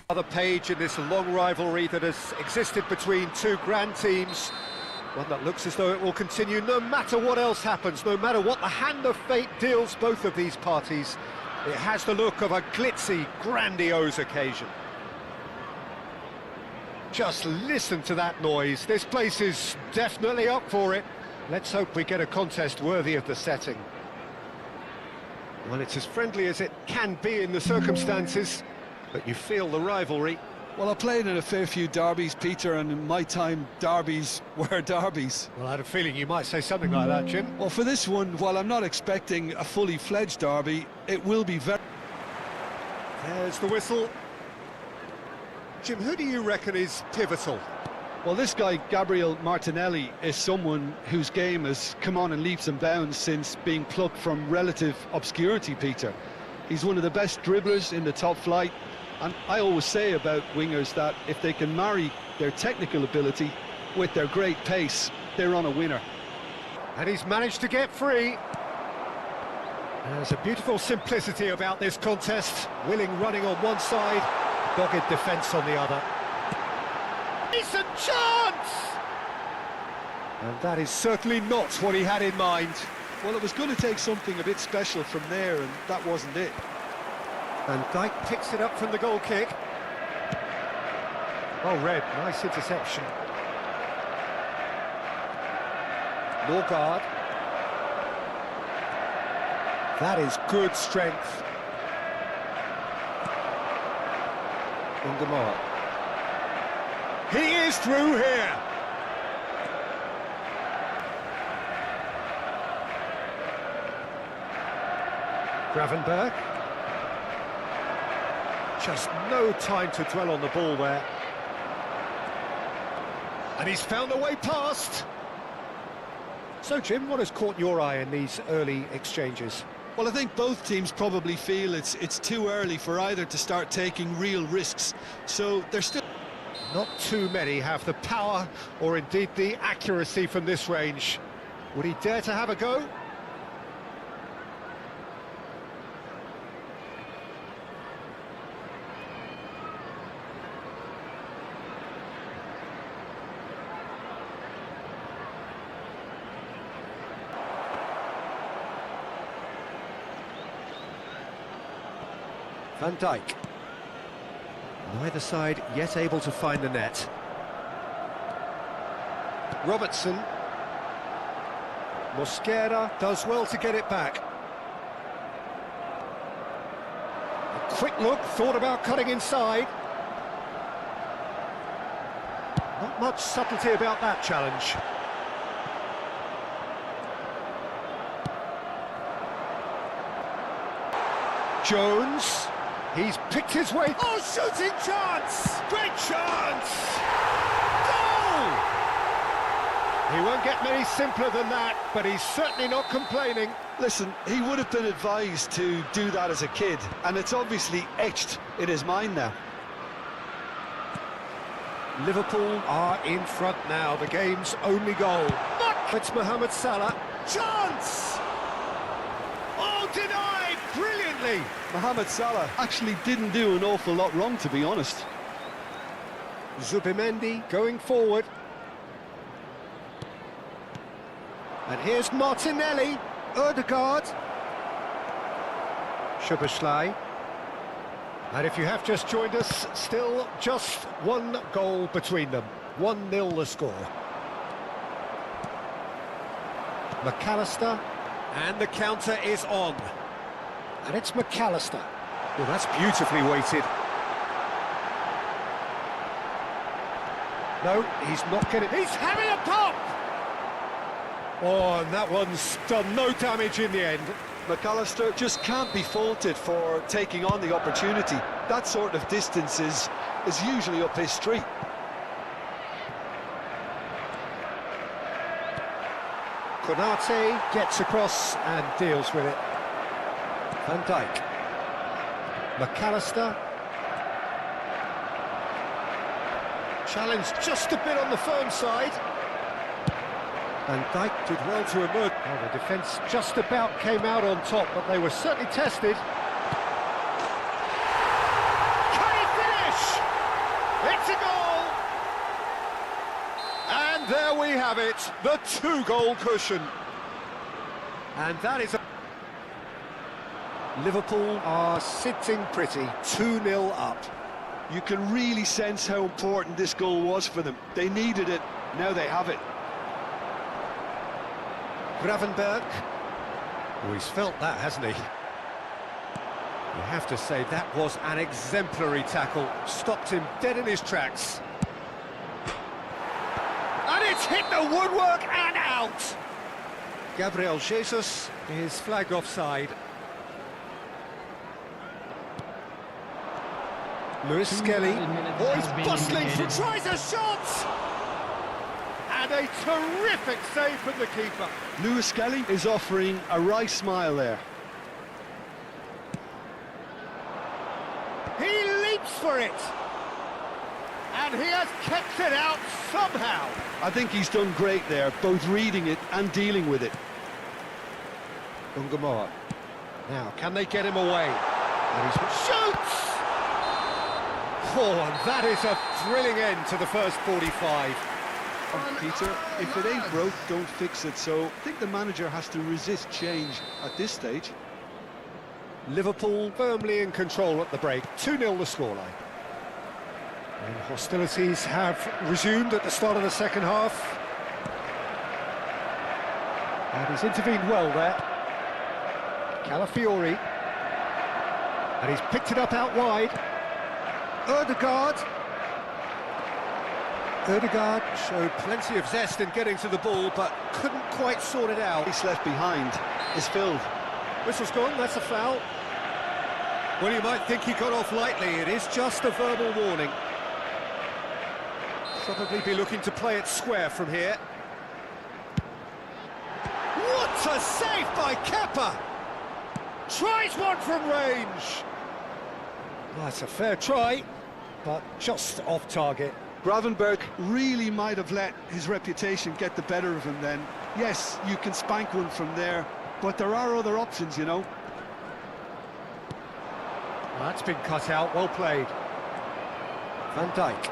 Another page in this long rivalry that has existed between two grand teams, one that looks as though it will continue no matter what else happens, no matter what the hand of fate deals both of these parties. It has the look of a glitzy, grandiose occasion. Just listen to that noise. This place is definitely up for it. Let's hope we get a contest worthy of the setting. Well, it's as friendly as it can be in the circumstances, but you feel the rivalry. Well, I played in a fair few derbies, Peter, and in my time, derbies were derbies. Well, I had a feeling you might say something like that, Jim. Well, for this one, while I'm not expecting a fully fledged derby, it will be very... There's the whistle. Jim, who do you reckon is pivotal? Well, this guy, Gabriel Martinelli, is someone whose game has come on in leaps and bounds since being plucked from relative obscurity, Peter. He's one of the best dribblers in the top flight, and I always say about wingers that if they can marry their technical ability with their great pace, they're on a winner. And he's managed to get free. There's a beautiful simplicity about this contest. Willing running on one side, dogged defence on the other. It's a chance! And that is certainly not what he had in mind. Well, it was going to take something a bit special from there, and that wasn't it. And Dijk picks it up from the goal kick. Oh, Red, nice interception. Norgard. That is good strength. Ungamar. He is through here. Gravenberg. Just no time to dwell on the ball there. And he's found a way past. So, Jim, what has caught your eye in these early exchanges? Well, I think both teams probably feel it's too early for either to start taking real risks. So they're still... Not too many have the power or indeed the accuracy from this range. Would he dare to have a go? Van Dijk. Neither side yet able to find the net. Robertson. Mosquera does well to get it back. A quick look, thought about cutting inside. Not much subtlety about that challenge. Jones. He's picked his way. Oh, shooting chance! Great chance! Goal! He won't get many simpler than that, but he's certainly not complaining. Listen, he would have been advised to do that as a kid, and it's obviously etched in his mind now. Liverpool are in front now, the game's only goal. It's Mohamed Salah. Chance! Oh, denied brilliantly! Mohamed Salah actually didn't do an awful lot wrong, to be honest. Zubimendi going forward. And here's Martinelli. Ødegaard. Szoboszlai. And if you have just joined us, still just one goal between them. 1-0 the score. McAllister. And the counter is on. And it's McAllister. Well, that's beautifully weighted. No, he's not getting... He's having a pop! Oh, and that one's done no damage in the end. McAllister just can't be faulted for taking on the opportunity. That sort of distance is usually up his street. Konate gets across and deals with it. Van Dijk. McAllister. Challenge just a bit on the firm side. Van Dijk did well to emerge. Well, the defence just about came out on top, but they were certainly tested. Can he finish? It's a goal! And there we have it, the two-goal cushion. And that is... Liverpool are sitting pretty, 2-0 up. You can really sense how important this goal was for them. They needed it, now they have it. Gravenberg. Oh, he's felt that, hasn't he? You have to say that was an exemplary tackle. Stopped him dead in his tracks. And it's hit the woodwork and out! Gabriel Jesus is flagged offside. Lewis Skelly. Oh, he's bustling for tries a shot! And a terrific save from the keeper. Lewis Skelly is offering a wry smile there. He leaps for it! And he has kept it out somehow. I think he's done great there, both reading it and dealing with it. Ungamoa. Now, can they get him away? And he shoots! Oh, and that is a thrilling end to the first 45. Peter, if it ain't broke, don't fix it. So I think the manager has to resist change at this stage. Liverpool firmly in control at the break. 2-0 the scoreline. And hostilities have resumed at the start of the second half. And he's intervened well there. Calafiori. And he's picked it up out wide. Ødegaard showed plenty of zest in getting to the ball, but couldn't quite sort it out. He's left behind is filled. Whistle's gone, that's a foul. Well, you might think he got off lightly, it is just a verbal warning. Probably be looking to play it square from here. What a save by Kepa! Tries one from range! Well, that's a fair try, but just off target. Gravenberch really might have let his reputation get the better of him then. Yes, you can spank one from there, but there are other options, you know. That's been cut out, well played. Van Dijk.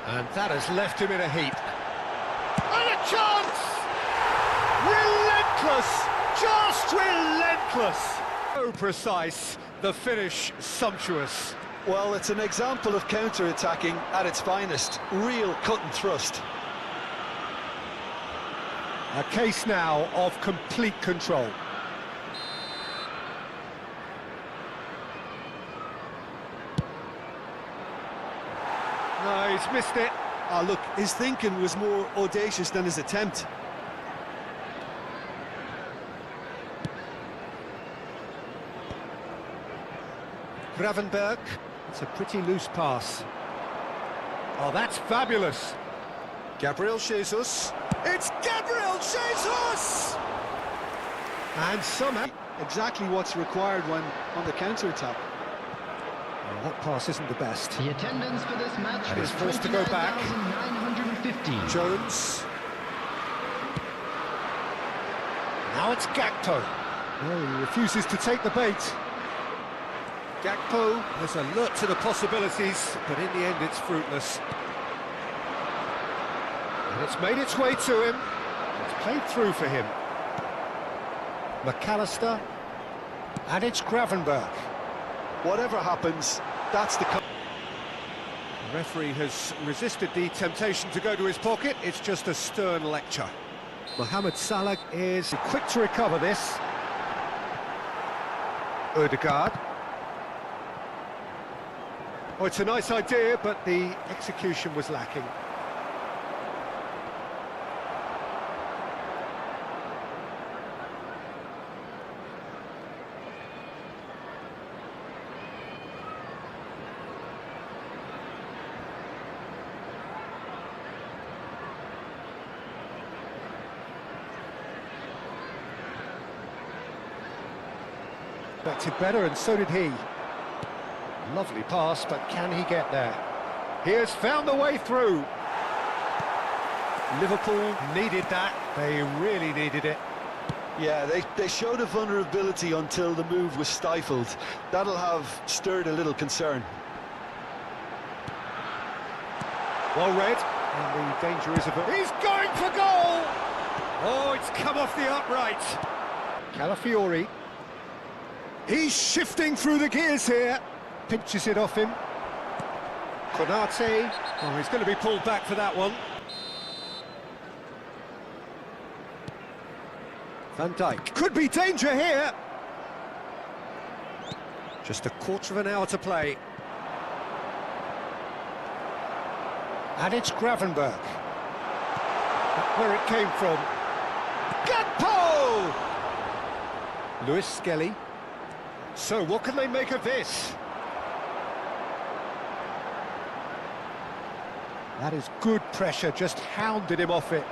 And that has left him in a heap. And a chance! Relentless! Just relentless! So precise, the finish sumptuous. Well, it's an example of counter-attacking at its finest. Real cut and thrust. A case now of complete control. No, he's missed it. Ah, look, his thinking was more audacious than his attempt. Gravenberch. It's a pretty loose pass. Oh, that's fabulous. Gabriel Jesus. It's Gabriel Jesus! And somehow... Exactly what's required when on the counter-attack. Well, that pass isn't the best. The attendance for this match And was he's forced to go back. 29,950. Jones. Now it's Gakpo. No, he refuses to take the bait. Gakpo is alert to the possibilities, but in the end it's fruitless. And it's made its way to him. It's played through for him. McAllister. And it's Gravenberch. Whatever happens, that's the... The referee has resisted the temptation to go to his pocket. It's just a stern lecture. Mohamed Salah is quick to recover this. Ødegaard. Oh, it's a nice idea, but the execution was lacking. Expected better, and so did he. Lovely pass, but can he get there? He has found the way through. Liverpool needed that. They really needed it. Yeah, they showed a vulnerability until the move was stifled. That'll have stirred a little concern. Well read, and the danger is averted. He's going for goal! Oh, it's come off the upright. Calafiori. He's shifting through the gears here. Pinches it off him. Konate. Oh, he's going to be pulled back for that one. Van Dijk. Could be danger here. Just a quarter of an hour to play. And it's Gravenberg. Where it came from. Gakpo! Lewis Skelly. So what can they make of this? That is good pressure, just hounded him off it.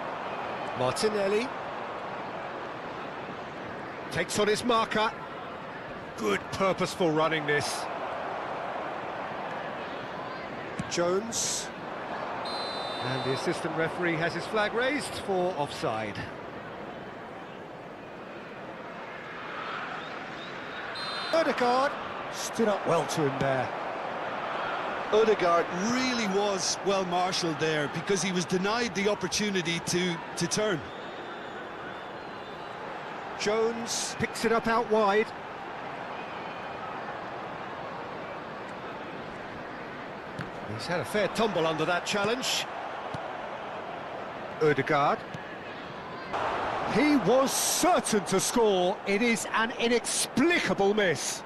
Martinelli. Takes on his marker. Good purposeful running this. Jones. And the assistant referee has his flag raised for offside. Odegaard stood up well to him there. Odegaard really was well marshalled there because he was denied the opportunity to turn. Jones picks it up out wide. He's had a fair tumble under that challenge. Odegaard. He was certain to score. It is an inexplicable miss.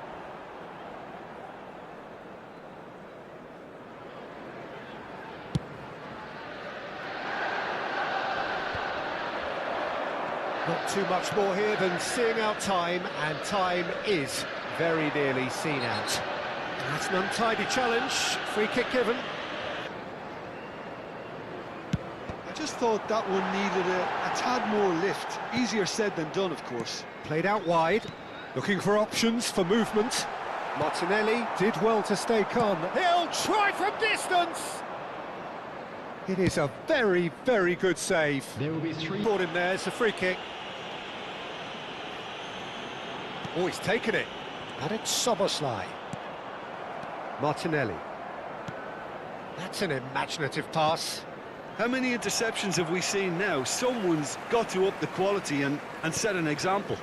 Not too much more here than seeing out time, and time is very nearly seen out. That's an untidy challenge, free kick given. I just thought that one needed a tad more lift. Easier said than done, of course. Played out wide, looking for options for movement. Martinelli did well to stay calm. He'll try from distance! It is a very, very good save. There will be 3. Caught him there, it's a free kick. Oh, he's taken it. And it's Soboslai. Martinelli. That's an imaginative pass. How many interceptions have we seen now? Someone's got to up the quality and set an example.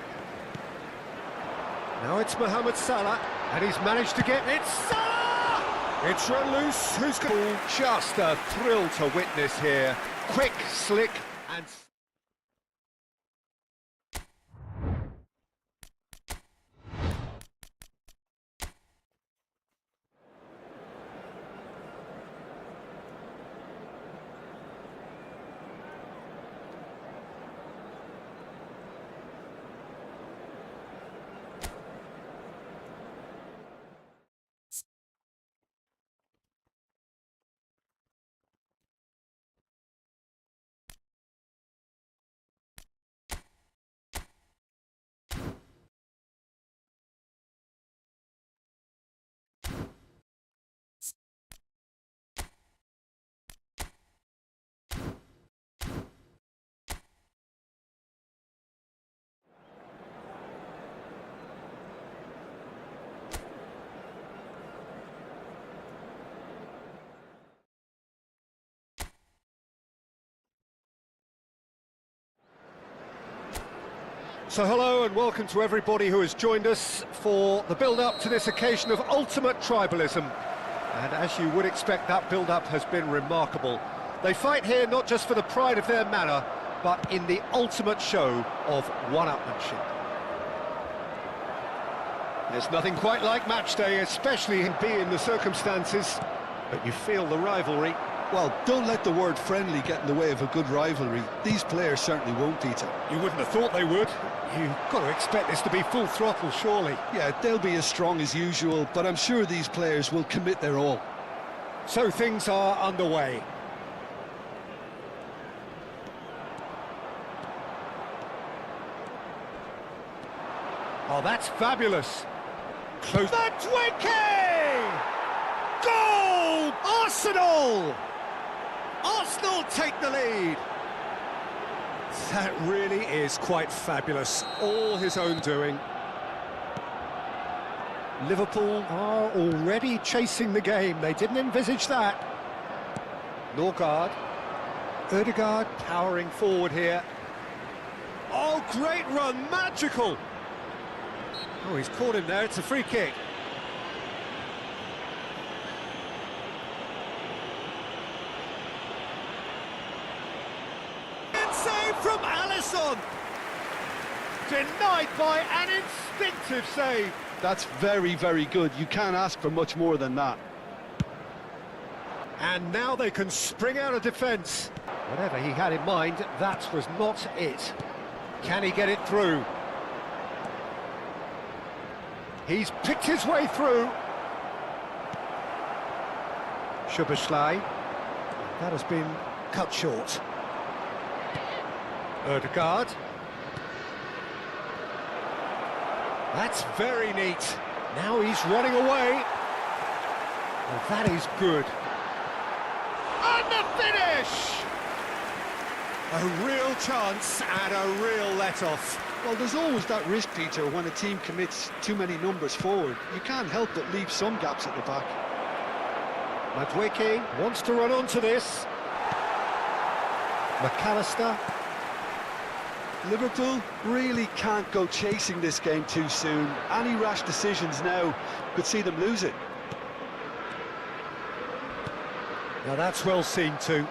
Now it's Mohamed Salah, and he's managed to get it. Salah! It's run loose. Who's going? Just a thrill to witness here. Quick, slick, and... So hello and welcome to everybody who has joined us for the build-up to this occasion of ultimate tribalism. And as you would expect, that build-up has been remarkable. They fight here not just for the pride of their manor, but in the ultimate show of one-upmanship. There's nothing quite like match day, especially in the circumstances, but you feel the rivalry. Well, don't let the word friendly get in the way of a good rivalry. These players certainly won't, Peter. You wouldn't have thought they would. You've got to expect this to be full throttle, surely. Yeah, they'll be as strong as usual, but I'm sure these players will commit their all. So things are underway. Oh, that's fabulous. Close. The Twinkie! Goal! Arsenal! Arsenal take the lead. That really is quite fabulous. All his own doing. Liverpool are already chasing the game. They didn't envisage that. Norgard. Odegaard powering forward here. Oh, great run, magical! Oh, he's caught him there, it's a free kick. Good save from Alisson! Denied by an instinctive save. That's very, very good. You can't ask for much more than that. And now they can spring out of defence. Whatever he had in mind, that was not it. Can he get it through? He's picked his way through. Szoboszlai. That has been cut short. Ødegaard. That's very neat. Now he's running away. Well, that is good. And the finish! A real chance and a real let-off. Well, there's always that risk, Peter, when a team commits too many numbers forward. You can't help but leave some gaps at the back. Madueke wants to run onto this. McAllister. Liverpool really can't go chasing this game too soon. Any rash decisions now could see them lose it. Now that's well seen too.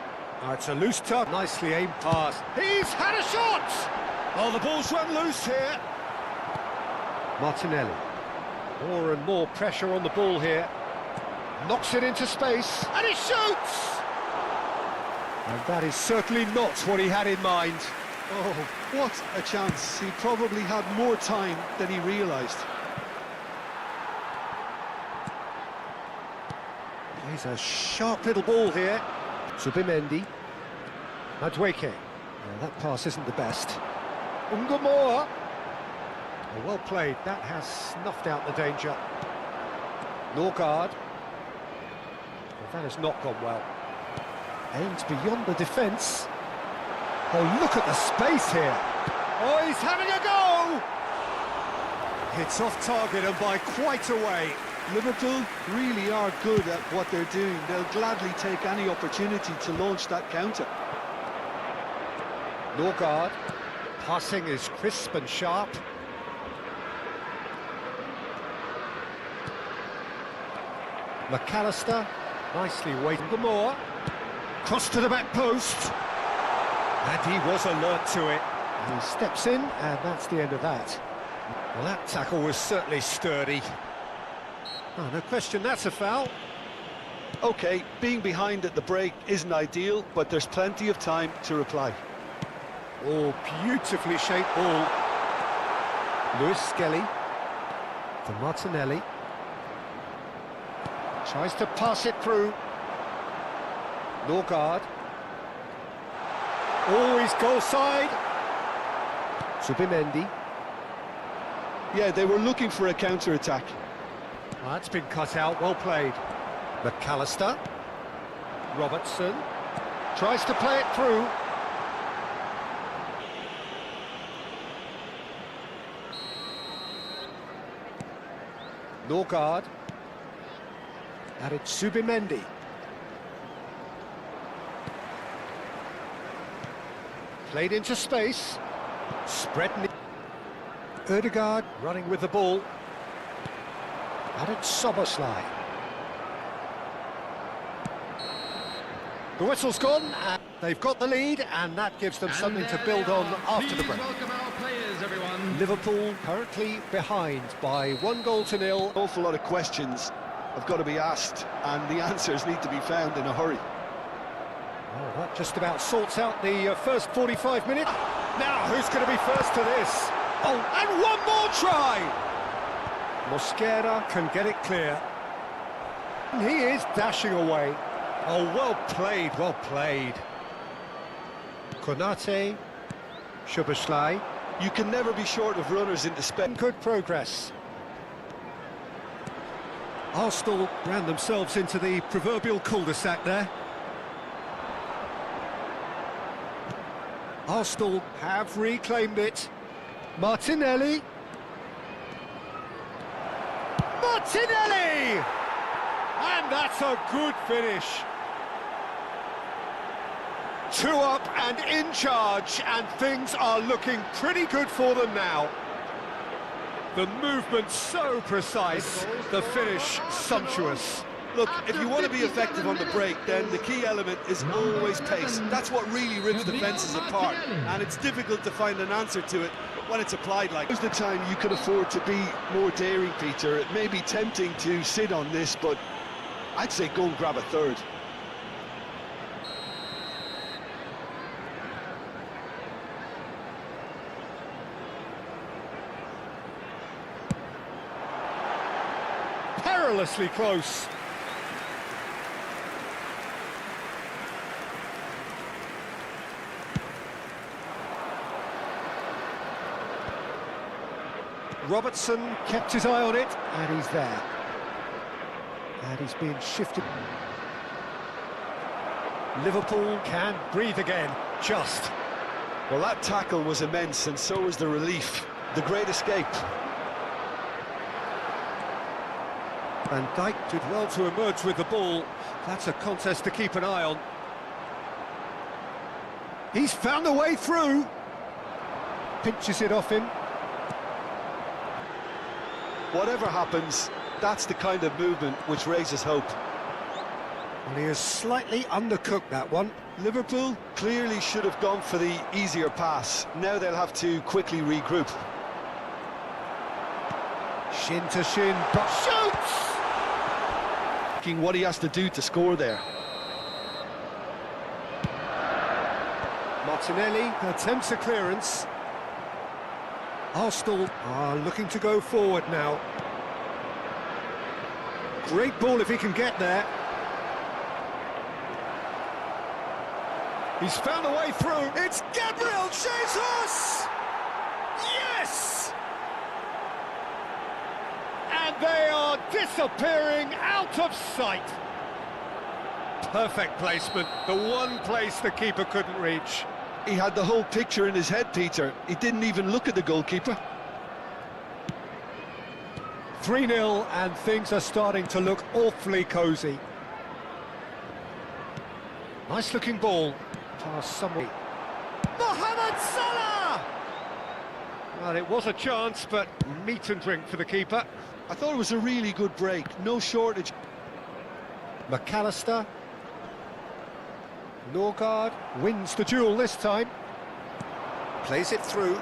Oh, it's a loose touch. Nicely aimed pass. He's had a shot! Oh, the ball's run loose here. Martinelli. More and more pressure on the ball here. Knocks it into space. And he shoots! And that is certainly not what he had in mind. Oh, what a chance. He probably had more time than he realised. He's a sharp little ball here. Zubimendi. Madueke. That pass isn't the best. Ungamoa. Oh, well played. That has snuffed out the danger. Norgard. Well, that has not gone well. Aimed beyond the defence. Oh, look at the space here. Oh, he's having a go! It's off target and by quite a way. Liverpool really are good at what they're doing. They'll gladly take any opportunity to launch that counter. Norgard. Passing is crisp and sharp. McAllister. Nicely waiting for more. Cross to the back post. And he was alert to it. He steps in, and that's the end of that. Well, that tackle was certainly sturdy. Oh, no question, that's a foul. OK, being behind at the break isn't ideal, but there's plenty of time to reply. Oh, beautifully shaped ball. Lewis Skelly for Martinelli. Tries to pass it through. Norgard. Oh, he's goal side. Zubimendi. Yeah, they were looking for a counter-attack. Well, that's been cut out, well played. McAllister. Robertson. Tries to play it through. Norgard. And it's Zubimendi. Played into space. Spread. Ødegaard running with the ball. And it's Szoboszlai. The whistle's gone, and they've got the lead, and that gives them something to build on after the break. Welcome our players, everyone. Liverpool currently behind by 1-0. An awful lot of questions have got to be asked, and the answers need to be found in a hurry. Oh, that just about sorts out the first 45 minutes. Now, who's going to be first to this? Oh, and one more try! Mosquera can get it clear. He is dashing away. Oh, well played, well played. Konate, Szoboszlai. You can never be short of runners into space. Good progress. Arsenal ran themselves into the proverbial cul-de-sac there. Arsenal have reclaimed it. Martinelli. Martinelli! And that's a good finish. 2 up and in charge, and things are looking pretty good for them now. The movement so precise, the finish sumptuous. Look, if you want to be effective on the break, then the key element is always pace. That's what really rips defences apart, and it's difficult to find an answer to it when it's applied like that. Now's The time you could afford to be more daring, Peter. It may be tempting to sit on this, but I'd say go and grab a third. Perilously close. Robertson kept his eye on it, and he's there. And he's being shifted. Liverpool can breathe again, just. Well, that tackle was immense, and so was the relief. The great escape. Van Dijk did well to emerge with the ball. That's a contest to keep an eye on. He's found a way through. Pinches it off him. Whatever happens, that's the kind of movement which raises hope. Well, he has slightly undercooked that one. Liverpool clearly should have gone for the easier pass. Now they'll have to quickly regroup. Shin to shin, but shoots! What he has to do to score there. Martinelli attempts a clearance. Arsenal are looking to go forward now. Great ball if he can get there. He's found a way through. It's Gabriel Jesus! Yes! And they are disappearing out of sight. Perfect placement, the one place the keeper couldn't reach. He had the whole picture in his head, Peter. He didn't even look at the goalkeeper. 3-0, and things are starting to look awfully cosy. Nice looking ball. Past somebody. Mohamed Salah! Well, it was a chance, but meat and drink for the keeper. I thought it was a really good break. No shortage. McAllister. Norgard wins the duel this time. Plays it through.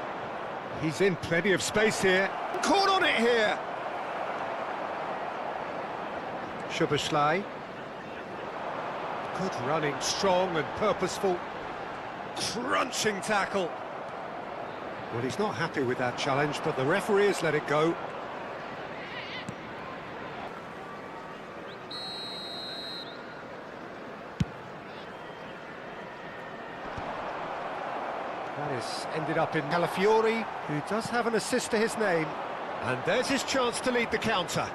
He's in plenty of space here. Caught on it here. Szoboszlai. Good running, strong and purposeful. Crunching tackle. Well, he's not happy with that challenge, but the referee has let it go. That has ended up in Calafiori, who does have an assist to his name. And there's his chance to lead the counter.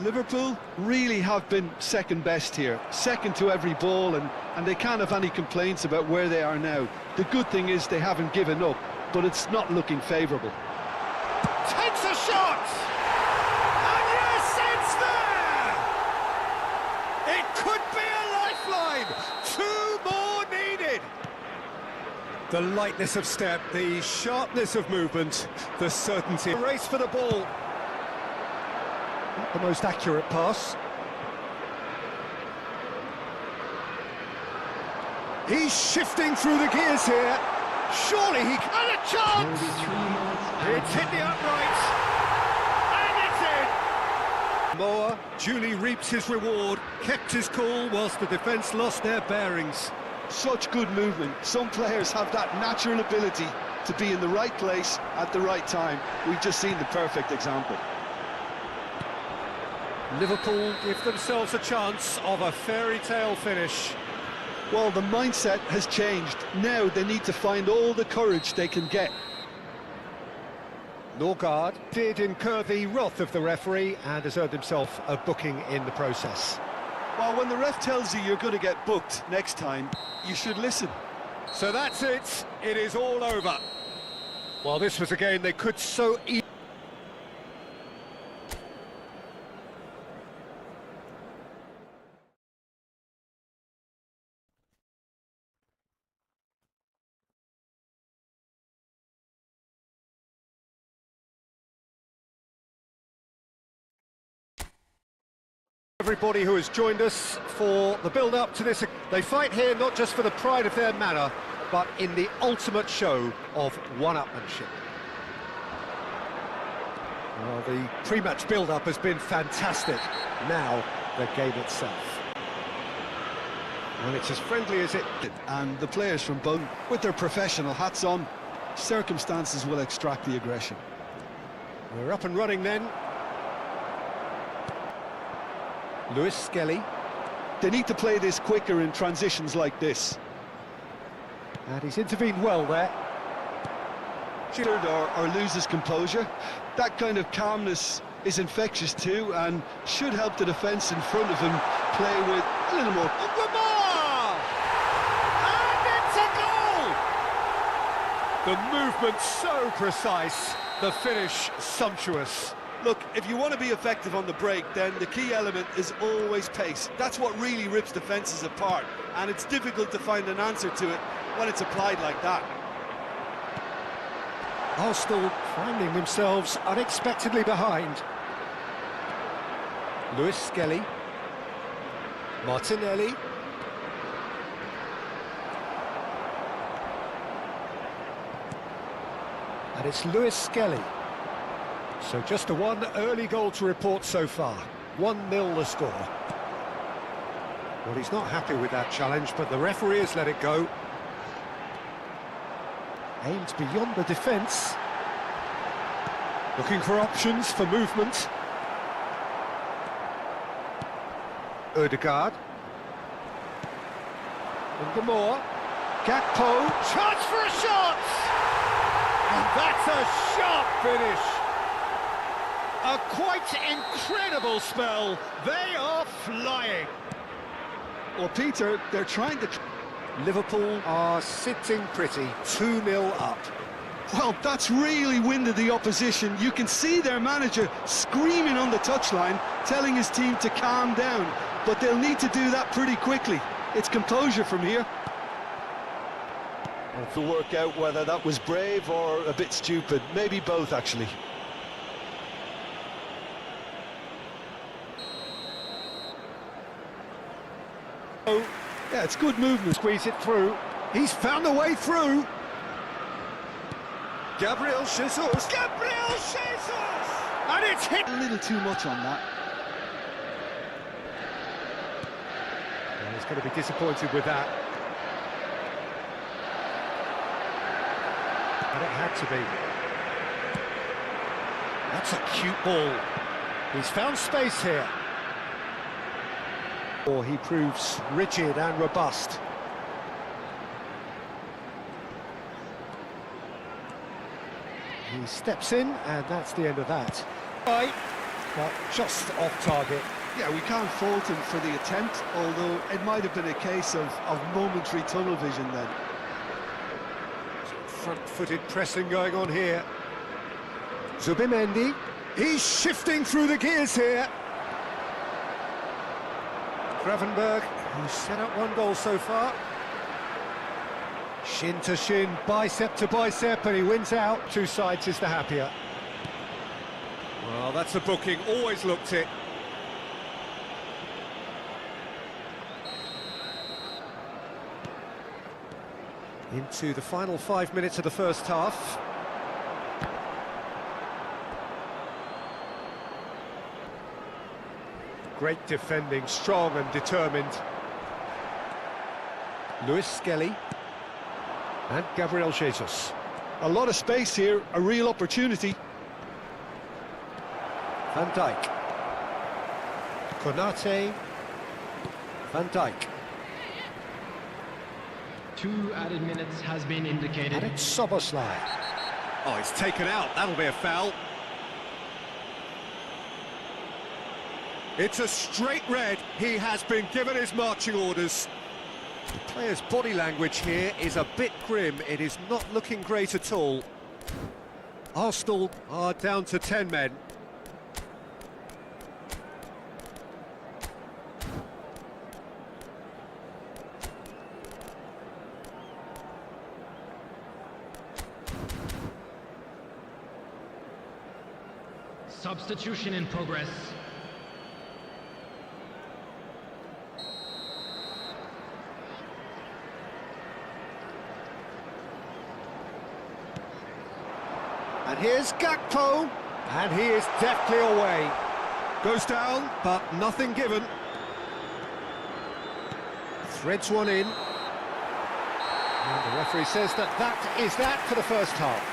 Liverpool really have been second best here, second to every ball, and they can't have any complaints about where they are now. The good thing is they haven't given up, but it's not looking favourable. Takes a shot! And yes, it's there! It could be a lifeline! 2 more needed! The lightness of step, the sharpness of movement, the certainty. A race for the ball. Not the most accurate pass. He's shifting through the gears here. Surely he can... And a chance! It's hit the uprights. And it's in! Moore duly reaps his reward, kept his cool whilst the defence lost their bearings. Such good movement. Some players have that natural ability to be in the right place at the right time. We've just seen the perfect example. Liverpool give themselves a chance of a fairy tale finish. Well, the mindset has changed. Now they need to find all the courage they can get. Norgard did incur the wrath of the referee and has earned himself a booking in the process. Well, when the ref tells you you're going to get booked next time, you should listen. So that's it. It is all over. Well, this was a game they could so easily... Everybody who has joined us for the build-up to this. They fight here not just for the pride of their manor, but in the ultimate show of one-upmanship. Well, the pre-match build-up has been fantastic. Now, the game itself. And it's as friendly as it... And the players from both, with their professional hats on, circumstances will extract the aggression. We're up and running then. Lewis Skelly. They need to play this quicker in transitions like this. And he's intervened well there. Or loses composure. That kind of calmness is infectious too, and should help the defence in front of him play with a little more. And it's a goal! The movement so precise, the finish sumptuous. Look, if you want to be effective on the break, then the key element is always pace. That's what really rips defences apart, and it's difficult to find an answer to it when it's applied like that. Arsenal finding themselves unexpectedly behind. Lewis Skelly. Martinelli. And it's Lewis Skelly. So just a one early goal to report so far. 1-0 the score. Well, he's not happy with that challenge, but the referee has let it go. Aimed beyond the defence. Looking for options for movement. Ødegaard. And Gamor. Gakpo. Chance for a shot! And that's a sharp finish. A quite incredible spell. They are flying. Well, Peter, they're trying to... Liverpool are sitting pretty, 2-0 up. Well, that's really winded the opposition. You can see their manager screaming on the touchline, telling his team to calm down. But they'll need to do that pretty quickly. It's composure from here. And to work out whether that was brave or a bit stupid. Maybe both, actually. Yeah, it's good movement. Squeeze it through. He's found a way through. Gabriel Jesus. Gabriel Jesus! And it's hit. A little too much on that. Well, he's going to be disappointed with that. And it had to be. That's a cute ball. He's found space here. Or he proves rigid and robust. He steps in, and that's the end of that. Right, but just off target. Yeah, we can't fault him for the attempt, although it might have been a case of momentary tunnel vision then. Front-footed pressing going on here. Zubimendi, he's shifting through the gears here. Gravenberg, who's set up one goal so far. Shin to shin, bicep to bicep, and he wins out. Two sides is the happier. Well, that's a booking, always looked it. Into the final 5 minutes of the first half. Great defending, strong and determined. Lewis Skelly and Gabriel Jesus. A lot of space here, a real opportunity. Van Dijk. Konate. Van Dijk. 2 added minutes has been indicated. And it's Soboslai. Oh, it's taken out. That'll be a foul. It's a straight red. He has been given his marching orders. The player's body language here is a bit grim. It is not looking great at all. Arsenal are down to 10 men. Substitution in progress. And here's Gakpo, and he is deftly away. Goes down, but nothing given. Threads one in. And the referee says that is that for the first half.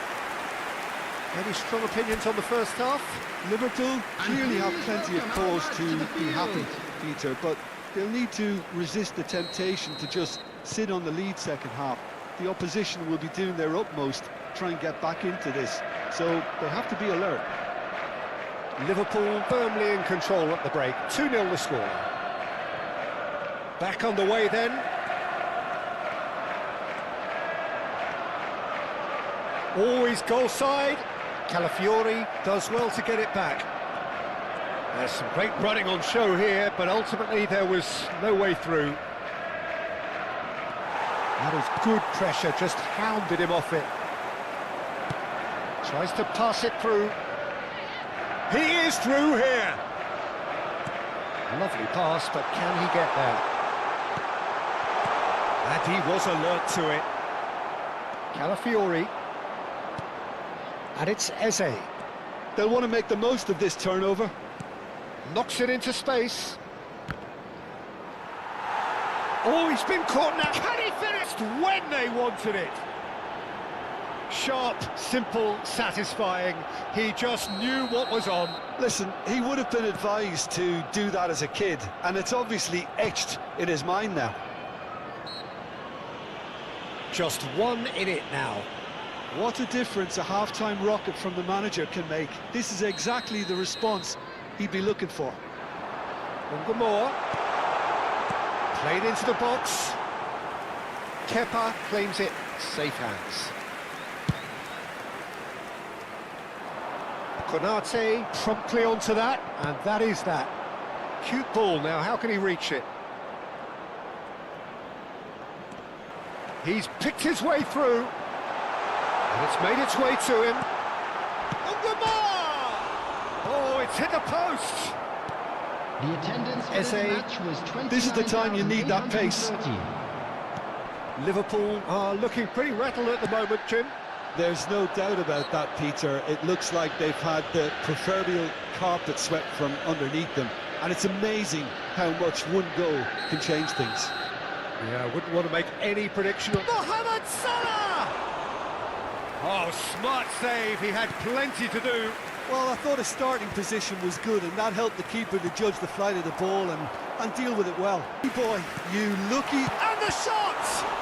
Any strong opinions on the first half? Liverpool clearly have plenty of cause to be happy, Peter, but they'll need to resist the temptation to just sit on the lead second half. The opposition will be doing their utmost to try and get back into this, so they have to be alert. Liverpool firmly in control at the break. 2-0 the score. Back on the way then. Always goal side. Calafiori does well to get it back. There's some great running on show here, but ultimately there was no way through. That is good pressure, just hounded him off it. Tries to pass it through. He is through here. Lovely pass, but can he get there? And he was alert to it. Calafiori. And it's Eze. They'll want to make the most of this turnover. Knocks it into space. Oh, he's been caught now. Can he finish when they wanted it? Sharp, simple, satisfying. He just knew what was on. Listen, he would have been advised to do that as a kid, and it's obviously etched in his mind now. Just one in it now. What a difference a half-time rocket from the manager can make. This is exactly the response he'd be looking for. Ungamore. Played into the box. Kepa claims it. Safe hands. Konate promptly onto that, and that is that. Cute ball now, how can he reach it? He's picked his way through, and it's made its way to him. Ungamore! Oh, it's hit the post! The attendance for this match was 29,830. This is the time you need that pace. Liverpool are looking pretty rattled at the moment, Jim. There's no doubt about that, Peter. It looks like they've had the proverbial carpet swept from underneath them, and it's amazing how much one goal can change things. Yeah, I wouldn't want to make any prediction on Mohamed Salah! Oh, smart save, he had plenty to do. Well, I thought his starting position was good, and that helped the keeper to judge the flight of the ball and deal with it well. Hey boy, you lucky... And the shot!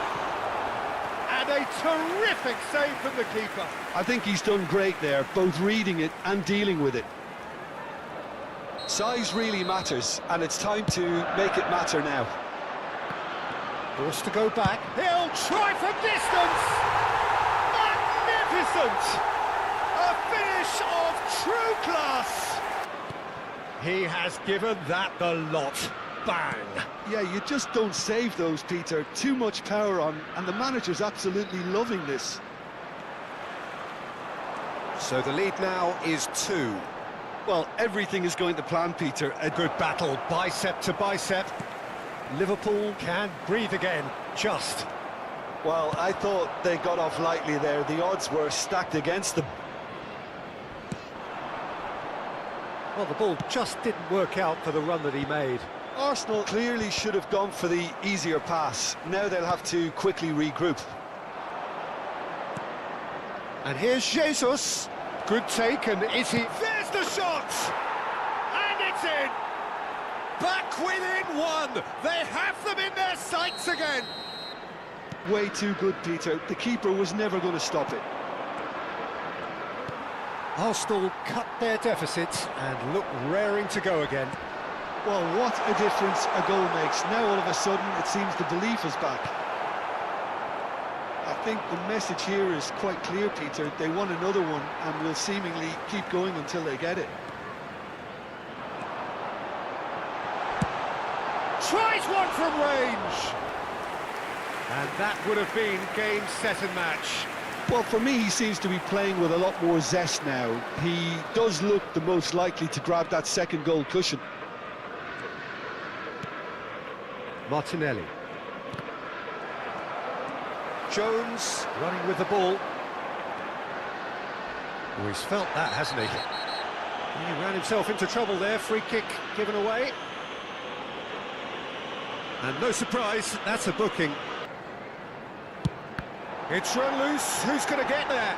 And a terrific save from the keeper. I think he's done great there, both reading it and dealing with it. Size really matters, and it's time to make it matter now. Forced to go back. He'll try for distance! Magnificent! A finish of true class! He has given that the lot. Bang! Yeah, you just don't save those, Peter. Too much power on, and the manager's absolutely loving this. So the lead now is 2. Well, everything is going to plan, Peter. A good battle, bicep to bicep. Liverpool can breathe again, just. Well, I thought they got off lightly there. The odds were stacked against them. Well, the ball just didn't work out for the run that he made. Arsenal clearly should have gone for the easier pass. Now they'll have to quickly regroup. And here's Jesus. Good take, and is he... There's the shot! And it's in! Back within 1! They have them in their sights again! Way too good, Peter. The keeper was never going to stop it. Arsenal cut their deficit and look raring to go again. Well, what a difference a goal makes. Now all of a sudden it seems the belief is back. I think the message here is quite clear, Peter. They want another one and will seemingly keep going until they get it. Tries one from range! And that would have been game, set and match. Well, for me, he seems to be playing with a lot more zest now. He does look the most likely to grab that second goal cushion. Martinelli. Jones running with the ball. Oh, he's felt that, hasn't he? He ran himself into trouble there, free kick given away. And no surprise, that's a booking. It's run loose, who's going to get there?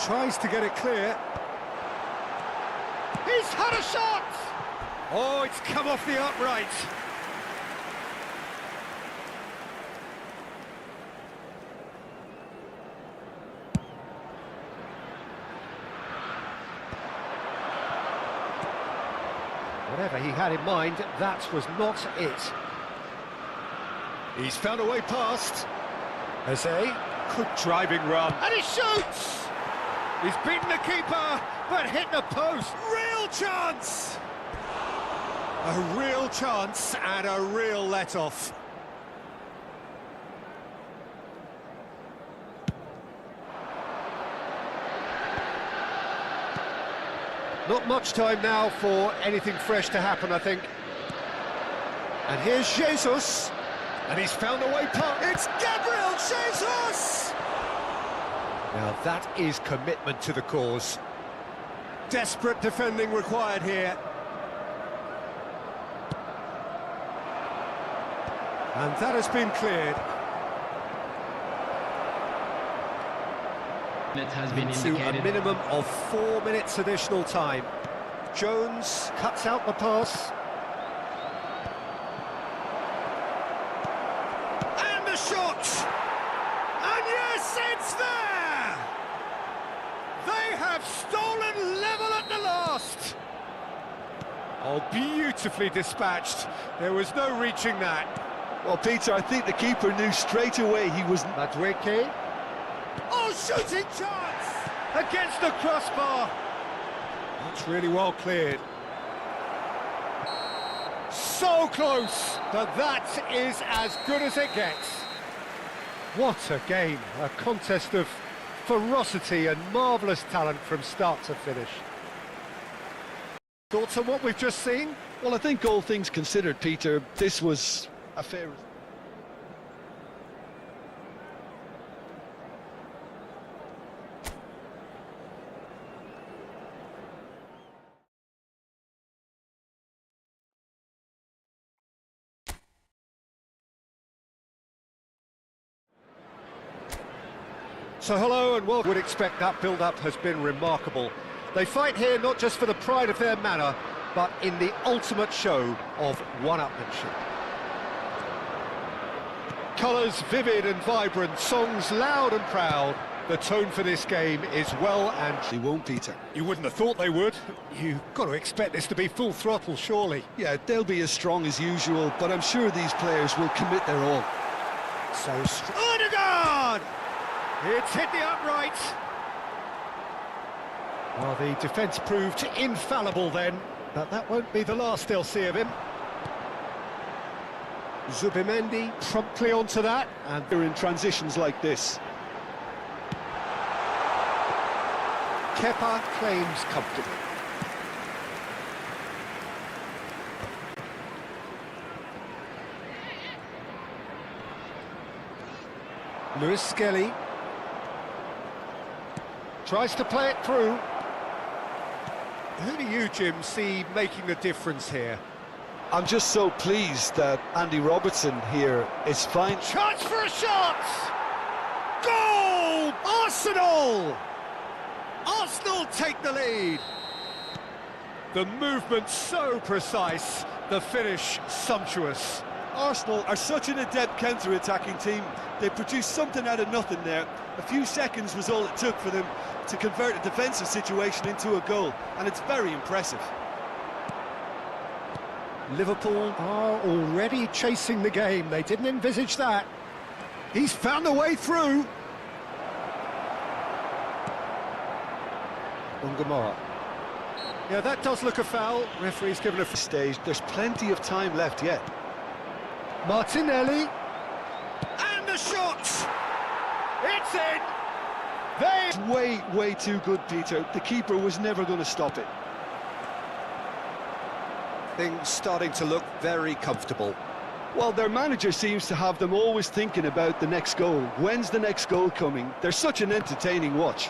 Tries to get it clear. He's had a shot! Oh, it's come off the upright. Whatever he had in mind, that was not it. He's found a way past. Eze, good driving run. And he shoots! He's beaten the keeper, but hit the post. Real chance! A real chance and a real let-off. Not much time now for anything fresh to happen, I think. And here's Jesus. And he's found a way past. It's Gabriel Jesus! Now that is commitment to the cause. Desperate defending required here. And that has been cleared. It has been To indicated. a minimum of 4 minutes additional time. Jones cuts out the pass. And the shot! And yes, it's there! They have stolen level at the last! Oh, beautifully dispatched. There was no reaching that. Well, Peter, I think the keeper knew straight away he was... Madueke. Oh, shooting chance! Against the crossbar! That's really well cleared. So close, but that is as good as it gets. What a game, a contest of ferocity and marvellous talent from start to finish. Thoughts on what we've just seen? Well, I think all things considered, Peter, this was a fair... So hello and welcome. Would expect that build-up has been remarkable. They fight here not just for the pride of their manor, but in the ultimate show of one-upmanship. Colours vivid and vibrant, songs loud and proud. The tone for this game is well and... He won't, Peter. You wouldn't have thought they would. You've got to expect this to be full throttle, surely. Yeah, they'll be as strong as usual, but I'm sure these players will commit their all. So... Odegaard! It's hit the upright. Well, the defence proved infallible then, but that won't be the last they'll see of him. Zubimendi promptly onto that, and They're in transitions like this. Kepa claims comfortably. Lewis Skelly tries to play it through. Who do you, Jim, see making the difference here? I'm just so pleased that Andy Robertson here is fine. Chance for a shot! Goal! Arsenal! Arsenal take the lead. The movement so precise, the finish sumptuous. Arsenal are such an adept counter-attacking team. They produced something out of nothing there. A few seconds was all it took for them to convert a defensive situation into a goal, and it's very impressive. Liverpool are already chasing the game. They didn't envisage that. He's found a way through. Ungamara. Yeah, that does look a foul. Referee's given a Stage, there's plenty of time left yet. Martinelli. And the shot! It's in! It's way too good, Peter. The keeper was never going to stop it. Things starting to look very comfortable. Well, their manager seems to have them always thinking about the next goal. When's the next goal coming? They're such an entertaining watch.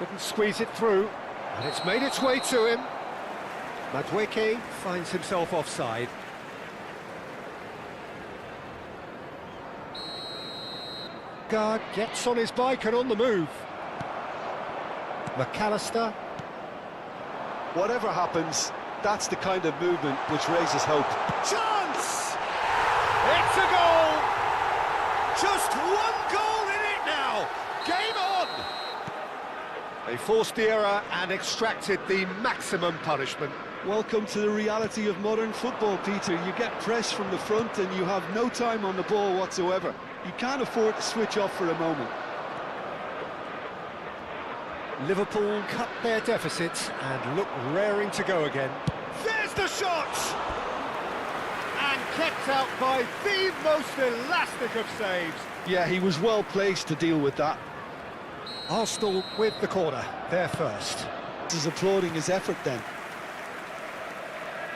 Couldn't squeeze it through, and it's made its way to him. Madueke finds himself offside. Guard gets on his bike and on the move. McAllister. Whatever happens, that's the kind of movement which raises hope. Chance! It's a goal! Just one goal in it now! Game on! They forced the error and extracted the maximum punishment. Welcome to the reality of modern football, Peter. You get pressed from the front and you have no time on the ball whatsoever. You can't afford to switch off for a moment. Liverpool cut their deficit and look raring to go again. There's the shot! And kept out by the most elastic of saves. Yeah, he was well placed to deal with that. Arsenal with the corner, they're first. This is applauding his effort then.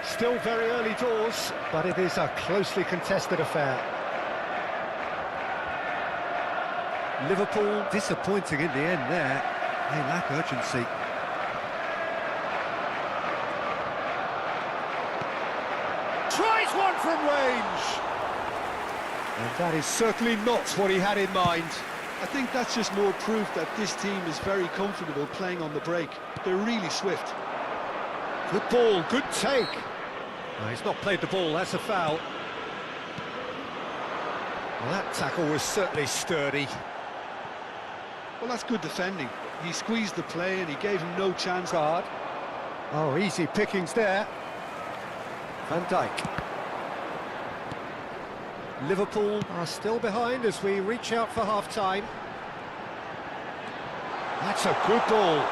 Still very early doors, but it is a closely contested affair. Liverpool disappointing in the end there. They lack urgency. Tries one from range! And that is certainly not what he had in mind. I think that's just more proof that this team is very comfortable playing on the break. They're really swift. Good ball, good take. No, he's not played the ball, that's a foul. Well, that tackle was certainly sturdy. Well, that's good defending. He squeezed the play and he gave him no chance. Guard. Oh, easy pickings there. Van Dijk. Liverpool are still behind as we reach out for half-time. That's a good ball.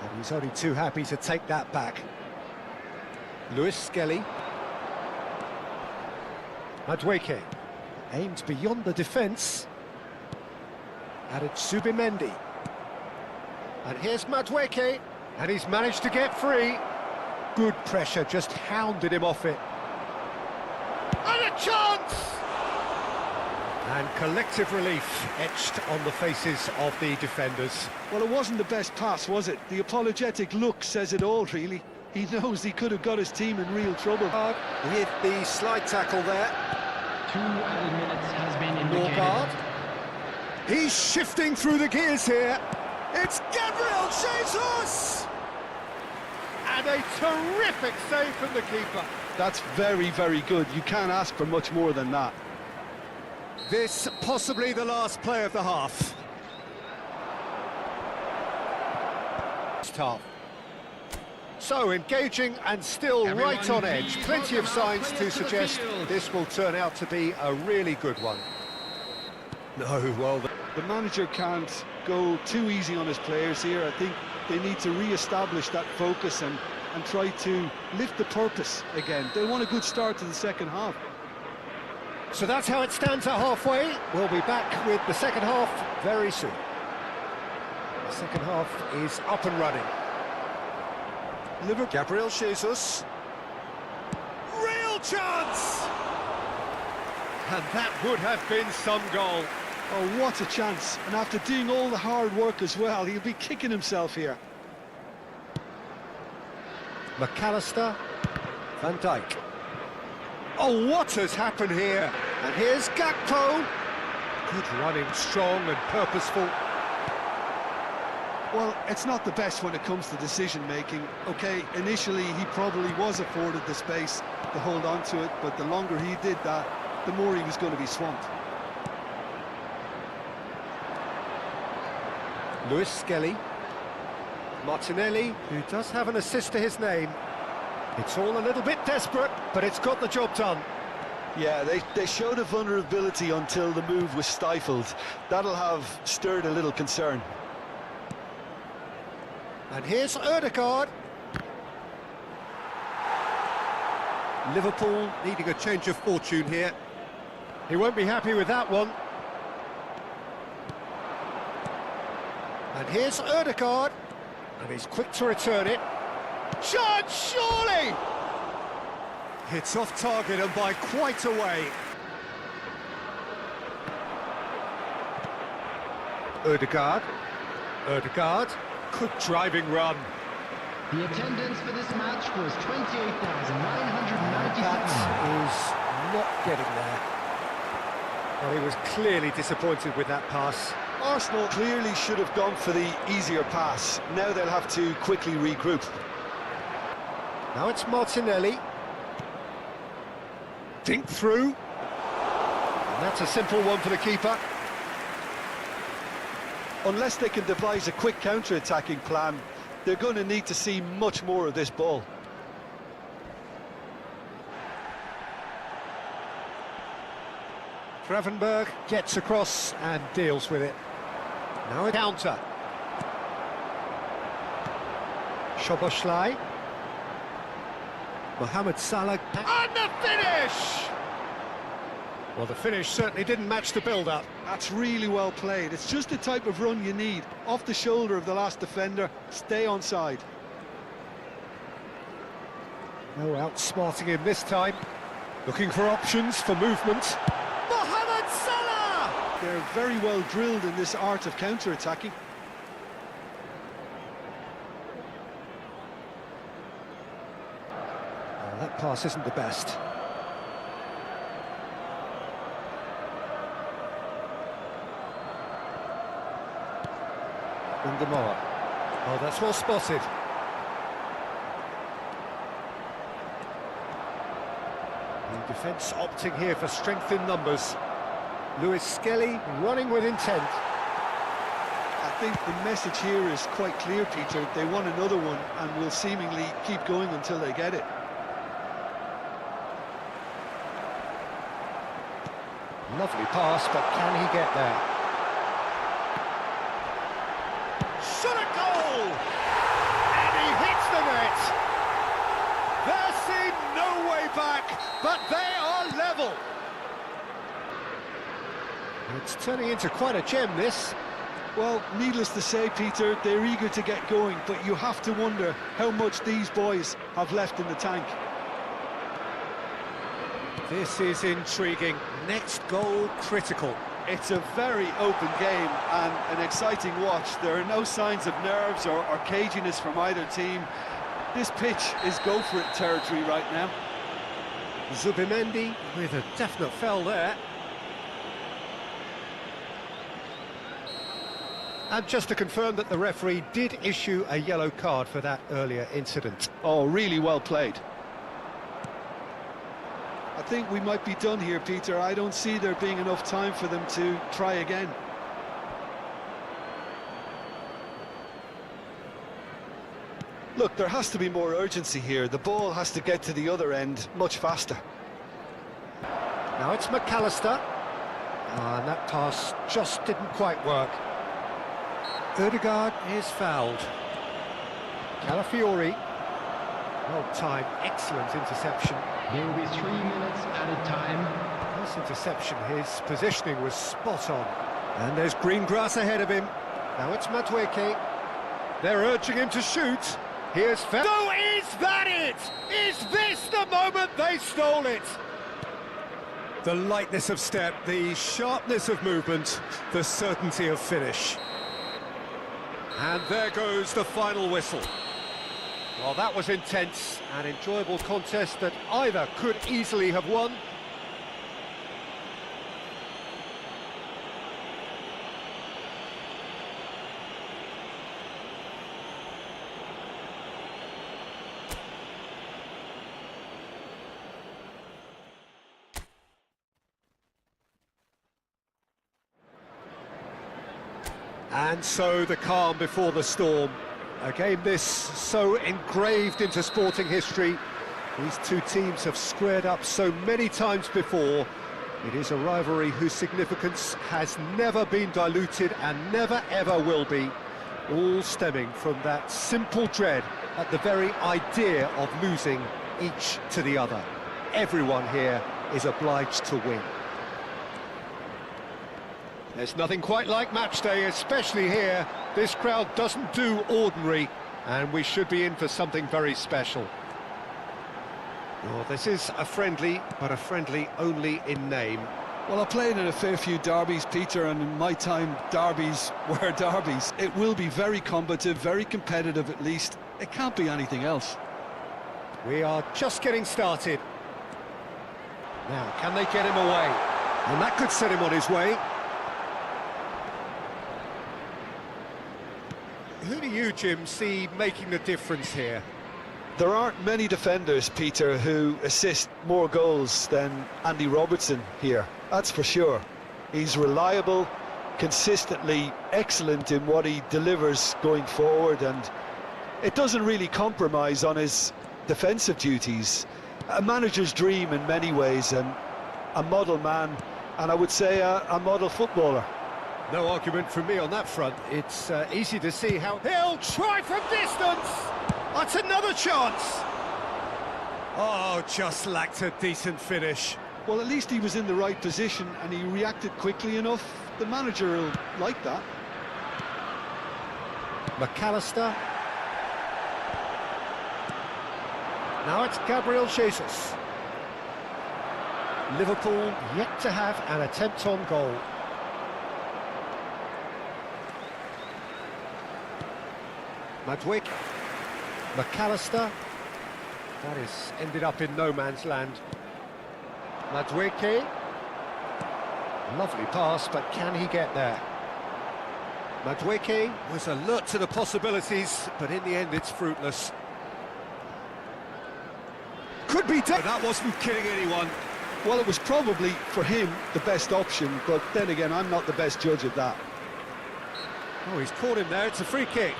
And he's only too happy to take that back. Lewis Skelly. Madueke. Aimed beyond the defence. And it's Subimendi. And here's Madueke. And he's managed to get free. Good pressure, just hounded him off it. And a chance! And collective relief etched on the faces of the defenders. Well, it wasn't the best pass, was it? The apologetic look says it all, really. He knows he could have got his team in real trouble. With the slide tackle there. 2 added minutes has been indicated. Norgard. He's shifting through the gears here. It's Gabriel Jesus! And a terrific save from the keeper. That's very, very good. You can't ask for much more than that. This possibly the last play of the half. Tough. So engaging and still right on edge. Plenty of signs to suggest this will turn out to be a really good one. No, well... The manager can't go too easy on his players here. I think they need to re-establish that focus and try to lift the purpose again. They want a good start to the second half. So that's how it stands at halfway. We'll be back with the second half very soon. The second half is up and running. Liverpool. Gabriel Jesus. Real chance! And that would have been some goal. Oh, what a chance. And after doing all the hard work as well, he'll be kicking himself here. McAllister. Van Dijk. Oh, what has happened here? And here's Gakpo. Good running, strong and purposeful. Well, it's not the best when it comes to decision-making. OK, initially he probably was afforded the space to hold on to it, but the longer he did that, the more he was going to be swamped. Lewis Skelly. Martinelli, who does have an assist to his name. It's all a little bit desperate, but it's got the job done. Yeah, they showed a vulnerability until the move was stifled. That'll have stirred a little concern. And here's Ødegaard. Liverpool needing a change of fortune here. He won't be happy with that one. And here's Ødegaard. And he's quick to return it. Chance, surely! It's off target and by quite a way. Ødegaard. Ødegaard. Good driving run. The attendance for this match was 28,997. That is not getting there. Well, he was clearly disappointed with that pass. Arsenal clearly should have gone for the easier pass. Now they'll have to quickly regroup. Now it's Martinelli. Dink through. And that's a simple one for the keeper. Unless they can devise a quick counter-attacking plan, they're going to need to see much more of this ball. Gravenberg gets across and deals with it. Now a counter. Szoboszlai. Mohamed Salah. And the finish! Well, the finish certainly didn't match the build-up. That's really well played. It's just the type of run you need. Off the shoulder of the last defender, stay onside. No outsmarting him this time. Looking for options for movement. Mohamed Salah! They're very well drilled in this art of counter-attacking. That pass isn't the best. Undamoa. Oh, that's well spotted. The defence opting here for strength in numbers. Lewis Skelly running with intent. I think the message here is quite clear, Peter. They want another one and will seemingly keep going until they get it. Lovely pass, but can he get there? Shot a goal! And he hits the net! There seemed no way back, but they are level! It's turning into quite a gem, this. Well, needless to say, Peter, they're eager to get going, but you have to wonder how much these boys have left in the tank. This is intriguing. Next goal critical. It's a very open game and an exciting watch. There are no signs of nerves or caginess from either team. This pitch is go-for-it territory right now. Zubimendi with a definite foul there. And just to confirm that the referee did issue a yellow card for that earlier incident. Oh, really well played. I think we might be done here, Peter. I don't see there being enough time for them to try again. Look, there has to be more urgency here. The ball has to get to the other end much faster. Now it's McAllister. And that pass just didn't quite work. Ødegaard is fouled. Calafiori. Well timed, excellent interception. There will be 3 minutes added time. This interception, his positioning was spot on. And there's green grass ahead of him. Now it's Madueke. They're urging him to shoot. Here's foul. So is that it? Is this the moment they stole it? The lightness of step, the sharpness of movement, the certainty of finish. And there goes the final whistle. Well, that was intense, an enjoyable contest that either could easily have won. And so the calm before the storm. A game this so engraved into sporting history. These two teams have squared up so many times before. It is a rivalry whose significance has never been diluted and never ever will be. All stemming from that simple dread at the very idea of losing each to the other. Everyone here is obliged to win. There's nothing quite like match day, especially here. This crowd doesn't do ordinary, and we should be in for something very special. Oh, this is a friendly, but a friendly only in name. Well, I played in a fair few derbies, Peter, and in my time, derbies were derbies. It will be very combative, very competitive at least. It can't be anything else. We are just getting started. Now, can they get him away? And that could set him on his way. Who do you, Jim, see making the difference here? There aren't many defenders, Peter, who assist more goals than Andy Robertson here. That's for sure. He's reliable, consistently excellent in what he delivers going forward, and it doesn't really compromise on his defensive duties. A manager's dream in many ways, and a model man, and I would say a model footballer. No argument from me on that front. It's easy to see how he'll try from distance. That's another chance. Oh, just lacked a decent finish. Well, at least he was in the right position and he reacted quickly enough. The manager will like that. McAllister. Now it's Gabriel Jesus. Liverpool yet to have an attempt on goal. Madwick. McAllister. That is ended up in no man's land. Madwick. Lovely pass, but can he get there? Madwick was alert to the possibilities, but in the end it's fruitless. Could be dead. That wasn't kidding anyone. Well, it was probably, for him, the best option, but then again, I'm not the best judge of that. Oh, he's caught him there. It's a free kick.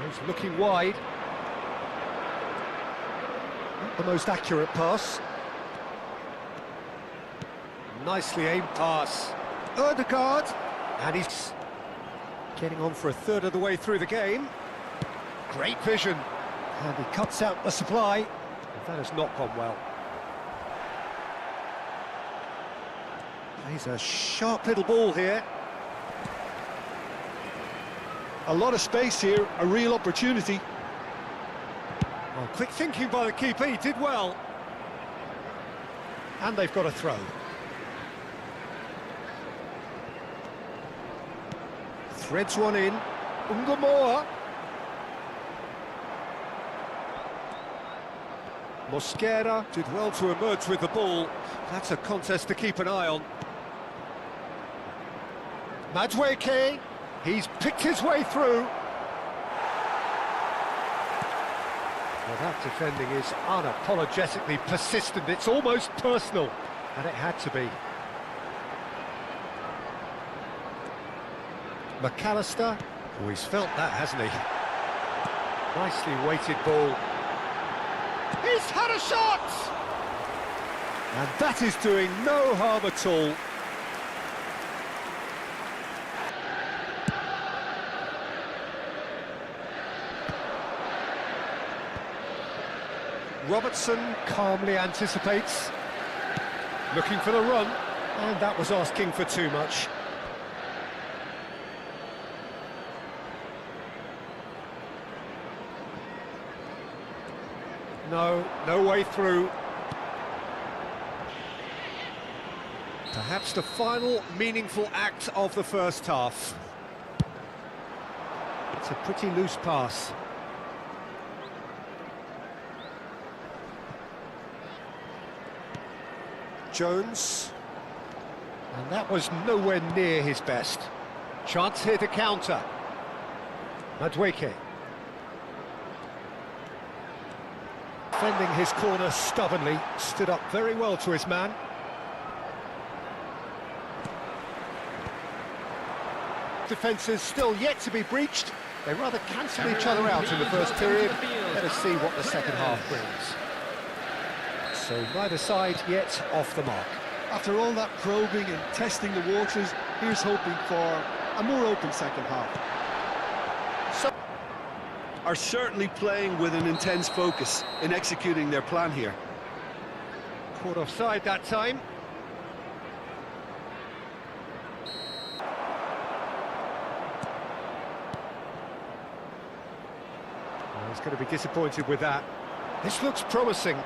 He's looking wide. Not the most accurate pass. Nicely aimed pass. Ødegaard. And he's getting on for a third of the way through the game. Great vision. And he cuts out the supply. That has not gone well. He's a sharp little ball here. A lot of space here, a real opportunity. Oh, quick thinking by the keeper, he did well. And they've got a throw. Threads one in. Ungamoa. Mosquera did well to emerge with the ball. That's a contest to keep an eye on. Madwick, he's picked his way through. Well, that defending is unapologetically persistent. It's almost personal, and it had to be. McAllister, oh, he's felt that, hasn't he? Nicely weighted ball. He's had a shot! And that is doing no harm at all. Robertson calmly anticipates, looking for the run, and that was asking for too much. No way through. Perhaps the final meaningful act of the first half. It's a pretty loose pass. Jones. And that was nowhere near his best. Chance here to counter. Madwick. Defending his corner stubbornly, stood up very well to his man. Defences still yet to be breached. They rather cancel each other out in the first period. Let us see what the second half brings. So neither side yet off the mark. After all that probing and testing the waters, here's hoping for a more open second half. Are certainly playing with an intense focus in executing their plan here. Caught offside that time. Well, he's going to be disappointed with that. This looks promising.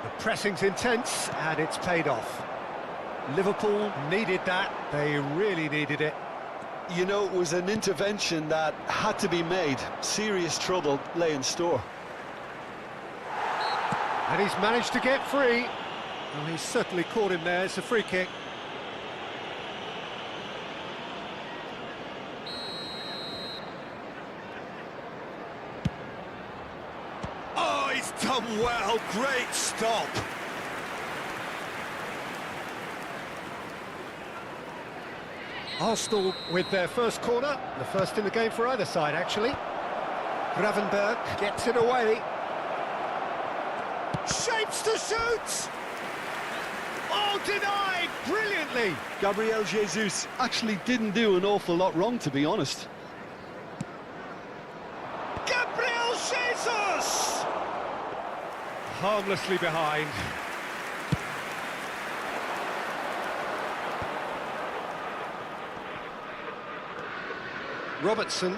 The pressing's intense, and it's paid off. Liverpool needed that. They really needed it. You know, it was an intervention that had to be made. Serious trouble lay in store. And he's managed to get free. Well, he's certainly caught him there. It's a free kick. Oh, he's done well. Great stop. Arsenal with their first corner, the first in the game for either side, actually. Gravenberg gets it away. Shapes to shoot! Oh, denied! Brilliantly! Gabriel Jesus actually didn't do an awful lot wrong, to be honest. Gabriel Jesus! Harmlessly behind. Robertson.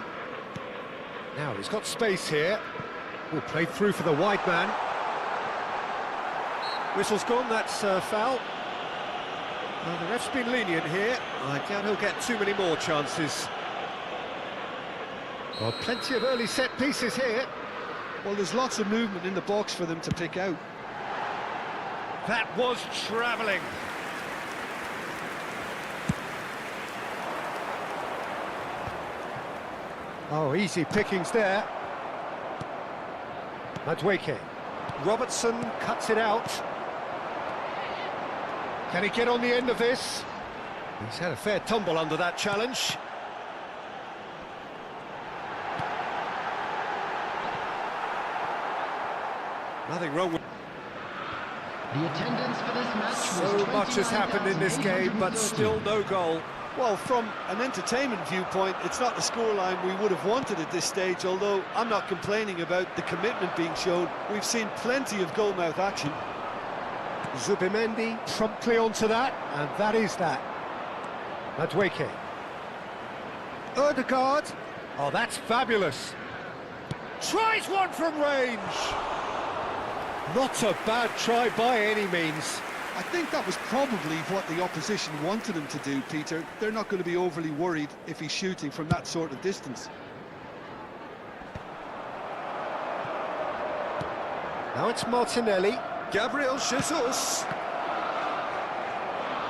Now he's got space here. Oh, played through for the wide man. Whistle's gone, that's foul. Well, the ref's been lenient here. I doubt he'll get too many more chances. Well, plenty of early set pieces here. Well, there's lots of movement in the box for them to pick out. That was travelling. Oh, easy pickings there. Madueke. Robertson cuts it out. Can he get on the end of this? He's had a fair tumble under that challenge. Nothing wrong with... The attendance for this match was So much has happened in this game, but still no goal. Well, from an entertainment viewpoint, it's not the scoreline we would have wanted at this stage, although I'm not complaining about the commitment being shown. We've seen plenty of goalmouth action. Zubimendi promptly onto that, and that is that. Madueke. Ødegaard. Oh, that's fabulous. Tries one from range. Not a bad try by any means. I think that was probably what the opposition wanted him to do, Peter. They're not going to be overly worried if he's shooting from that sort of distance. Now it's Martinelli. Gabriel Jesus.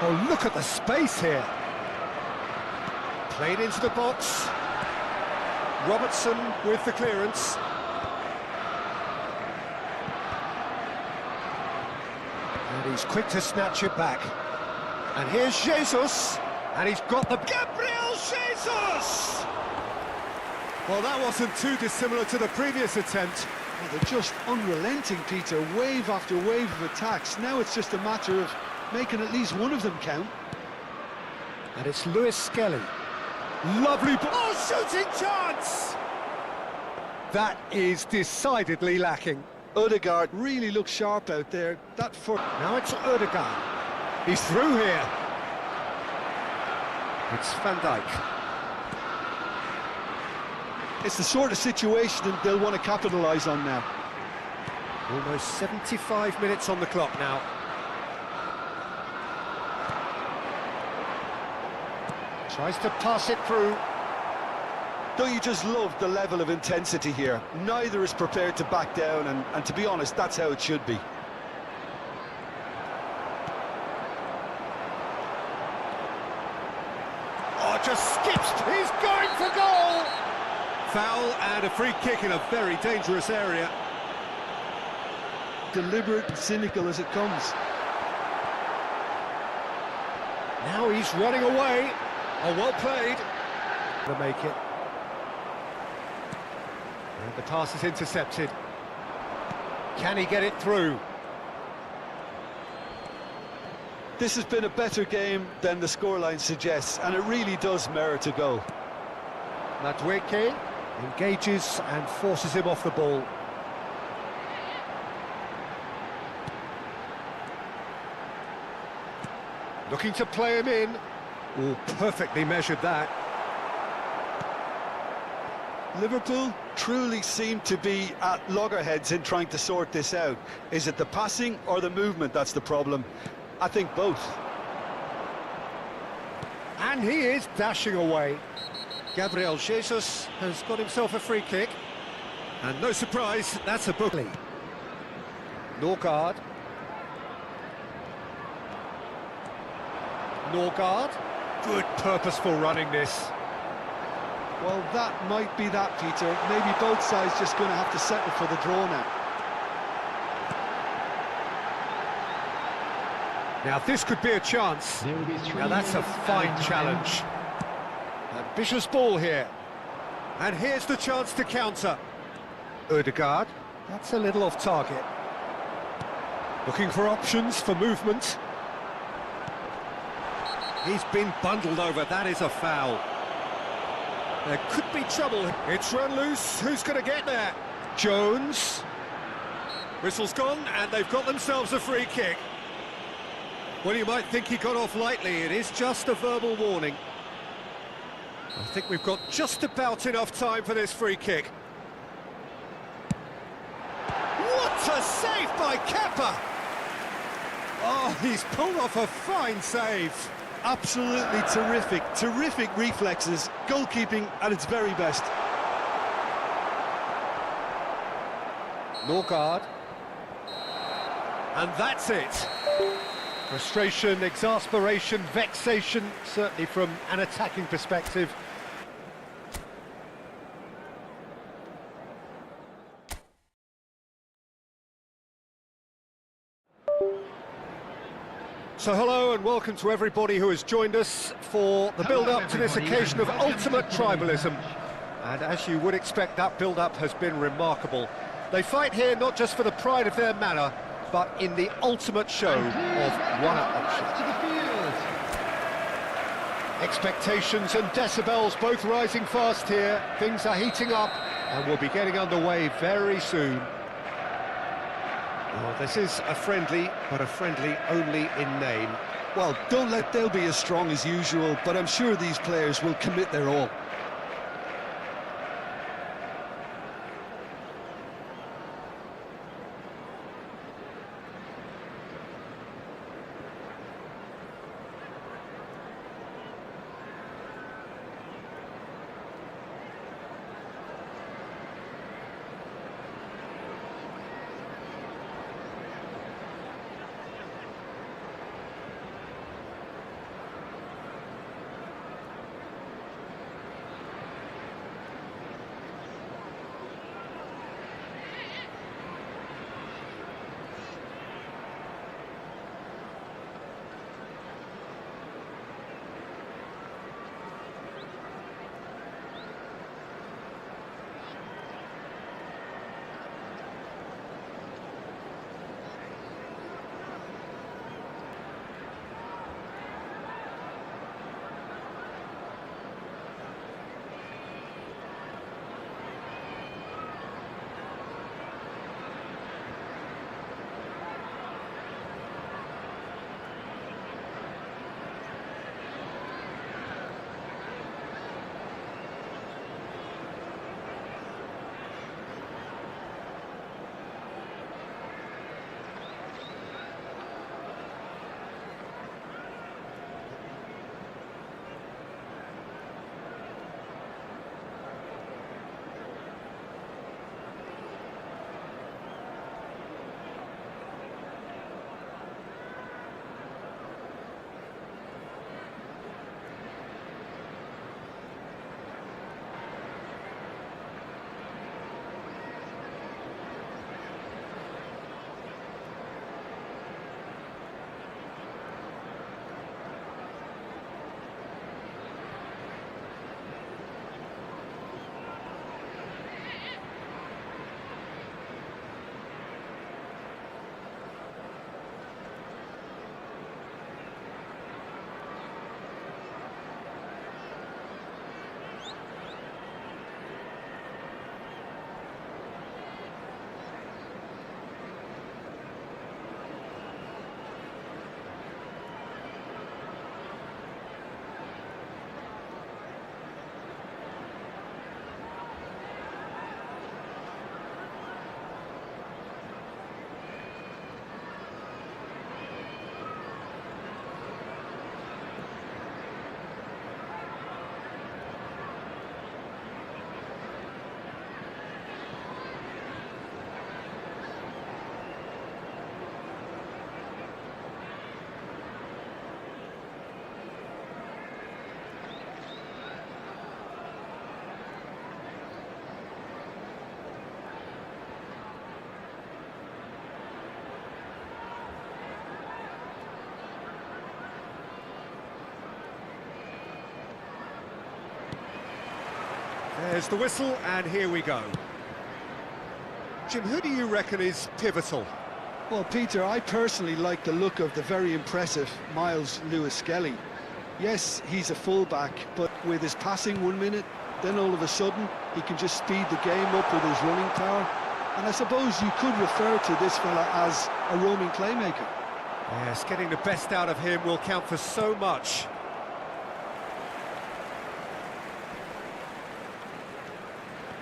Oh, look at the space here. Played into the box. Robertson with the clearance. And he's quick to snatch it back. And here's Jesus. And he's got the... Gabriel Jesus! Well, that wasn't too dissimilar to the previous attempt. Well, they're just unrelenting, Peter. Wave after wave of attacks. Now it's just a matter of making at least one of them count. And it's Lewis Skelly. Lovely ball. Oh, shooting chance! That is decidedly lacking. Ødegaard really looks sharp out there. That foot. Now it's Ødegaard. He's through here. It's Van Dijk. It's the sort of situation they'll want to capitalise on now. Almost 75 minutes on the clock now. Tries to pass it through. Don't you just love the level of intensity here? Neither is prepared to back down, and to be honest, that's how it should be. Oh, just skips. He's going for goal. Foul and a free kick in a very dangerous area. Deliberate and cynical as it comes. Now he's running away. Oh, well played. To make it. And the pass is intercepted. Can he get it through? This has been a better game than the scoreline suggests, and it really does merit a goal. Madueke engages and forces him off the ball. Looking to play him in. Oh, perfectly measured that. Liverpool truly seem to be at loggerheads in trying to sort this out. Is it the passing or the movement that's the problem? I think both. And he is dashing away. Gabriel Jesus has got himself a free kick. And no surprise, that's a bookie. Norgard. Norgard. Good purposeful running this. Well, that might be that, Peter. Maybe both sides just going to have to settle for the draw now. Now this could be a chance. Now that's a fine challenge. Ambitious ball here. And here's the chance to counter. Ødegaard. That's a little off target. Looking for options for movement. He's been bundled over. That is a foul. There could be trouble. It's run loose. Who's going to get there? Jones. Whistle's gone, and they've got themselves a free kick. Well, you might think he got off lightly. It is just a verbal warning. I think we've got just about enough time for this free kick. What a save by Kepa! Oh, he's pulled off a fine save. Absolutely terrific, terrific reflexes, goalkeeping at its very best. Norgard. And that's it. Frustration, exasperation, vexation, certainly from an attacking perspective. So hello and welcome to everybody who has joined us for the build-up to this occasion of ultimate tribalism. And as you would expect, that build-up has been remarkable. They fight here not just for the pride of their manor, but in the ultimate show of one-upmanship. Expectations and decibels both rising fast here. Things are heating up and we'll be getting underway very soon. Well, this is a friendly, but a friendly only in name. Well, don't let they'll be as strong as usual, but I'm sure these players will commit their all. There's the whistle, and here we go. Jim, who do you reckon is pivotal? Well, Peter, I personally like the look of the very impressive Miles Lewis-Skelly. Yes, he's a fullback, but with his passing 1 minute, then all of a sudden he can just speed the game up with his running power. And I suppose you could refer to this fella as a roaming playmaker. Yes, getting the best out of him will count for so much.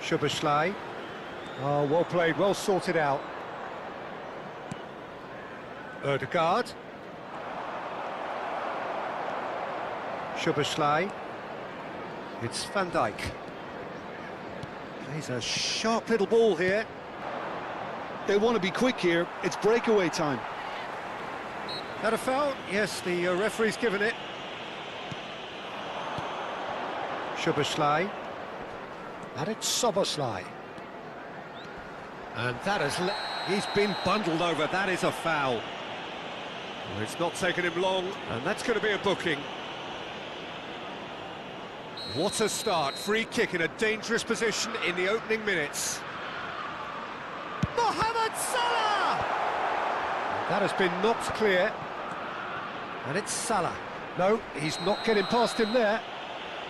Szoboszlai. Oh, well played, well sorted out. Ødegaard. Szoboszlai. It's Van Dijk. Plays a sharp little ball here. They want to be quick here. It's breakaway time. That a foul? Yes, the referee's given it. Szoboszlai. And it's Szoboszlai. And that has... He's been bundled over. That is a foul. Well, it's not taken him long, and that's going to be a booking. What a start. Free kick in a dangerous position in the opening minutes. Mohamed Salah! That has been knocked clear. And it's Salah. No, he's not getting past him there.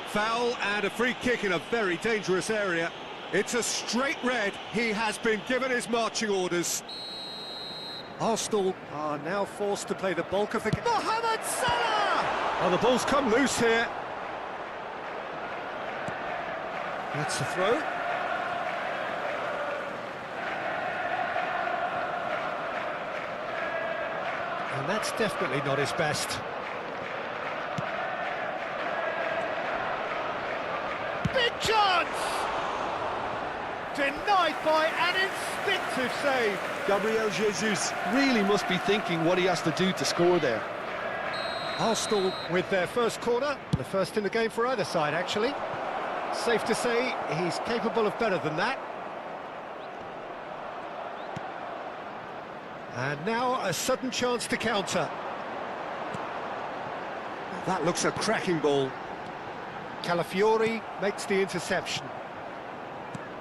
Foul and a free kick in a very dangerous area. It's a straight red. He has been given his marching orders. Arsenal are now forced to play the bulk of the game. Mohamed Salah! Oh, the ball's come loose here. That's the throw. And that's definitely not his best. Big chance! Denied by an instinctive save. Gabriel Jesus really must be thinking what he has to do to score there. Arsenal with their first corner, the first in the game for either side, actually. Safe to say he's capable of better than that. And now a sudden chance to counter. That looks a cracking ball. Calafiori makes the interception.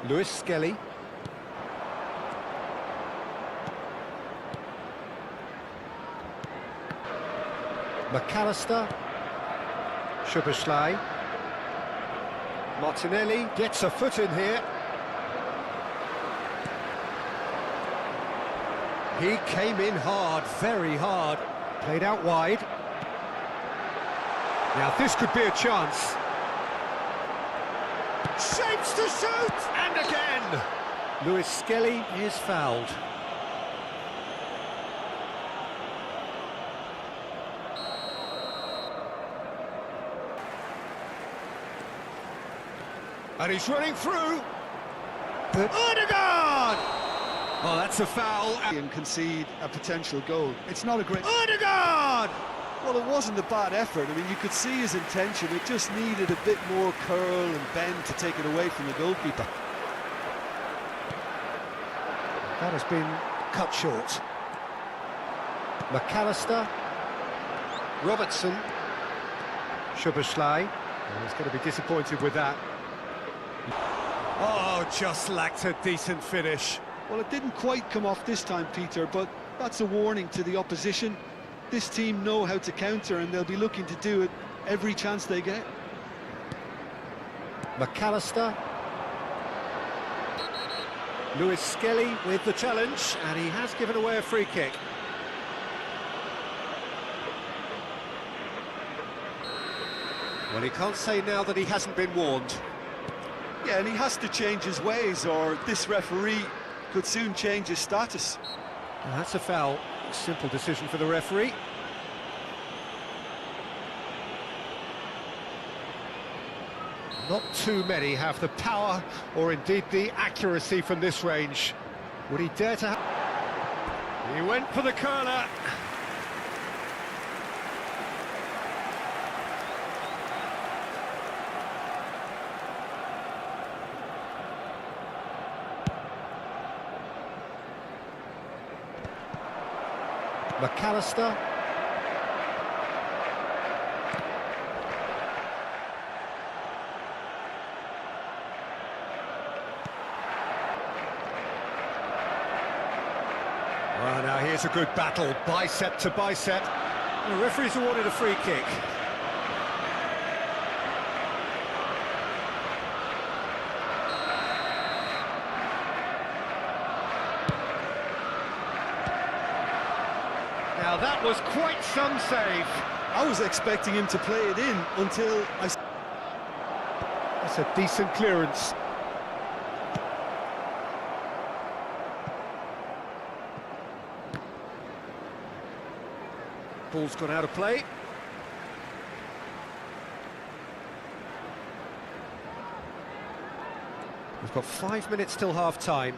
Lewis-Skelly. McAllister. Szoboszlai. Martinelli gets a foot in here. He came in hard, very hard. Played out wide. Now this could be a chance. Shapes to shoot! And again! Lewis-Skelly is fouled. And he's running through. But Ødegaard! Oh, that's a foul. And concede a potential goal. It's not a great... Ødegaard! Well, it wasn't a bad effort. I mean, you could see his intention. It just needed a bit more curl and bend to take it away from the goalkeeper. That has been cut short. McAllister. Robertson. Szoboszlai. Oh, he's going to be disappointed with that. Oh, just lacked a decent finish. Well, it didn't quite come off this time, Peter, but that's a warning to the opposition. This team know how to counter, and they'll be looking to do it every chance they get. McAllister. Lewis-Skelly with the challenge, and he has given away a free kick. Well, he can't say now that he hasn't been warned. Yeah, and he has to change his ways, or this referee could soon change his status. Well, that's a foul. Simple decision for the referee. Not too many have the power or indeed the accuracy from this range. Would he dare to... He went for the curler. McAllister. Well, now here's a good battle, bicep to bicep. The referees awarded a free kick. Now that was quite some save. I was expecting him to play it in until I... That's a decent clearance. Ball's gone out of play. We've got 5 minutes till half-time.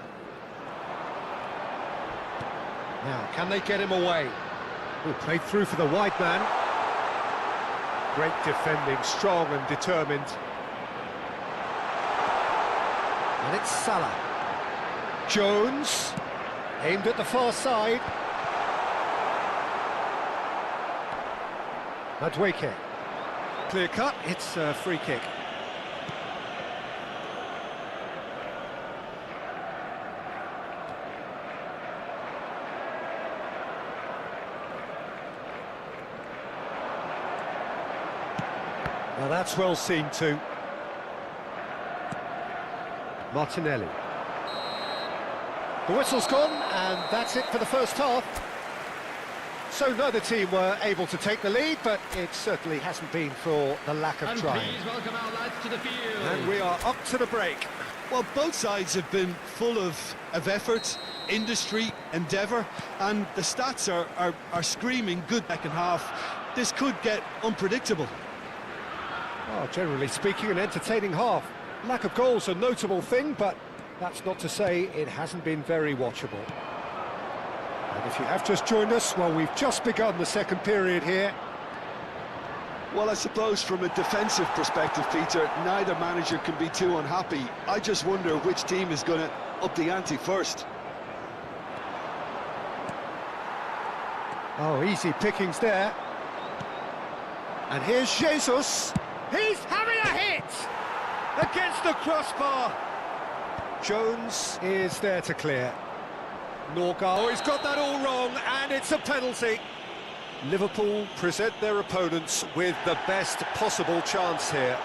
Now, can they get him away? Oh, played through for the wide man. Great defending, strong and determined. And it's Salah. Jones, aimed at the far side. Madueke. Clear cut, it's a free kick. Now that's well seen too. Martinelli. The whistle's gone, and that's it for the first half. So neither team were able to take the lead, but it certainly hasn't been for the lack of trying. Please welcome our lads to the field. And we are up to the break. Well, both sides have been full of effort, industry, endeavour, and the stats are screaming good second half. This could get unpredictable. Well, generally speaking, an entertaining half. Lack of goals a notable thing, but that's not to say it hasn't been very watchable. And if you have just joined us, well, we've just begun the second period here. Well, I suppose from a defensive perspective, Peter, neither manager can be too unhappy. I just wonder which team is going to up the ante first. Oh, easy pickings there. And here's Jesus. He's having a hit against the crossbar. Jones is there to clear. Norgard, oh, he's got that all wrong, and it's a penalty. Liverpool present their opponents with the best possible chance here.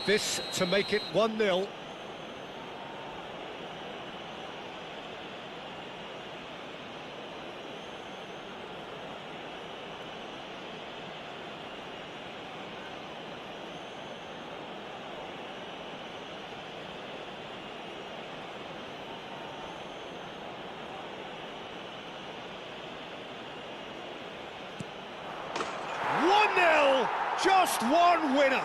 This to make it 1-0. Just one winner.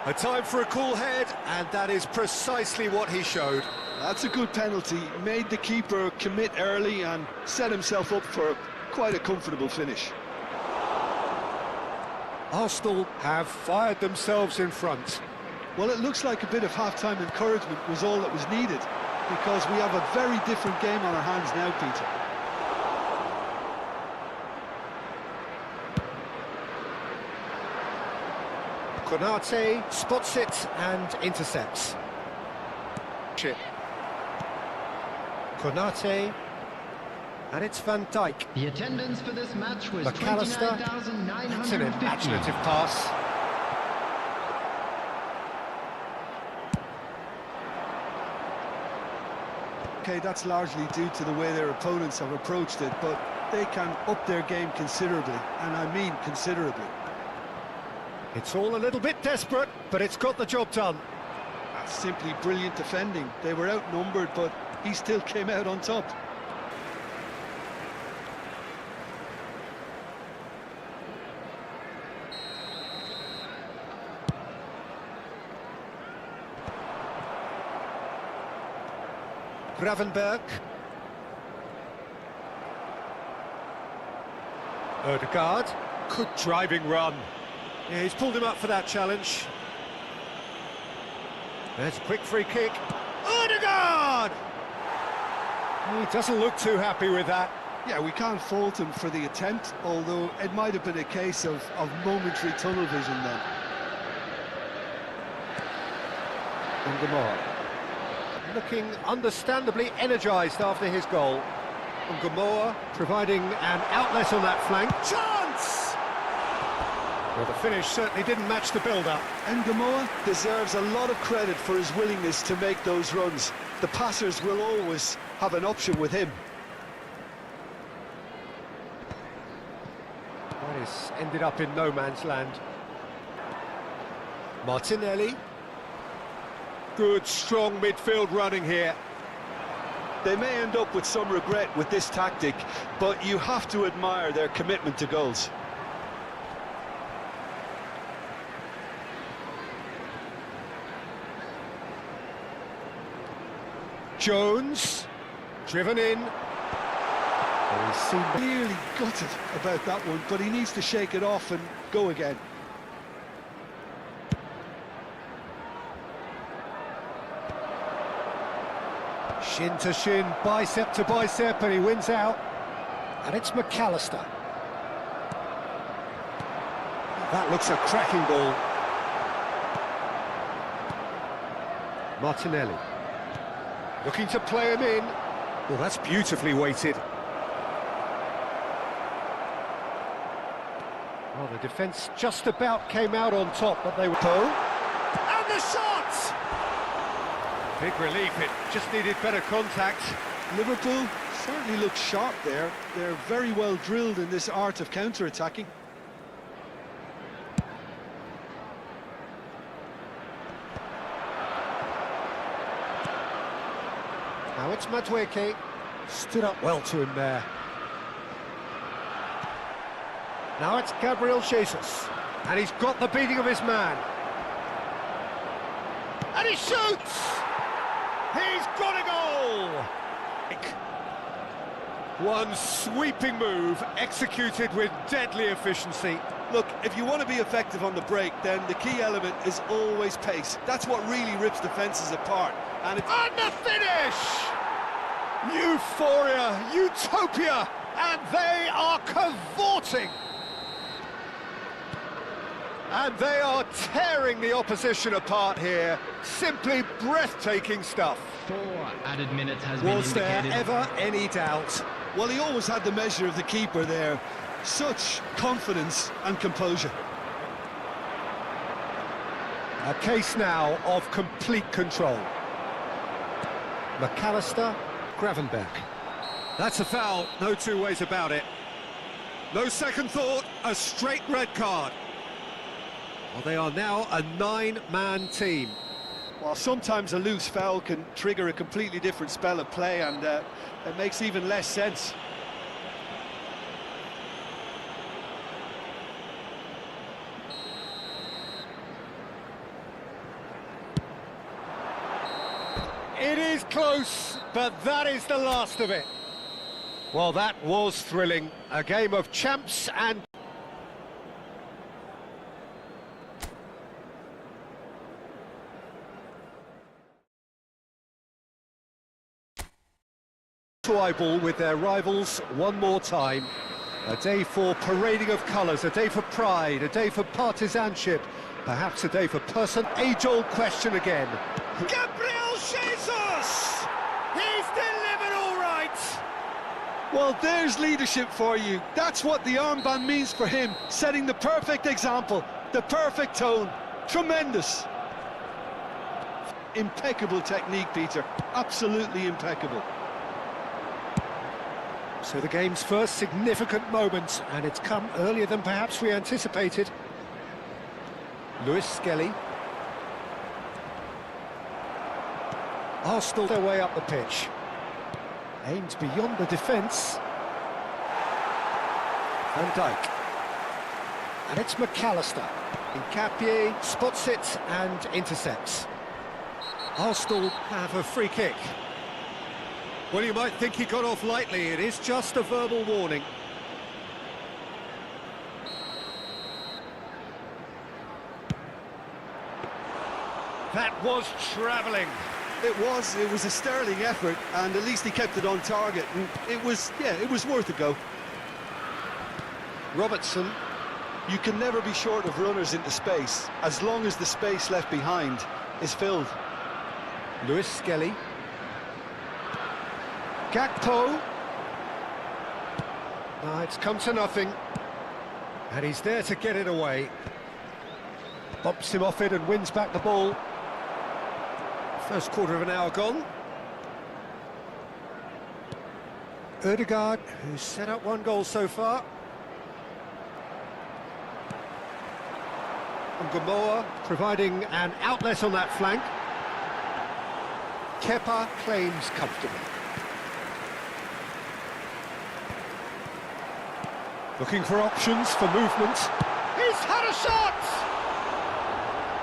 A time for a cool head, and that is precisely what he showed. That's a good penalty. Made the keeper commit early and set himself up for quite a comfortable finish. Arsenal have fired themselves in front. Well, it looks like a bit of half-time encouragement was all that was needed, because we have a very different game on our hands now, Peter. Konate spots it and intercepts. Konate, and it's Van Dijk. The attendance for this match was McAllister. That's an 29,950. imaginative pass. Okay, that's largely due to the way their opponents have approached it, but they can up their game considerably, and I mean considerably. It's all a little bit desperate, but it's got the job done. That's simply brilliant defending. They were outnumbered, but he still came out on top. Gravenberg. Odegaard. Good driving run. Yeah, he's pulled him up for that challenge. There's a quick free kick. Odegaard! He doesn't look too happy with that. Yeah, we can't fault him for the attempt, although it might have been a case of momentary tunnel vision then. Ungamoa looking understandably energised after his goal. Ungamoa providing an outlet on that flank. Chance! Well, the finish certainly didn't match the build-up. Ungamoa deserves a lot of credit for his willingness to make those runs. The passers will always have an option with him. That is ended up in no man's land. Martinelli. Good, strong midfield running here. They may end up with some regret with this tactic, but you have to admire their commitment to goals. Jones, driven in. Oh, he's seen Clearly gutted about that one, but he needs to shake it off and go again. Shin to shin, bicep to bicep, and he wins out. And it's McAllister. That looks a cracking ball. Martinelli. Looking to play him in. Well, that's beautifully weighted. Well, the defence just about came out on top, but they were... And the shot! Big relief, it just needed better contact. Liverpool certainly look sharp there. They're very well drilled in this art of counter-attacking. Now it's Madueke. Stood up well to him there. Now it's Gabriel Jesus. And he's got the beating of his man. And he shoots! He's got a goal! One sweeping move, executed with deadly efficiency. Look, if you want to be effective on the break, then the key element is always pace. That's what really rips defences apart. And the finish! Euphoria, utopia, and they are cavorting. And they are tearing the opposition apart here. Simply breathtaking stuff. 4 added minutes has been Was indicated. there ever any doubt? well, he always had the measure of the keeper there. Such confidence and composure. A case now of complete control. McAllister, Gravenberch. That's a foul, no two ways about it. No second thought, a straight red card. Well, they are now a 9-man team. Well, sometimes a loose foul can trigger a completely different spell of play, and it makes even less sense. It is close, but that is the last of it. Well, that was thrilling. A game of champs and... to eyeball with their rivals one more time. A day for parading of colours, a day for pride, a day for partisanship, perhaps a day for person. Age-old question again. Gabriel Jesus! He's delivered all right! Well, there's leadership for you. That's what the armband means for him, setting the perfect example, the perfect tone. Tremendous. Impeccable technique, Peter. Absolutely impeccable. So the game's first significant moment, and it's come earlier than perhaps we anticipated. Lewis Skelly. Arsenal their way up the pitch. Aims beyond the defence. Van Dijk. And it's McAllister. Nkapie spots it and intercepts. Arsenal have a free kick. Well, you might think he got off lightly. It is just a verbal warning. That was travelling. It was a sterling effort, and at least he kept it on target, and it was worth a go. Robertson. You can never be short of runners into space, as long as the space left behind is filled. Lewis Skelly. Gakpo. It's come to nothing. And he's there to get it away. Bumps him off it and wins back the ball. First quarter of an hour gone. Ødegaard, who's set up one goal so far. And Gamoa providing an outlet on that flank. Kepa claims comfortably. Looking for options for movement. He's had a shot!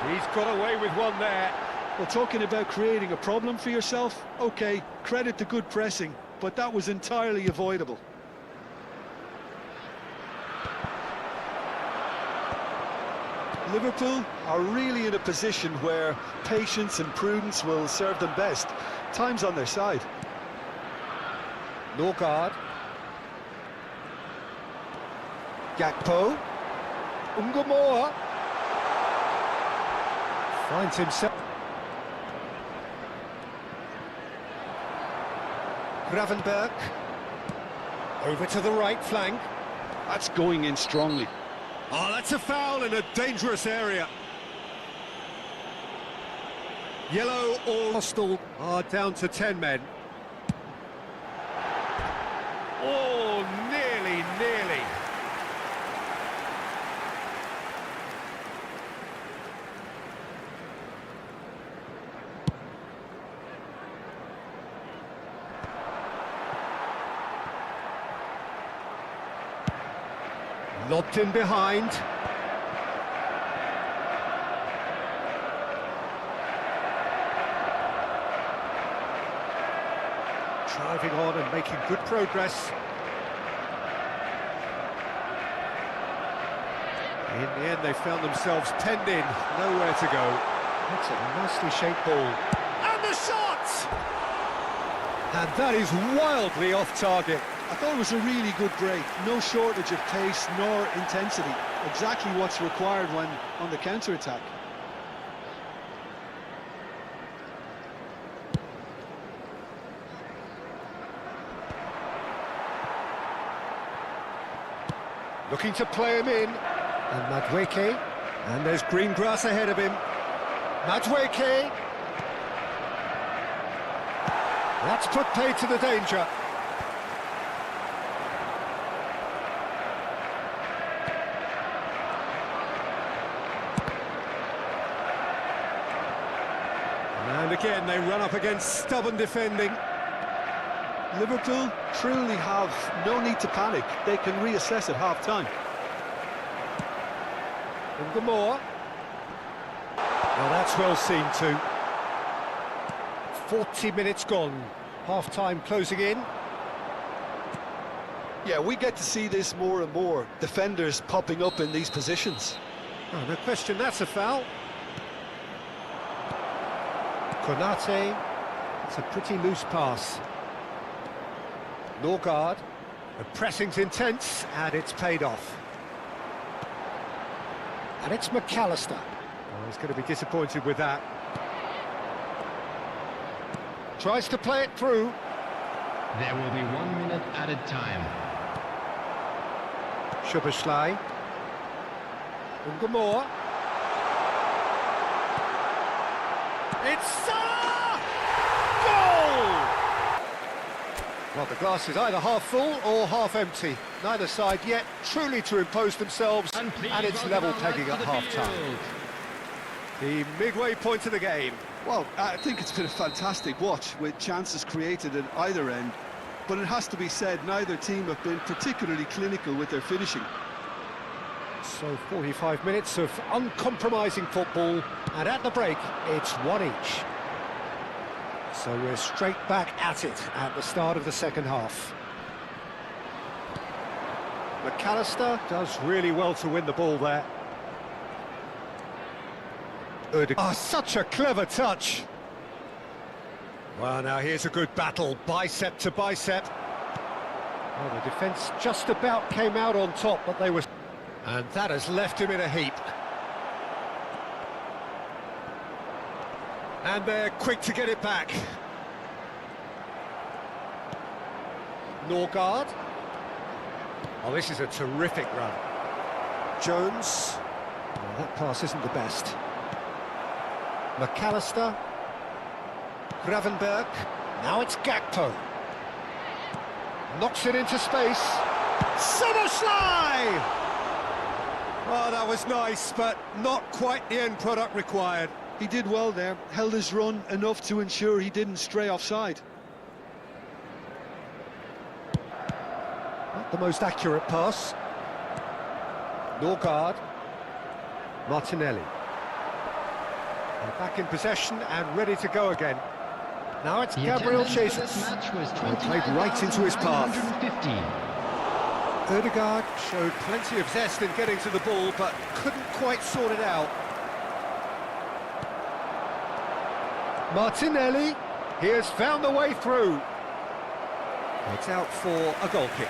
He's got away with one there. Well, talking about creating a problem for yourself, okay, credit to good pressing, but that was entirely avoidable. Liverpool are really in a position where patience and prudence will serve them best. Time's on their side. Norgard. Gakpo. Gamoa. Finds himself. Gravenberg. Over to the right flank. That's going in strongly. Oh, that's a foul in a dangerous area. Yellow or hostile are down to 10 men. Oh, nearly. Lobbed in behind. Driving on and making good progress. In the end, they found themselves penned in, nowhere to go. That's a nicely shaped ball. And the shot! And that is wildly off target. I thought it was a really good break. No shortage of pace nor intensity. Exactly what's required when on the counter-attack. Looking to play him in. And Madueke. And there's green grass ahead of him. Madueke. That's put paid to the danger. And again, they run up against stubborn defending. Liverpool truly have no need to panic. They can reassess at half-time. And Gamoa. Well, that's well seen too. 40 minutes gone. Half-time closing in. Yeah, we get to see this more and more. Defenders popping up in these positions. Oh, no question, that's a foul. Konate. It's a pretty loose pass. Norgard. The pressing's intense, and it's paid off. And it's McAllister. Oh, he's going to be disappointed with that. Tries to play it through. There will be 1 minute added time. Szoboszlai. And Gamoa. It's Salah! Goal! Well, the glass is either half full or half empty. Neither side yet truly to impose themselves, and it's level pegging at half-time. The midway point of the game. Well, I think it's been a fantastic watch with chances created at either end. But it has to be said, neither team have been particularly clinical with their finishing. So 45 minutes of uncompromising football, and at the break, it's one each. So we're straight back at it at the start of the second half. McAllister does really well to win the ball there. Ødegaard. Oh, such a clever touch. Well, now here's a good battle, bicep to bicep. Well, the defence just about came out on top, but they were... And that has left him in a heap. And they're quick to get it back. Norgard. Oh, this is a terrific run. Jones. Oh, that pass isn't the best. McAllister. Gravenberg. Now it's Gakpo. Knocks it into space. Soboslai! Oh, that was nice, but not quite the end product required. He did well there, held his run enough to ensure he didn't stray offside. Not the most accurate pass. Norgard. Martinelli. They're back in possession and ready to go again. Now it's Gabriel Jesus. Played right into his path. Ødegaard showed plenty of zest in getting to the ball, but couldn't quite sort it out. Martinelli, he has found the way through. It's out for a goal kick.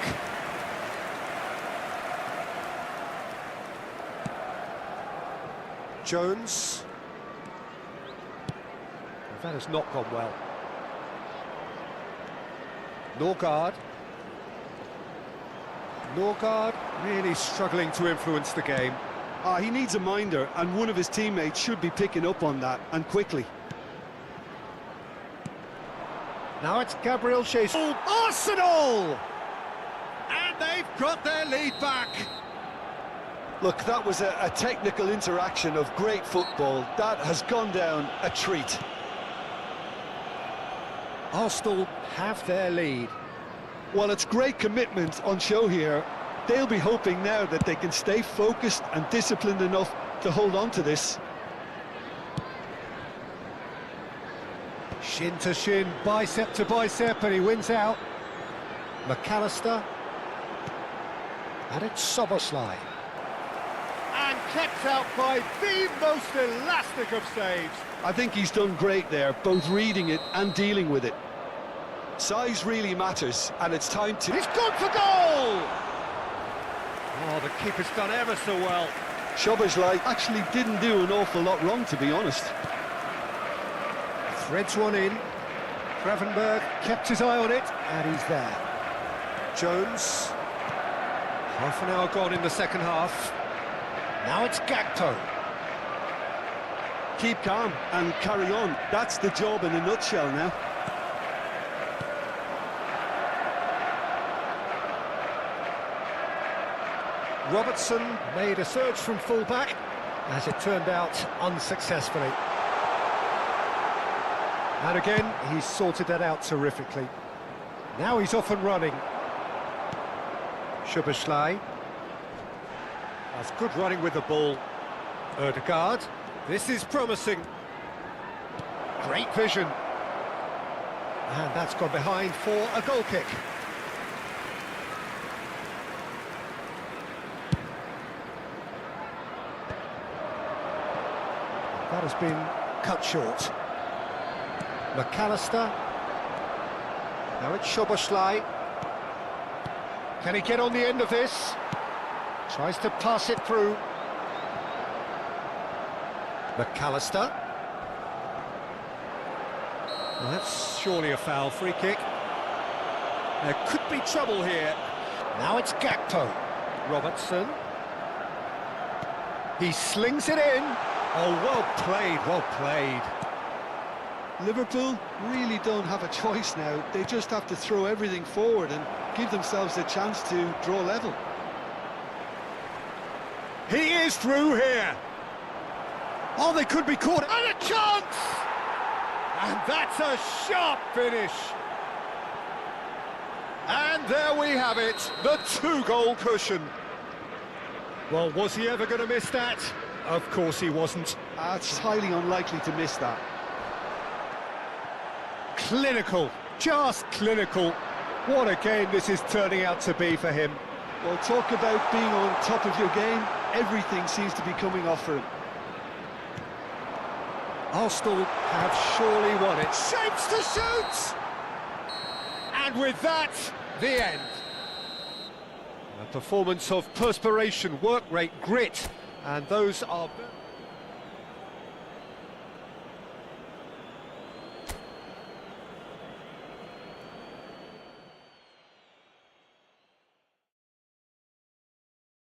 Jones. That has not gone well. Norgard. Norgard really struggling to influence the game. He needs a minder, and one of his teammates should be picking up on that, and quickly. Now it's Gabriel Jesus. Arsenal! And they've got their lead back. Look, that was a technical interaction of great football. That has gone down a treat. Arsenal have their lead. Well, it's great commitment on show here. They'll be hoping now that they can stay focused and disciplined enough to hold on to this. Shin to shin, bicep to bicep, and he wins out. McAllister. And it's Soboslai. And kept out by the most elastic of saves. I think he's done great there, both reading it and dealing with it. Size really matters, and it's time to... He's gone for goal! Oh, the keeper's done ever so well. Soboslai actually didn't do an awful lot wrong, to be honest. Threads one in. Gravenberg kept his eye on it, and he's there. Jones. Half an hour gone in the second half. Now it's Gakpo. Keep calm and carry on. That's the job in a nutshell now. Robertson made a surge from full-back, as it turned out unsuccessfully. And again, he's sorted that out terrifically. Now he's off and running. Soboslai. That's good running with the ball. Ødegaard. This is promising. Great vision. And that's gone behind for a goal kick. That has been cut short. McAllister. Now it's Soboslai. Can he get on the end of this? Tries to pass it through. McAllister. Well, that's surely a foul. Free kick. There could be trouble here. Now it's Gakpo. Robertson. He slings it in. Oh, well played, well played. Liverpool really don't have a choice now. They just have to throw everything forward and give themselves a chance to draw level. He is through here. Oh, they could be caught. And a chance! And that's a sharp finish. And there we have it, the 2-goal cushion. Well, was he ever going to miss that? Of course he wasn't. It's highly unlikely to miss that. Clinical, just clinical. What a game this is turning out to be for him. Well, talk about being on top of your game. Everything seems to be coming off for him. Arsenal have surely won it. Shapes to shoot! And with that, the end. A performance of perspiration, work rate, grit, and those are...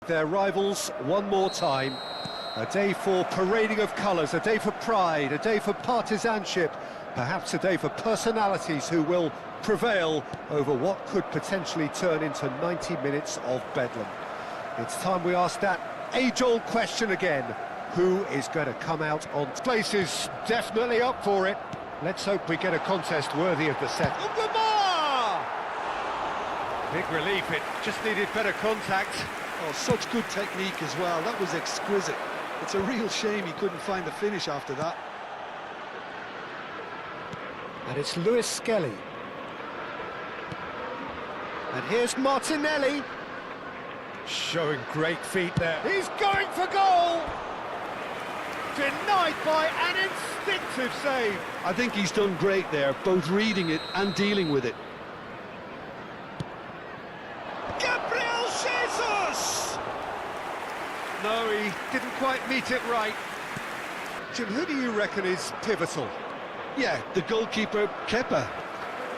their rivals one more time. A day for parading of colours, a day for pride, a day for partisanship, perhaps a day for personalities who will prevail over what could potentially turn into 90 minutes of bedlam. It's time we ask that age-old question again. Who is going to come out on... Place is definitely up for it. Let's hope we get a contest worthy of the set. Big relief, it just needed better contact. Oh, such good technique as well. That was exquisite. It's a real shame he couldn't find the finish after that. And it's Lewis Skelly. And here's Martinelli. Showing great feet there. He's going for goal! Denied by an instinctive save. I think he's done great there, both reading it and dealing with it. Gabriel Jesus! No, he didn't quite meet it right. Jim, who do you reckon is pivotal? Yeah, the goalkeeper, Kepa.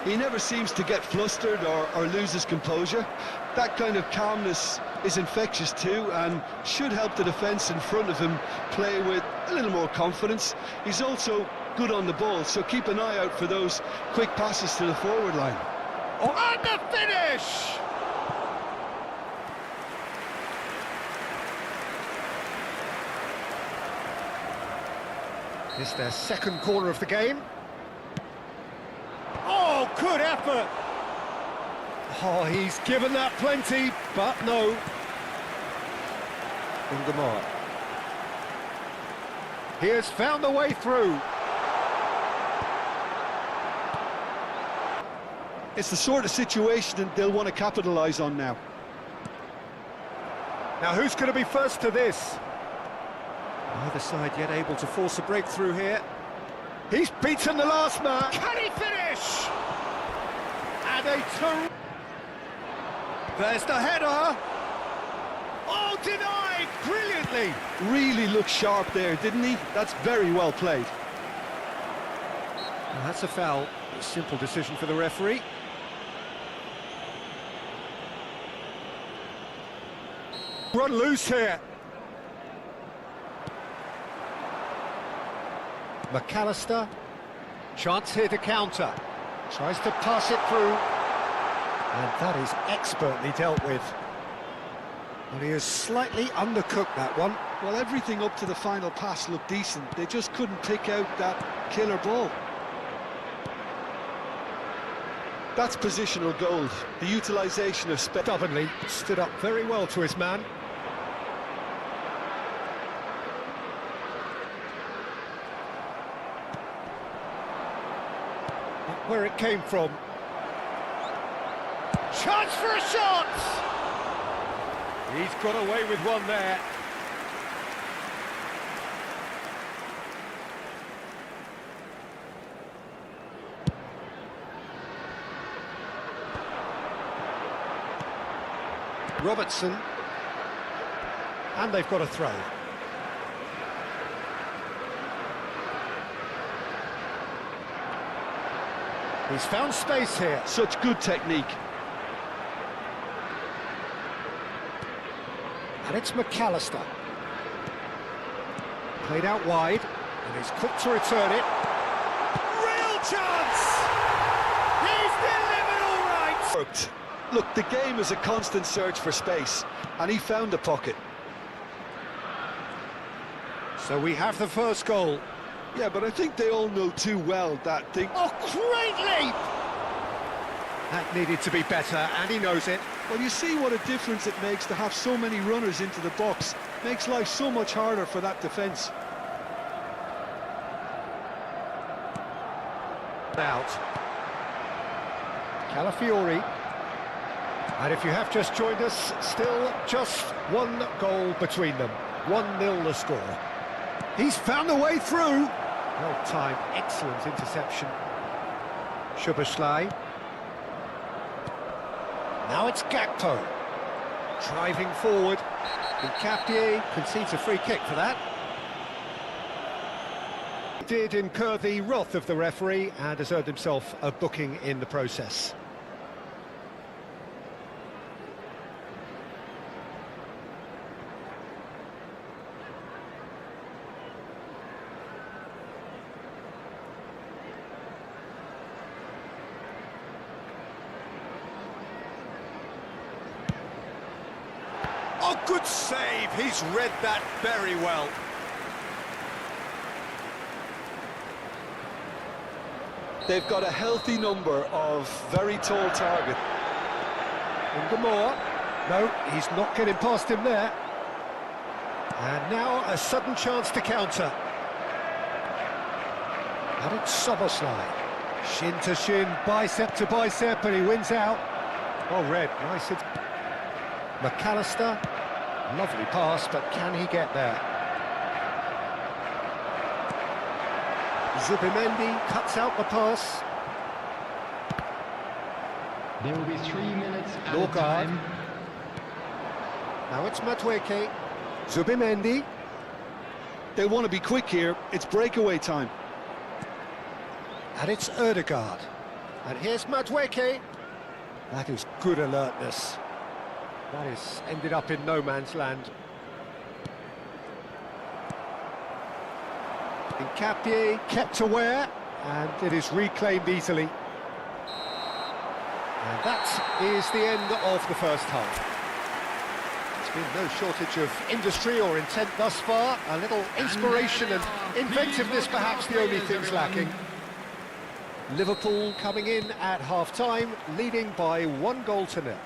He never seems to get flustered or lose his composure. That kind of calmness is infectious too, and should help the defence in front of him play with a little more confidence. He's also good on the ball, so keep an eye out for those quick passes to the forward line. Oh, and the finish! It's their second corner of the game. Oh, good effort! Oh, he's given that plenty, but no. Ungamar. He has found a way through. It's the sort of situation that they'll want to capitalise on now. Now, who's going to be first to this? Neither side yet able to force a breakthrough here. He's beaten the last man. Can he finish? And there's the header. Oh, denied brilliantly. Really looked sharp there, didn't he? That's very well played. Well, that's a foul. A simple decision for the referee. Run loose here. McAllister, chance here to counter, tries to pass it through, and that is expertly dealt with. But he has slightly undercooked that one. Well, everything up to the final pass looked decent. They just couldn't pick out that killer ball. That's positional gold, the utilisation of space. Stubbornly stood up very well to his man. Where it came from. Chance for a shot! He's got away with one there. Robertson. And they've got a throw. He's found space here. Such good technique. And it's McAllister. Played out wide, and he's quick to return it. Real chance! He's delivered all right! Worked. Look, the game is a constant search for space, and he found a pocket. So we have the first goal. Yeah, but I think they all know too well that thing... Oh, great leap! That needed to be better, and he knows it. Well, you see what a difference it makes to have so many runners into the box. Makes life so much harder for that defence. Out. Calafiori. And if you have just joined us, still just one goal between them. 1-0 the score. He's found a way through. Well timed, excellent interception. Szoboszlai. Now it's Gakpo. Driving forward. Nkapie concedes a free kick for that. Did incur the wrath of the referee and has earned himself a booking in the process. Oh, good save! He's read that very well. They've got a healthy number of very tall targets. Moore. No, he's not getting past him there. And now a sudden chance to counter. And it's Szoboszlai. Shin to shin, bicep to bicep, and he wins out. Oh, red, nice. McAllister, lovely pass, but can he get there? Zubimendi cuts out the pass. There will be 3 minutes at a Norgard. time. Now it's Madueke. Zubimendi. They want to be quick here. It's breakaway time. And it's Ødegaard. And here's Madueke. That is good alertness. That is ended up in no man's land. Nkapie kept aware, and it is reclaimed easily. And that is the end of the first half. There's been no shortage of industry or intent thus far. A little inspiration and inventiveness perhaps the only things lacking. Liverpool coming in at half-time, leading by 1-0.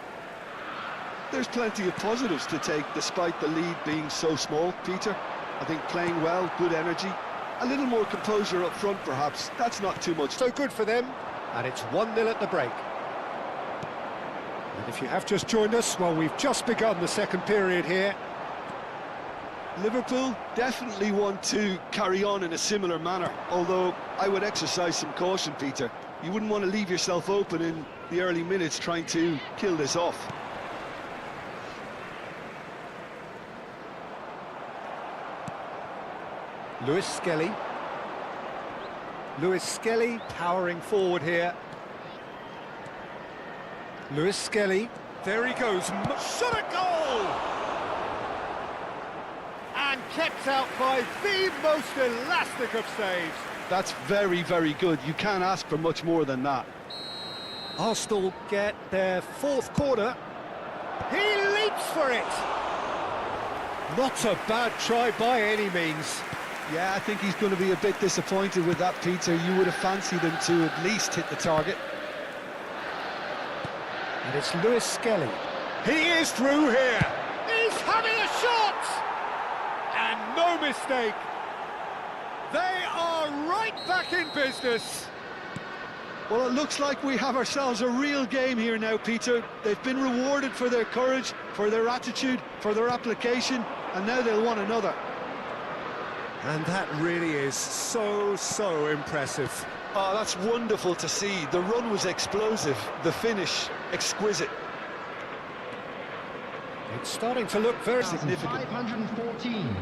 There's plenty of positives to take despite the lead being so small, Peter. I think playing well, good energy, a little more composure up front perhaps, that's not too much. So good for them, and it's 1-0 at the break. And if you have just joined us, well, we've just begun the second period here. Liverpool definitely want to carry on in a similar manner, although I would exercise some caution, Peter. You wouldn't want to leave yourself open in the early minutes trying to kill this off. Lewis Skelly. Lewis Skelly powering forward here. Lewis Skelly. There he goes. Shot a goal! And kept out by the most elastic of saves. That's very, very good. You can't ask for much more than that. Arsenal get their fourth corner. He leaps for it. Not a bad try by any means. Yeah, I think he's going to be a bit disappointed with that, Peter. You would have fancied him to at least hit the target. And it's Lewis Skelly. He is through here. He's having a shot! And no mistake. They are right back in business. Well, it looks like we have ourselves a real game here now, Peter. They've been rewarded for their courage, for their attitude, for their application, and now they'll want another. And that really is so impressive. Oh, that's wonderful to see. The run was explosive, the finish exquisite. It's starting to look very significant. 514.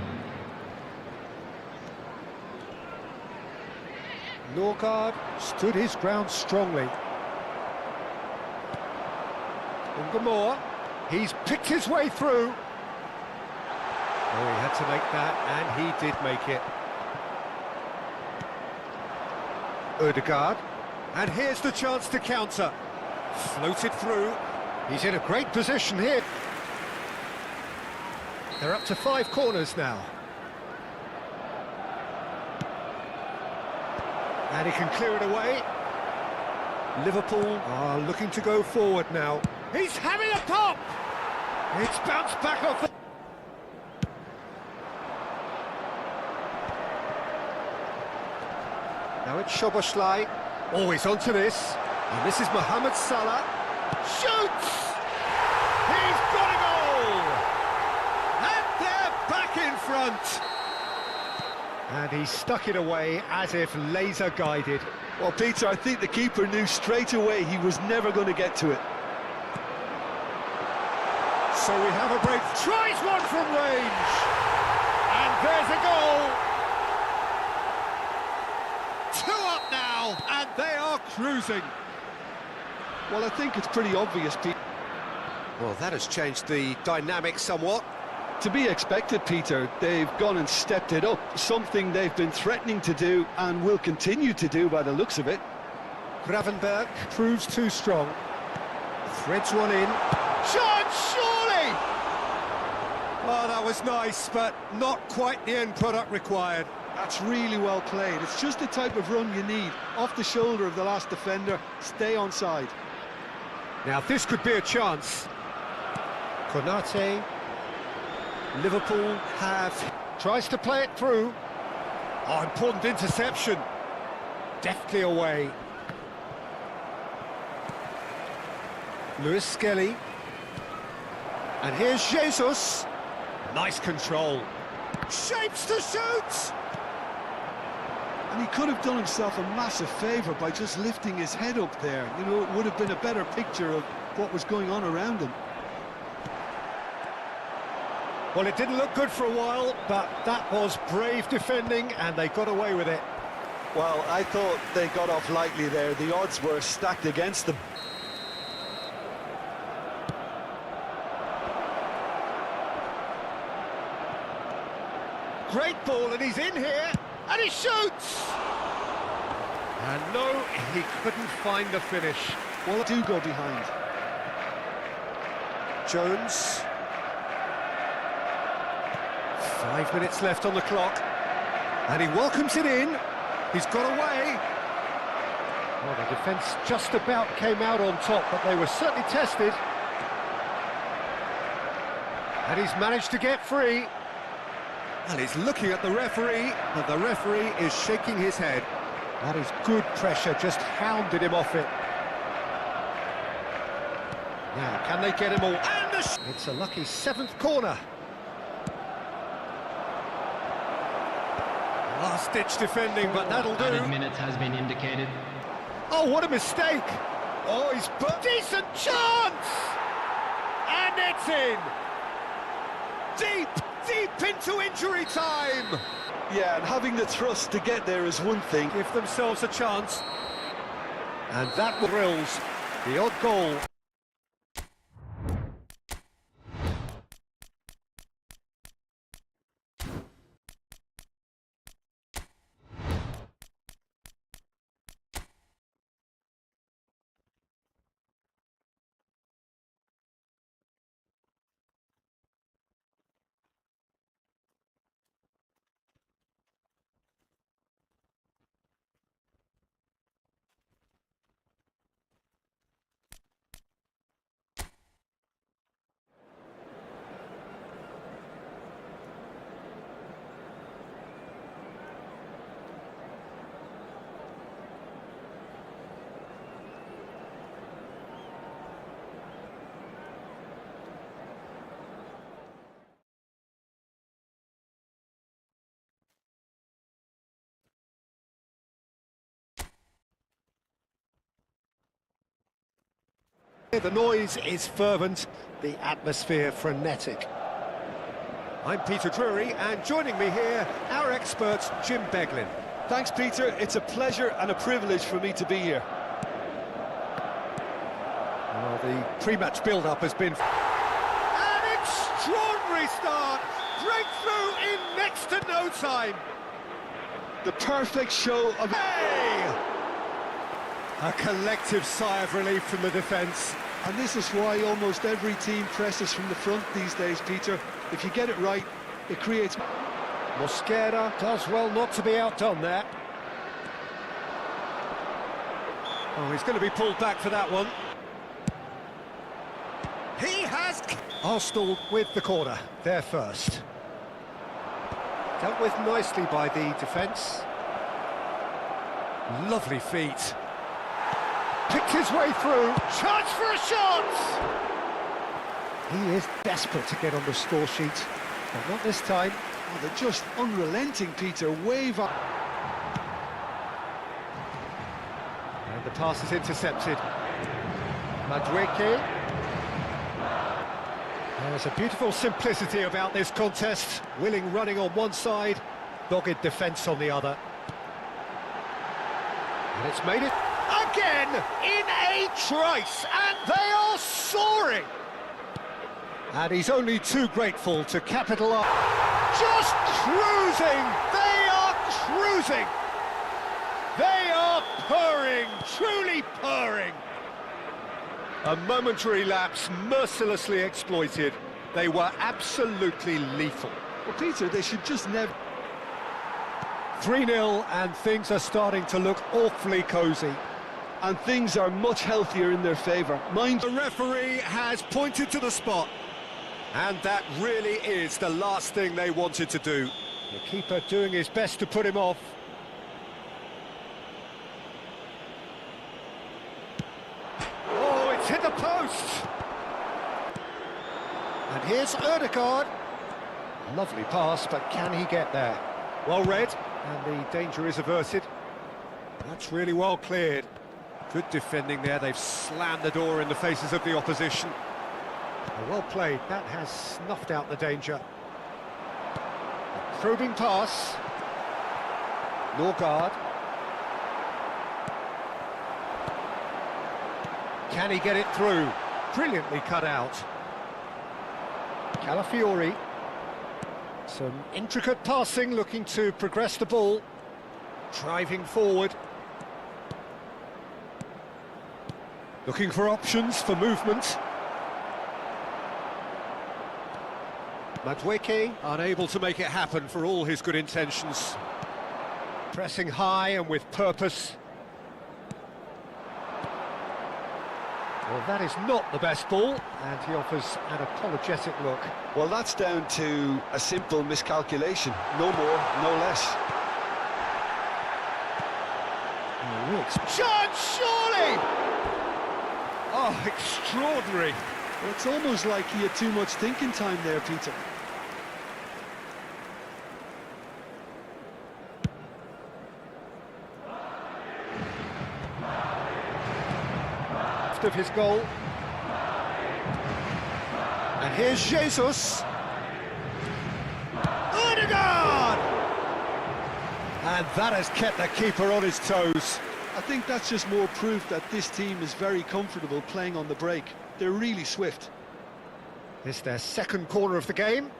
Norgard stood his ground strongly. Moore, he's picked his way through. Oh, he had to make that, and he did make it. Ødegaard, and here's the chance to counter. Floated through. He's in a great position here. They're up to 5 corners now. And he can clear it away. Liverpool are looking to go forward now. He's having a pop! It's bounced back off the... Now it's Szoboszlai. Oh, he's onto this. And this is Mohamed Salah. Shoots! He's got a goal! And they're back in front. And He stuck it away as if laser guided. Well, Peter, I think the keeper knew straight away he was never going to get to it. So we have a break. Tries one from range. And there's a goal. 2 up now, and they are cruising. Well, I think it's pretty obvious, Peter. Well, that has changed the dynamic somewhat. To be expected, Peter. They've gone and stepped it up, something they've been threatening to do and will continue to do by the looks of it. Gravenberg proves too strong. Threads one in. Chance, surely! Oh, that was nice, but not quite the end product required. That's really well played. It's just the type of run you need. Off the shoulder of the last defender, stay onside. Now, this could be a chance. Konate. Liverpool tries to play it through. Oh, important interception. Deftly away. Lewis Skelly. And here's Jesus. Nice control. Shapes to shoot! And he could have done himself a massive favour by just lifting his head up there. You know, it would have been a better picture of what was going on around him. Well, it didn't look good for a while, but that was brave defending, and they got away with it. Well, I thought they got off lightly there. The odds were stacked against them. Great ball, and he's in here, and he shoots! And no, he couldn't find the finish. Well, do go behind. Jones. 5 minutes left on the clock, and he welcomes it in. He's got away. Well, the defence just about came out on top, but they were certainly tested. And he's managed to get free. And he's looking at the referee, but the referee is shaking his head. That is good pressure, just hounded him off it. Now, can they get him all? And it's a lucky 7th corner. Last-ditch defending, but that'll do. Added minutes has been indicated. Oh, what a mistake! Oh, he's put decent chance! And it's in! Deep into injury time! Yeah, and having the thrust to get there is one thing. Give themselves a chance. And that thrills the odd goal. The noise is fervent, the atmosphere frenetic. I'm Peter Drury, and joining me here, our expert, Jim Beglin. Thanks, Peter. It's a pleasure and a privilege for me to be here. Well, the pre-match build-up has been... An extraordinary start! Breakthrough in next to no time! The perfect show of... Hey! A collective sigh of relief from the defence. And this is why almost every team presses from the front these days, Peter. If you get it right, it creates... Mosquera does well not to be outdone there. Oh, he's going to be pulled back for that one. He has... Arsenal with the corner, there first. Dealt with nicely by the defence. Lovely feet. Picked his way through, chance for a shot! He is desperate to get on the score sheet, but not this time. Oh, they're just unrelenting, Peter. Wave up. And the pass is intercepted. Madueke. There's a beautiful simplicity about this contest. Willing running on one side, dogged defence on the other. And it's made it again in a trice, and they are soaring. And he's only too grateful to capitalise. Just cruising! They are cruising! They are purring, truly purring. A momentary lapse mercilessly exploited. They were absolutely lethal. Well, Peter, they should just never... 3-0 and things are starting to look awfully cosy. And things are much healthier in their favour. The referee has pointed to the spot. And that really is the last thing they wanted to do. The keeper doing his best to put him off. Oh, it's hit the post! And here's Ødegaard. Lovely pass, but can he get there? Well read, and the danger is averted. That's really well cleared. Good defending there, they've slammed the door in the faces of the opposition. Well played, that has snuffed out the danger. A probing pass. Norgard. Can he get it through? Brilliantly cut out. Calafiori. Some intricate passing, looking to progress the ball. Driving forward. Looking for options for movement. Madueke unable to make it happen for all his good intentions. Pressing high and with purpose. Well, that is not the best ball, and he offers an apologetic look. Well, that's down to a simple miscalculation. No more, no less. Chance, surely! Oh, extraordinary. Well, it's almost like he had too much thinking time there, Peter. Of his goal. And here's Jesus. Ødegaard! And that has kept the keeper on his toes. I think that's just more proof that this team is very comfortable playing on the break. They're really swift. It's their second corner of the game.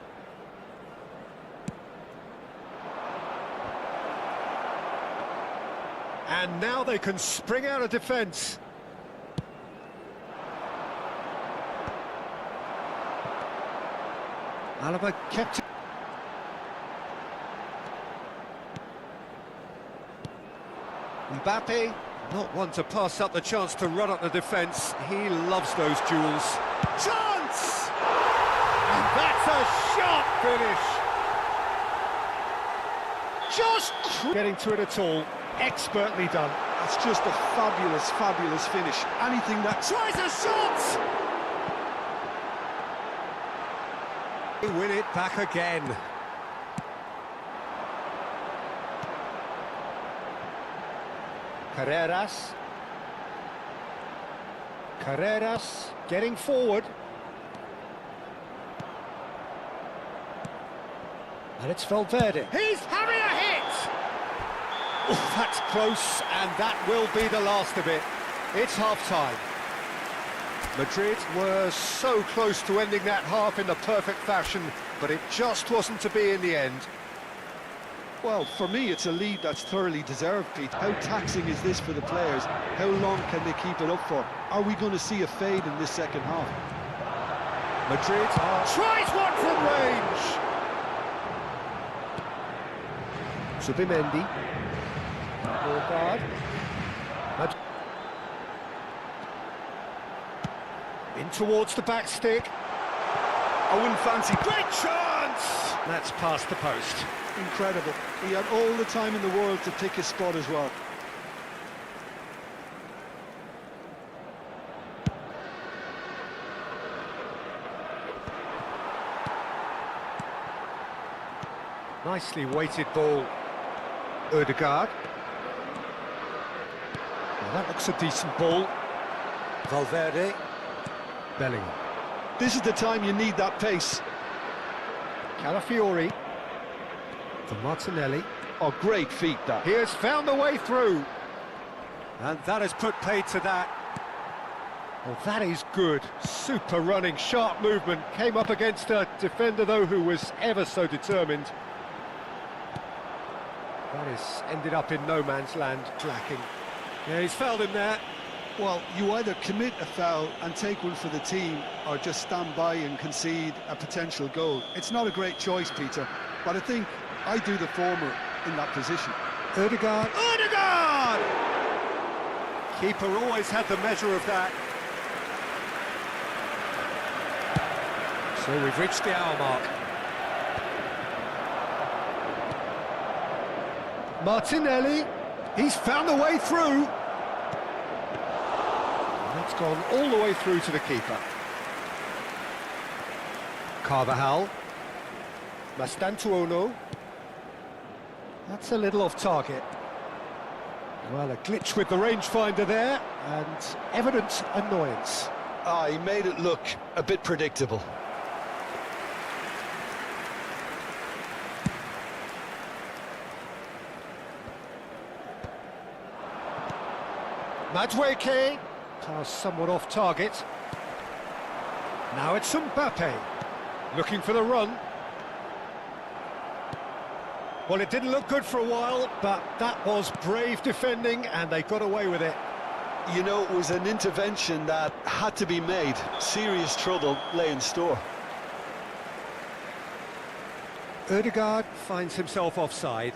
And now they can spring out of defence. Alaba kept it. Mbappe, not one to pass up the chance to run up the defence. He loves those duels. Chance! And that's a sharp finish. Just getting to it at all. Expertly done. That's just a fabulous, fabulous finish. Anything that... Tries a shot! Win it back again. Carreras getting forward. And it's Valverde. He's having a hit! Oof, that's close, and that will be the last of it. It's half-time. Madrid were so close to ending that half in the perfect fashion, but it just wasn't to be in the end. Well, for me, it's a lead that's thoroughly deserved, Pete. How taxing is this for the players? How long can they keep it up for? Are we going to see a fade in this second half? Madrid tries one from range. Subimendi. Norgard. In towards the back stick. I wouldn't fancy... Great chance! That's past the post. Incredible. He had all the time in the world to pick his spot as well. Nicely weighted ball. Ødegaard. Well, that looks a decent ball. Valverde. Bellingham. This is the time you need that pace. Calafiori. For Martinelli. Oh, great feet, that. He has found a way through. And that has put paid to that. Well, that is good. Super running, sharp movement. Came up against a defender, though, who was ever so determined. That has ended up in no man's land, lacking. Yeah, he's fouled him there. Well, you either commit a foul and take one for the team, or just stand by and concede a potential goal. It's not a great choice, Peter, but I think I do the former in that position. Ødegaard. Ødegaard! Keeper always had the measure of that. So we've reached the hour mark. Martinelli, he's found a way through. And that's gone all the way through to the keeper. Carvajal. Mastantuono. That's a little off target. Well, a glitch with the rangefinder there, and evident annoyance. Ah, he made it look a bit predictable. Madueke, pass somewhat off target. Now it's Mbappe, looking for the run. Well, it didn't look good for a while, but that was brave defending, and they got away with it. You know, it was an intervention that had to be made. Serious trouble lay in store. Ødegaard finds himself offside.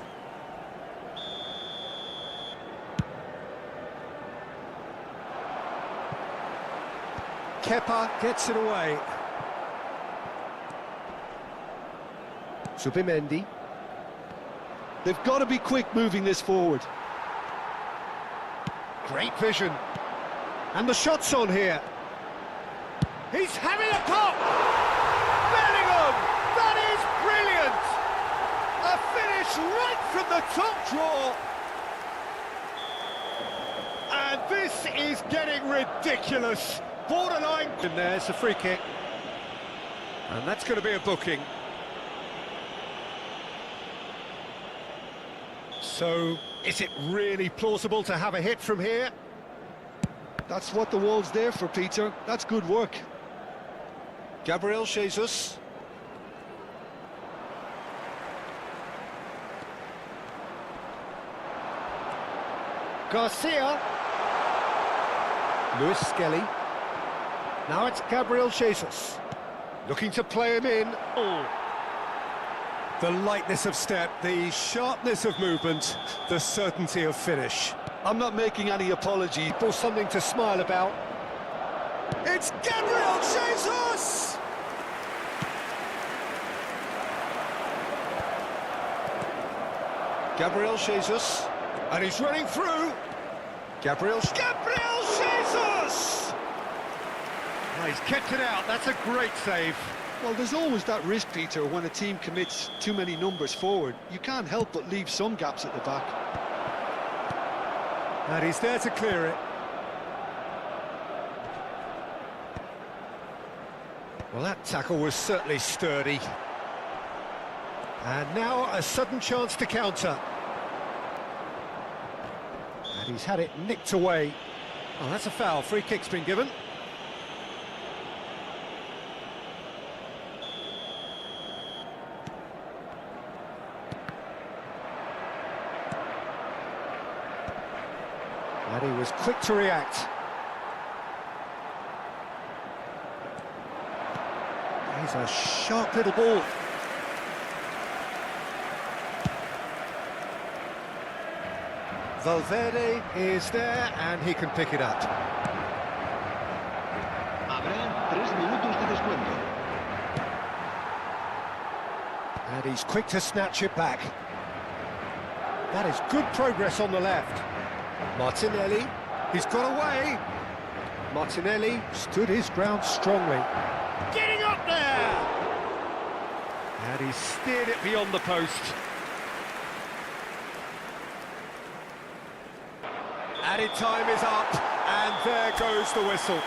Kepa gets it away. Zubimendi. They've got to be quick moving this forward. Great vision. And the shot's on here. He's having a pop! Bellingham! That is brilliant! A finish right from the top draw. And this is getting ridiculous. Borderline. And there's a free kick. And that's going to be a booking. So, is it really plausible to have a hit from here? That's what the wall's there for, Peter. That's good work. Gabriel Jesus. Garcia. Lewis Skelly. Now it's Gabriel Jesus. Looking to play him in. Oh. The lightness of step, the sharpness of movement, the certainty of finish. I'm not making any apology. Or something to smile about. It's Gabriel Jesus! Gabriel Jesus, and he's running through. Gabriel Jesus! Oh, he's kept it out, that's a great save. Well, there's always that risk, Peter, when a team commits too many numbers forward. You can't help but leave some gaps at the back. And he's there to clear it. Well, that tackle was certainly sturdy. And now a sudden chance to counter. And he's had it nicked away. Oh, that's a foul. Free kick's been given. And he was quick to react. He's a sharp little ball. Valverde is there and he can pick it up. Habrá 3 minutos de descuento. And he's quick to snatch it back. That is good progress on the left. Martinelli, he's got away. Martinelli stood his ground strongly. Getting up there! And he's steered it beyond the post. Added time is up, and there goes the whistle.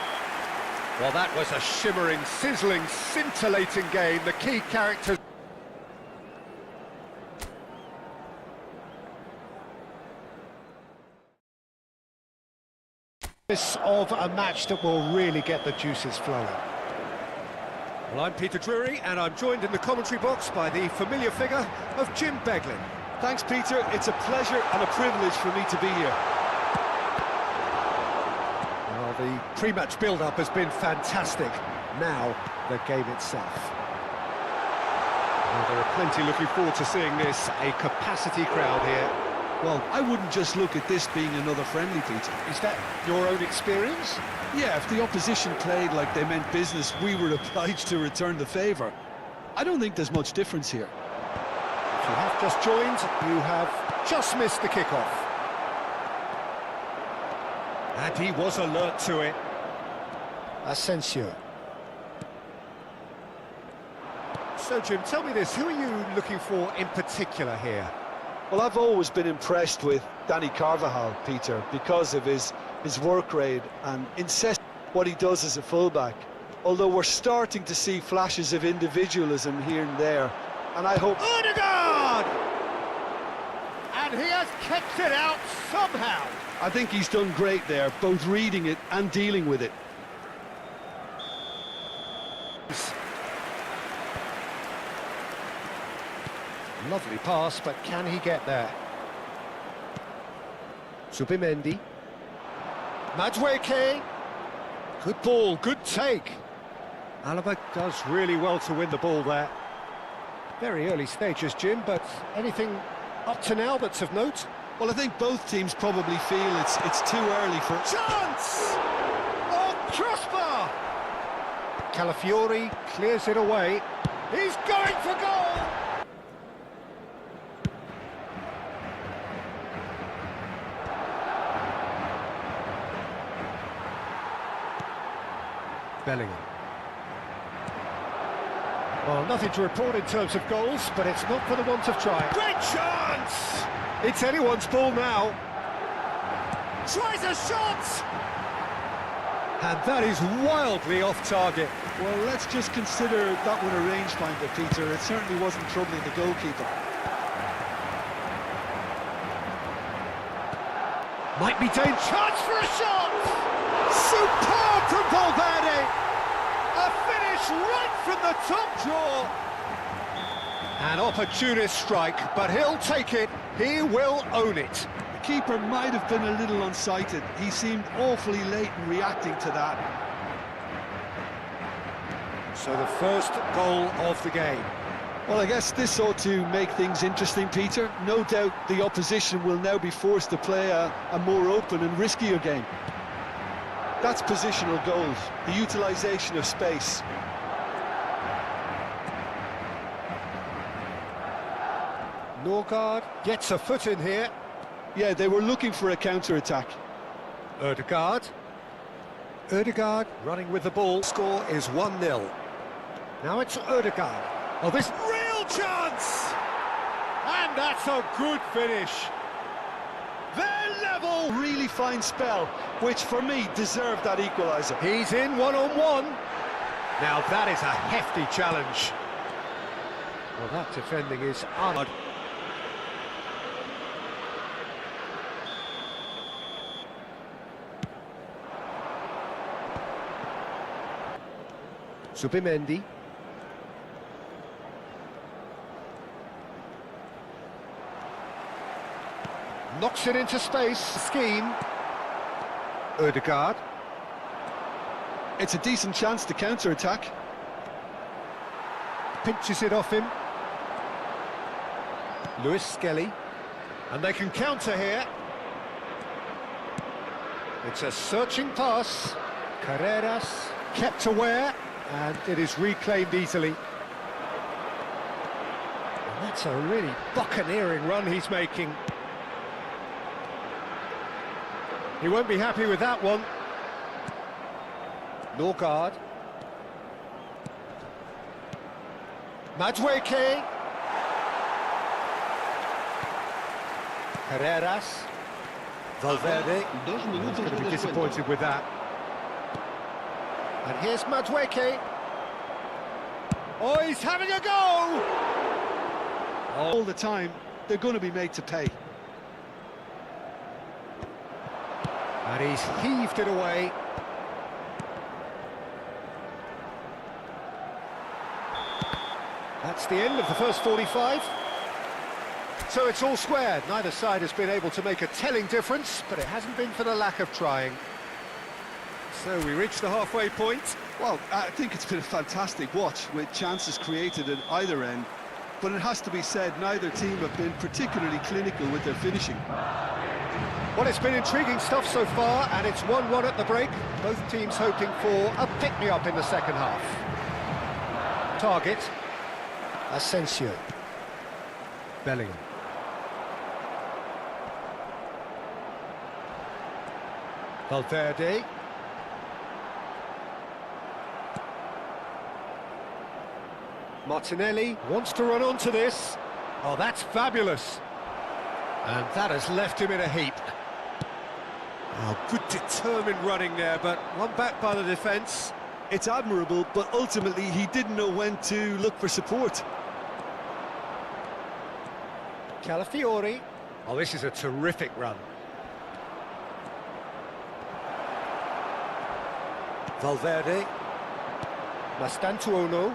Well, that was a shimmering, sizzling, scintillating game. The key characters... of a match that will really get the juices flowing. Well, I'm Peter Drury, and I'm joined in the commentary box by the familiar figure of Jim Beglin. Thanks, Peter. It's a pleasure and a privilege for me to be here. Well, the pre-match build-up has been fantastic. Now, the game itself. Well, there are plenty looking forward to seeing this. A capacity crowd here. Well, I wouldn't just look at this being another friendly, Peter. Is that your own experience? Yeah, if the opposition played like they meant business, we were obliged to return the favour. I don't think there's much difference here. If you have just joined, you have just missed the kickoff. And he was alert to it. Asensio. So, Jim, tell me this, who are you looking for in particular here? Well, I've always been impressed with Danny Carvajal, Peter, because of his work rate and incessant what he does as a fullback. Although we're starting to see flashes of individualism here and there, and I hope... Odegaard! And he has kept it out somehow. I think he's done great there, both reading it and dealing with it. Lovely pass, but can he get there? Subimendi. Madueke. Good ball, good take. Alaba does really well to win the ball there. Very early stages, Jim, but anything up to now that's of note? Well, I think both teams probably feel it's too early for... Chance! Oh, crossbar! Calafiori clears it away. He's going for goal! Bellingham. Well, nothing to report in terms of goals, but it's not for the want of trying. Great chance! It's anyone's ball now. Tries a shot! And that is wildly off target. Well, let's just consider that one a rangefinder, Peter. It certainly wasn't troubling the goalkeeper. Might be dangerous. Chance for a shot! Superb from Valverde! A finish right from the top draw! An opportunist strike, but he'll take it. He will own it. The keeper might have been a little unsighted. He seemed awfully late in reacting to that. So the first goal of the game. Well, I guess this ought to make things interesting, Peter. No doubt the opposition will now be forced to play a more open and riskier game. That's positional goals, the utilisation of space. Norgard gets a foot in here. Yeah, they were looking for a counter-attack. Odegaard. Odegaard running with the ball. Score is 1-0. Now it's Odegaard. Oh, this real chance! And that's a good finish. They're level! Really fine spell, which for me deserved that equaliser. He's in one-on-one. Now that is a hefty challenge. Well, that defending is odd. Subimendi. Knocks it into space. Scheme. Odegaard. It's a decent chance to counter-attack. Pinches it off him. Lewis Skelly. And they can counter here. It's a searching pass. Carreras kept aware, and it is reclaimed easily. And that's a really buccaneering run he's making. He won't be happy with that one. Norgard. Madueke. Carreras. Valverde. Dos He's minutos going to de be descuento. disappointed with that. And here's Madueke. Oh, he's having a go! All the time, they're going to be made to pay. And he's heaved it away. That's the end of the first 45. So it's all square. Neither side has been able to make a telling difference, but it hasn't been for the lack of trying. So we reach the halfway point. Well, I think it's been a fantastic watch with chances created at either end. But it has to be said, neither team have been particularly clinical with their finishing. Well, it's been intriguing stuff so far, and it's 1-1 at the break. Both teams hoping for a pick-me-up in the second half. Target. Asensio. Bellingham. Valverde. Martinelli wants to run onto this. Oh, that's fabulous. And that has left him in a heap. Oh, good determined running there, but one back by the defence. It's admirable, but ultimately he didn't know when to look for support. Calafiori. Oh, this is a terrific run. Valverde. Mastantuono.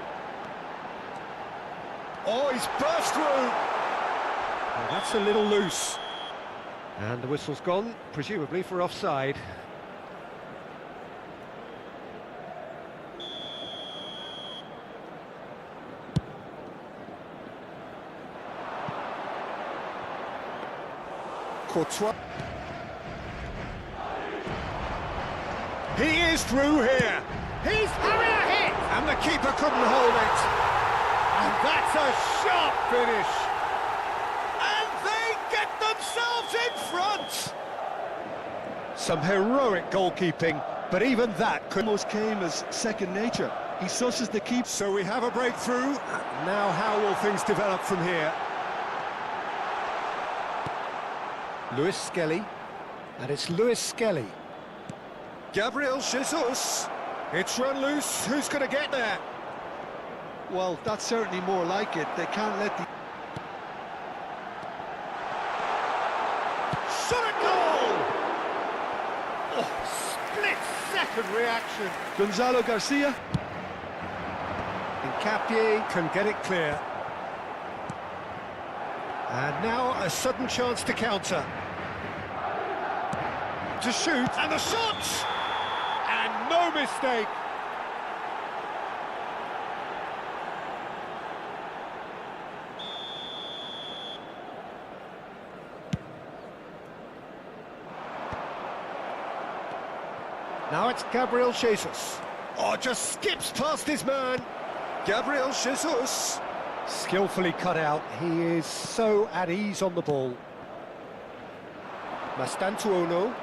Oh, he's burst through! Well, that's a little loose. And the whistle's gone, presumably for offside. Courtois. He is through here. He's having a hit! And the keeper couldn't hold it. And that's a sharp finish. And they get themselves in front. Some heroic goalkeeping, but even that could... Almost came as second nature. He susses the keeper. So we have a breakthrough. Now how will things develop from here? Luis Skelly. And it's Luis Skelly. Gabriel Jesus. It's run loose. Who's going to get there? Well, that's certainly more like it. They can't let the... Shot a goal! Oh, split-second reaction. Gonzalo Garcia. Hincapié can get it clear. And now a sudden chance to counter. To shoot, and the shot! And no mistake! Now it's Gabriel Jesus. Oh, just skips past his man. Gabriel Jesus. Skillfully cut out. He is so at ease on the ball. Mastantuono.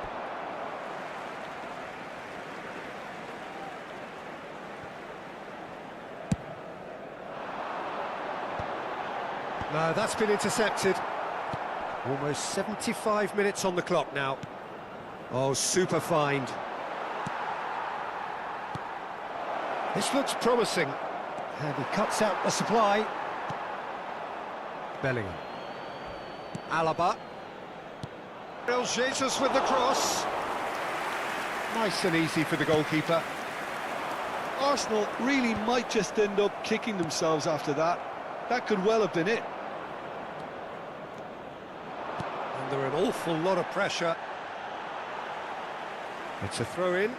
No, that's been intercepted. Almost 75 minutes on the clock now. Oh, super find. This looks promising. And he cuts out the supply. Bellingham. Alaba. Gabriel Jesus with the cross. Nice and easy for the goalkeeper. Arsenal really might just end up kicking themselves after that. That could well have been it. Under an awful lot of pressure. It's a throw-in.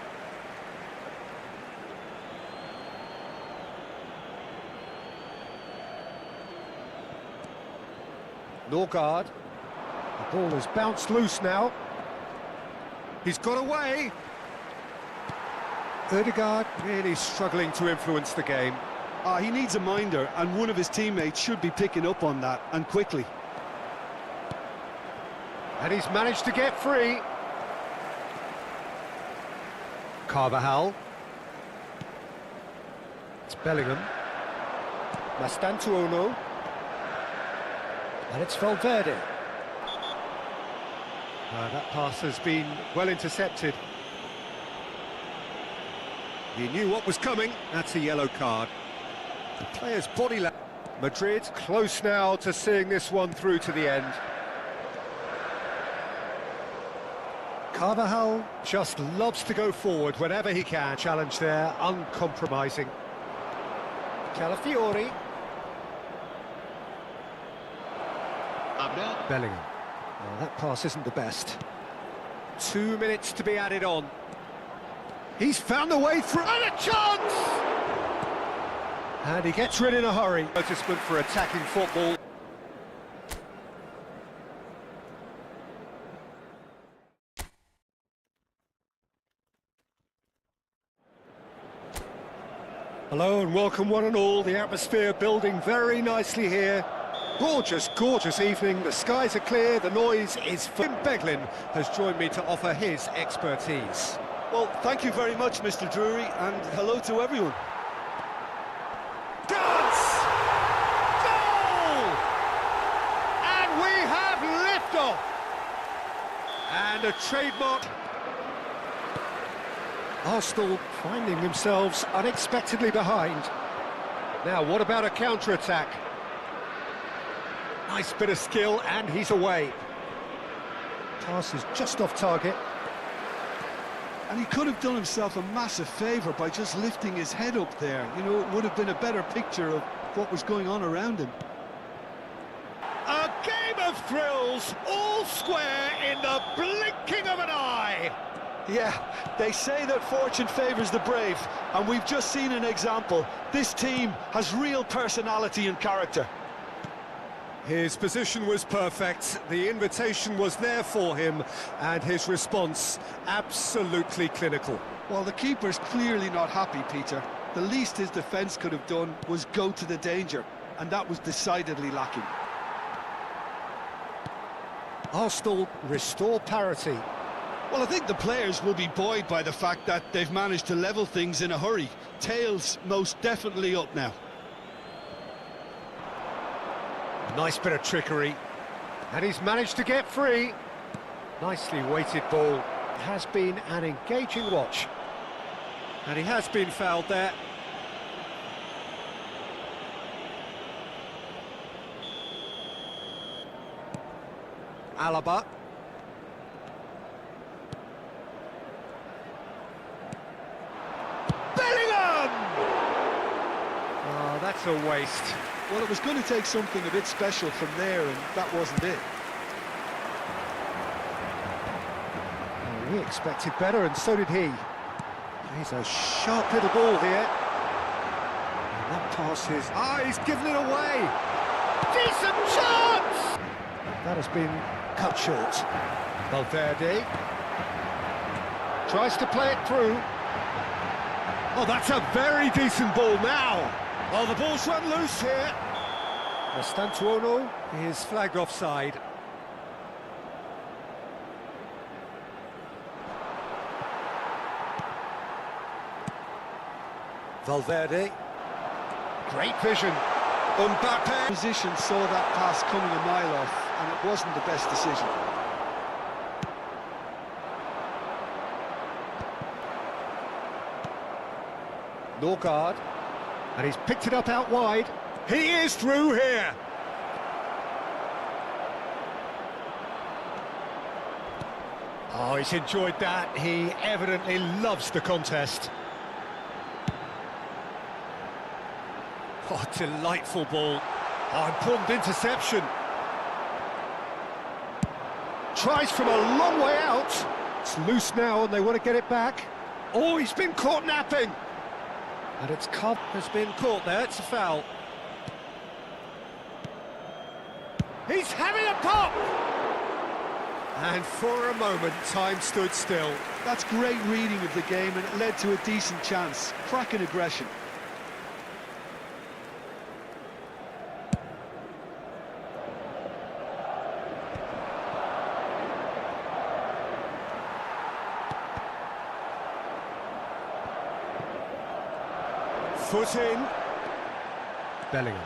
Norgard. The ball has bounced loose now. He's got away. Ødegaard really struggling to influence the game. He needs a minder, and one of his teammates should be picking up on that, and quickly. And he's managed to get free. Carvajal. It's Bellingham. Mastantuono. And it's Valverde. That pass has been well intercepted. He knew what was coming. That's a yellow card. The player's body language. Madrid close now to seeing this one through to the end. Carvajal. Just loves to go forward whenever he can. Challenge there, uncompromising. Calafiori. Bellingham. Well, that pass isn't the best. 2 minutes to be added on. He's found a way through, and a chance! And he gets rid in a hurry. Advertisement for attacking football. Hello and welcome one and all. The atmosphere building very nicely here. Gorgeous, gorgeous evening. The skies are clear, the noise is full. Beglin has joined me to offer his expertise. Well, thank you very much, Mr. Drury, and hello to everyone. Dance! Goal! And we have liftoff! And a trademark. Arsenal finding themselves unexpectedly behind. Now, what about a counter-attack? Nice bit of skill, and he's away. Pass is just off target. And he could have done himself a massive favour by just lifting his head up there. You know, it would have been a better picture of what was going on around him. A game of thrills, all square in the blinking of an eye. Yeah, they say that fortune favours the brave, and we've just seen an example. This team has real personality and character. His position was perfect, the invitation was there for him, and his response absolutely clinical. Well, the keeper's clearly not happy, Peter. The least his defence could have done was go to the danger, and that was decidedly lacking. Arsenal restore parity. Well, I think the players will be buoyed by the fact that they've managed to level things in a hurry. Tails most definitely up now. Nice bit of trickery, and he's managed to get free. Nicely weighted ball. It has been an engaging watch. And he has been fouled there. Alaba. Bellingham! Oh, that's a waste. Well, it was going to take something a bit special from there, and that wasn't it. Well, we expected better, and so did he. He's a sharp little ball here. And that pass is... Ah, he's given it away! Decent chance! That has been cut short. Valverde tries to play it through. Oh, that's a very decent ball now. Oh, the ball's run loose here. Mastantuono He is flagged offside. Valverde. Great vision. Mbappe. Position saw that pass coming a mile off, and it wasn't the best decision. Norgard. And he's picked it up out wide. He is through here. Oh, he's enjoyed that. He evidently loves the contest. Oh, delightful ball. Oh, important interception. Tries from a long way out. It's loose now and they want to get it back. Oh, he's been caught napping. And it's Cobb has been caught there, it's a foul. He's having a pop! And for a moment, time stood still. That's great reading of the game, and it led to a decent chance. Cracking aggression. Foot in. Bellingham.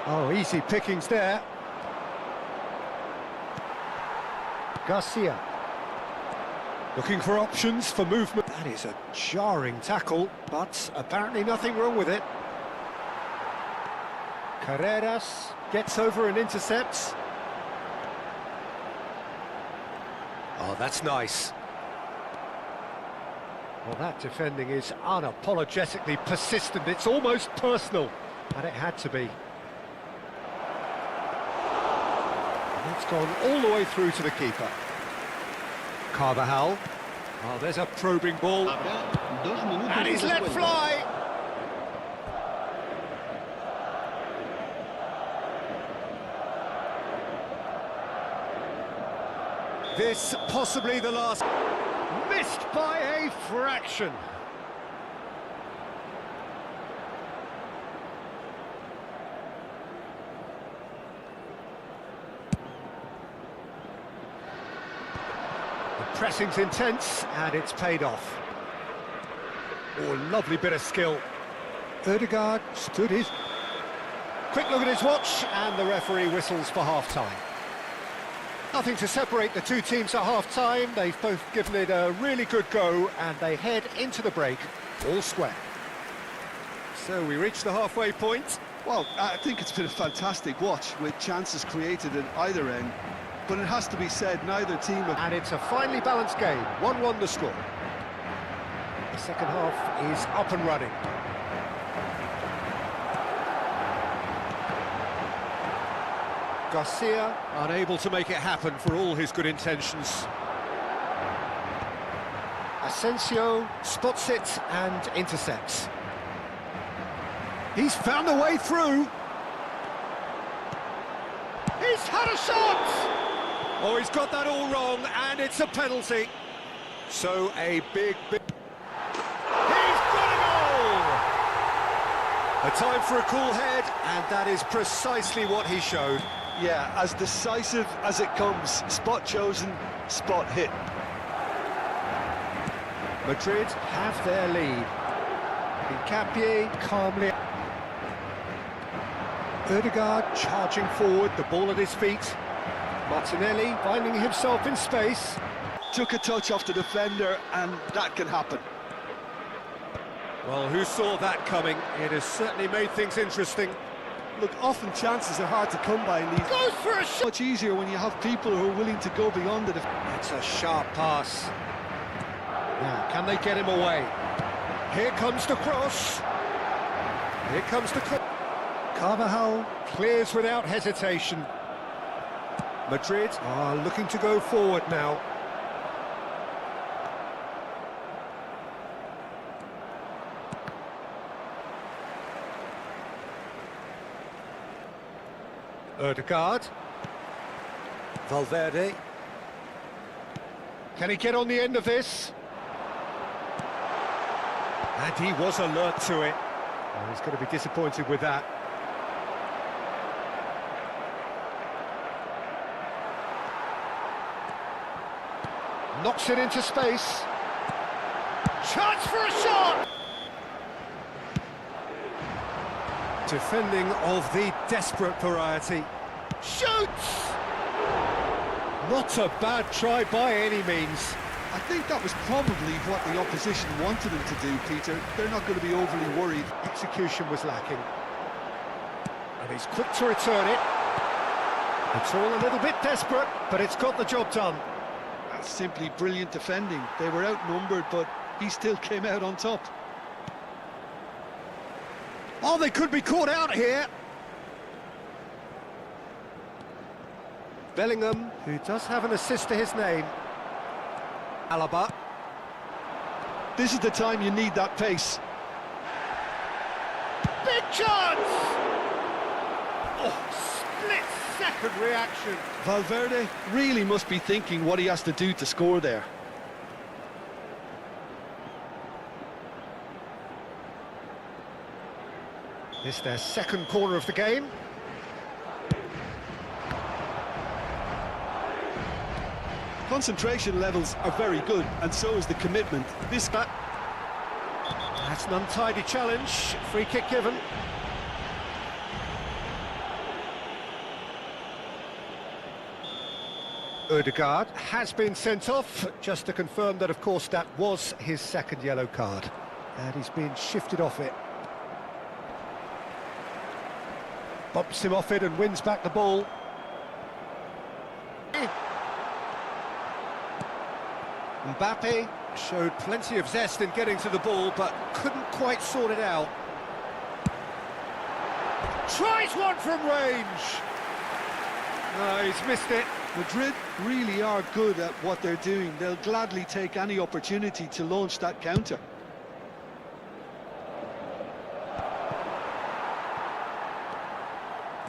Oh, easy pickings there. Garcia. Looking for options for movement. That is a jarring tackle, but apparently nothing wrong with it. Carreras gets over and intercepts. Oh, that's nice. Well, that defending is unapologetically persistent. It's almost personal, and it had to be. And it's gone all the way through to the keeper. Carvajal. Oh, there's a probing ball. And he's let fly. This possibly the last. Missed by a fraction. The pressing's intense, and it's paid off. Oh, lovely bit of skill. Ødegaard stood his... Quick look at his watch, and the referee whistles for half-time. Nothing to separate the two teams at half-time. They've both given it a really good go, and they head into the break all square. So we reach the halfway point. Well, I think it's been a fantastic watch with chances created at either end. But it has to be said, neither team... And it's a finely balanced game, 1-1 the score. The second half is up and running. Garcia unable to make it happen for all his good intentions. Asensio spots it and intercepts. He's found a way through. He's had a shot! Oh, he's got that all wrong, and it's a penalty. So a big... He's got a goal! A time for a cool head, and that is precisely what he showed. Yeah, as decisive as it comes. Spot chosen, spot hit. Madrid have their lead. Hincapié calmly. Ødegaard charging forward, the ball at his feet. Martinelli finding himself in space. Took a touch off the defender, and that can happen. Well, who saw that coming? It has certainly made things interesting. Look, often chances are hard to come by in these. Goes for a shot! Much easier when you have people who are willing to go beyond it. It's a sharp pass. Now, can they get him away? Here comes the cross. Here comes the cross. Carvajal clears without hesitation. Madrid are looking to go forward now. Ødegaard. Valverde. Can he get on the end of this? And he was alert to it. Oh, he's going to be disappointed with that. Knocks it into space. Chance for a shot! Defending of the desperate variety. Shoots! Not a bad try by any means. I think that was probably what the opposition wanted him to do, Peter. They're not going to be overly worried. Execution was lacking. And he's quick to return it. It's all a little bit desperate, but it's got the job done. That's simply brilliant defending. They were outnumbered, but he still came out on top. Oh, they could be caught out here. Bellingham, who does have an assist to his name. Alaba. This is the time you need that pace. Big chance! Oh, split-second reaction. Valverde really must be thinking what he has to do to score there. This their second corner of the game. Concentration levels are very good, and so is the commitment. That's an untidy challenge. Free kick given. Ødegaard has been sent off, just to confirm that, of course, that was his second yellow card. And he's been shifted off it. Bumps him off it and wins back the ball. Mbappe showed plenty of zest in getting to the ball, but couldn't quite sort it out. Tries one from range! No, he's missed it. Madrid really are good at what they're doing. They'll gladly take any opportunity to launch that counter.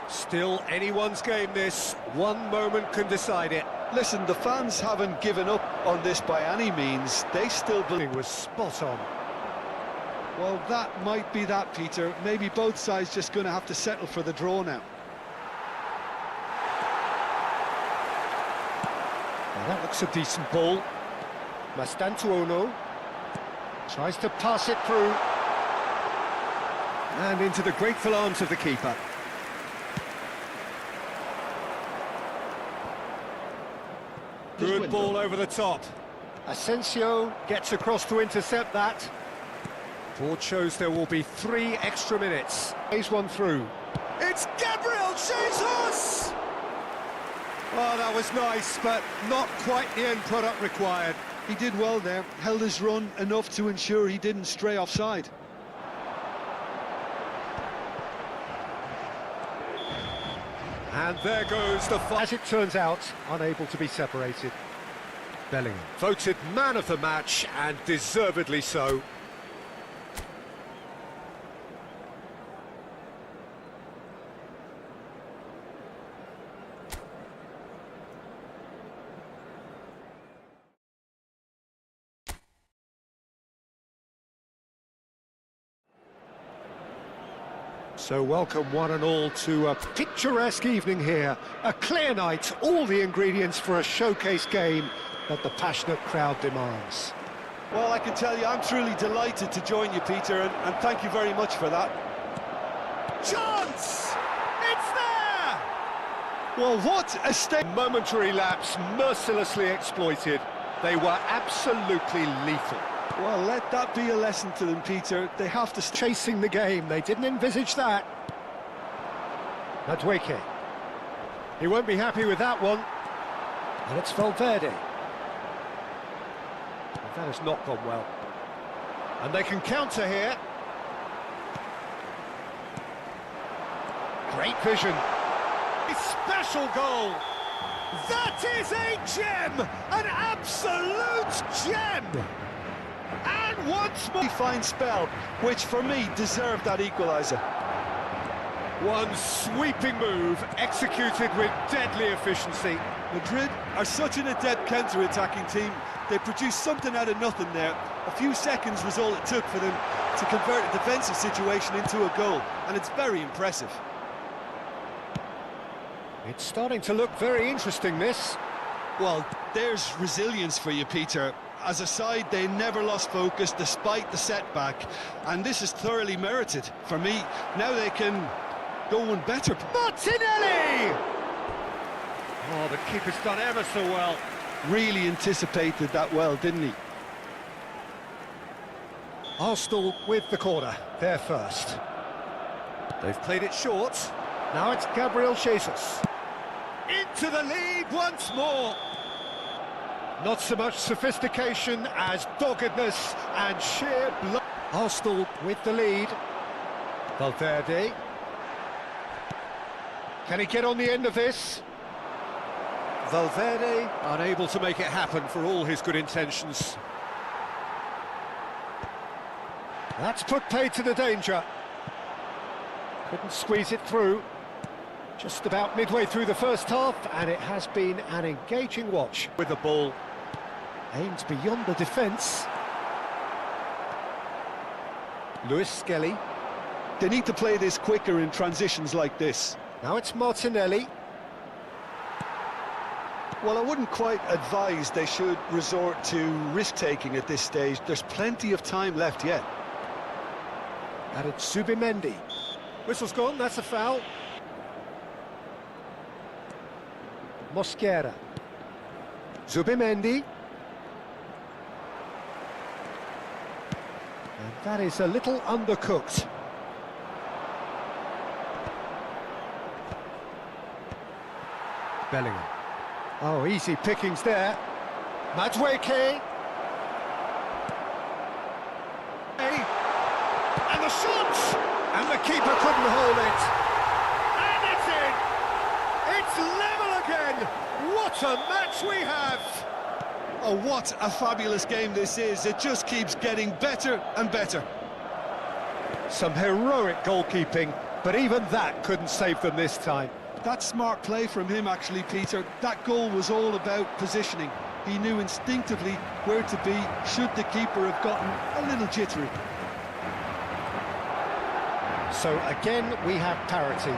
Still anyone's game, this. One moment can decide it. Listen, the fans haven't given up on this by any means. They still believe. It was spot on. Well, that might be that, Peter. Maybe both sides just going to have to settle for the draw now. Well, that looks a decent ball. Mastantuono tries to pass it through. And into the grateful arms of the keeper. Good ball over the top. Asensio gets across to intercept that. Board shows there will be 3 extra minutes. Plays one through. It's Gabriel Jesus! Oh, that was nice, but not quite the end product required. He did well there, held his run enough to ensure he didn't stray offside. And there goes the fight. As it turns out, unable to be separated. Bellingham voted man of the match, and deservedly so. So welcome one and all to a picturesque evening here. A clear night, all the ingredients for a showcase game that the passionate crowd demands. Well, I can tell you, I'm truly delighted to join you, Peter, and thank you very much for that. Chance! It's there! Well, what a stake! Momentary lapse, mercilessly exploited. They were absolutely lethal. Well, let that be a lesson to them, Peter. They have to... Chasing the game, they didn't envisage that. Madueke. He won't be happy with that one. And it's Valverde. That has not gone well. And they can counter here. Great vision. A special goal. That is a gem! An absolute gem! And once more... fine spell, which for me deserved that equaliser. One sweeping move, executed with deadly efficiency. Madrid are such an adept counter-attacking team. They produced something out of nothing there. A few seconds was all it took for them to convert a defensive situation into a goal, and it's very impressive. It's starting to look very interesting, this. Well, there's resilience for you, Peter. As a side, they never lost focus despite the setback, and this is thoroughly merited. For me, now they can go one better. Martinelli! Oh, the keeper's done ever so well. Really anticipated that well, didn't he? Arsenal with the corner, they're first. They've played it short. Now it's Gabriel Jesus. Into the lead once more. Not so much sophistication as doggedness and sheer blood. Arsenal with the lead. Valverde. Can he get on the end of this? Valverde unable to make it happen for all his good intentions. That's put paid to the danger. Couldn't squeeze it through. Just about midway through the first half, and it has been an engaging watch. With the ball aimed beyond the defence. Luis Skelly. They need to play this quicker in transitions like this. Now it's Martinelli. Well, I wouldn't quite advise they should resort to risk-taking at this stage. There's plenty of time left yet. And it's Zubimendi. Whistle's gone, that's a foul. Mosquera. Zubimendi. And that is a little undercooked. Bellingham. Oh, easy pickings there. Madueke. And the shot! And the keeper couldn't hold it. And it's in! It's level again! What a match we have! Oh, what a fabulous game this is. It just keeps getting better and better. Some heroic goalkeeping, but even that couldn't save them this time. That's smart play from him, actually, Peter. That goal was all about positioning. He knew instinctively where to be should the keeper have gotten a little jittery. So again, we have parity.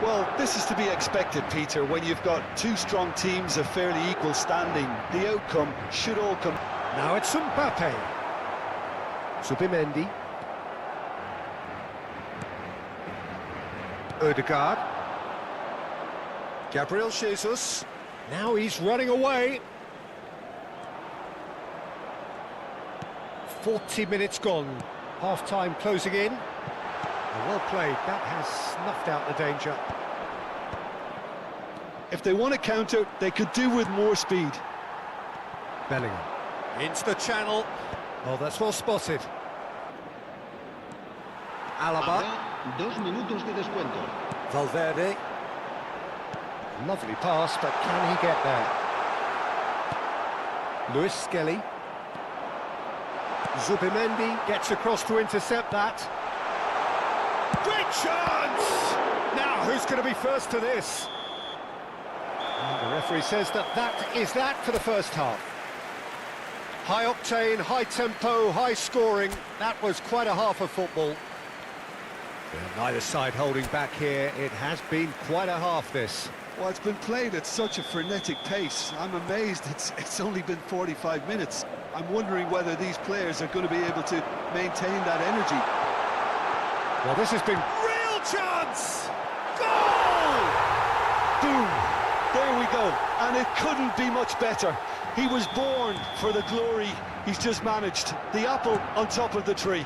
Well, this is to be expected, Peter, when you've got two strong teams of fairly equal standing. The outcome should all come. Now it's Mbappe. Zubimendi. Odegaard. Gabriel Jesus. Now he's running away. 40 minutes gone. Half-time closing in. Well played. That has snuffed out the danger. If they want to counter, they could do with more speed. Bellingham. Into the channel. Oh, that's well spotted. Alaba. Habrá 2 minutos de descuento. Valverde. Lovely pass, but can he get there? Luis Skelly. Zubimendi gets across to intercept that. Great chance! Now, who's going to be first to this? And the referee says that is that for the first half. High octane, high tempo, high scoring. That was quite a half of football. Yeah, neither side holding back here. It has been quite a half, this. Well, it's been played at such a frenetic pace. I'm amazed it's only been 45 minutes. I'm wondering whether these players are going to be able to maintain that energy. Well, this has been real chance! Goal! Boom! There we go. And it couldn't be much better. He was born for the glory he's just managed. The apple on top of the tree.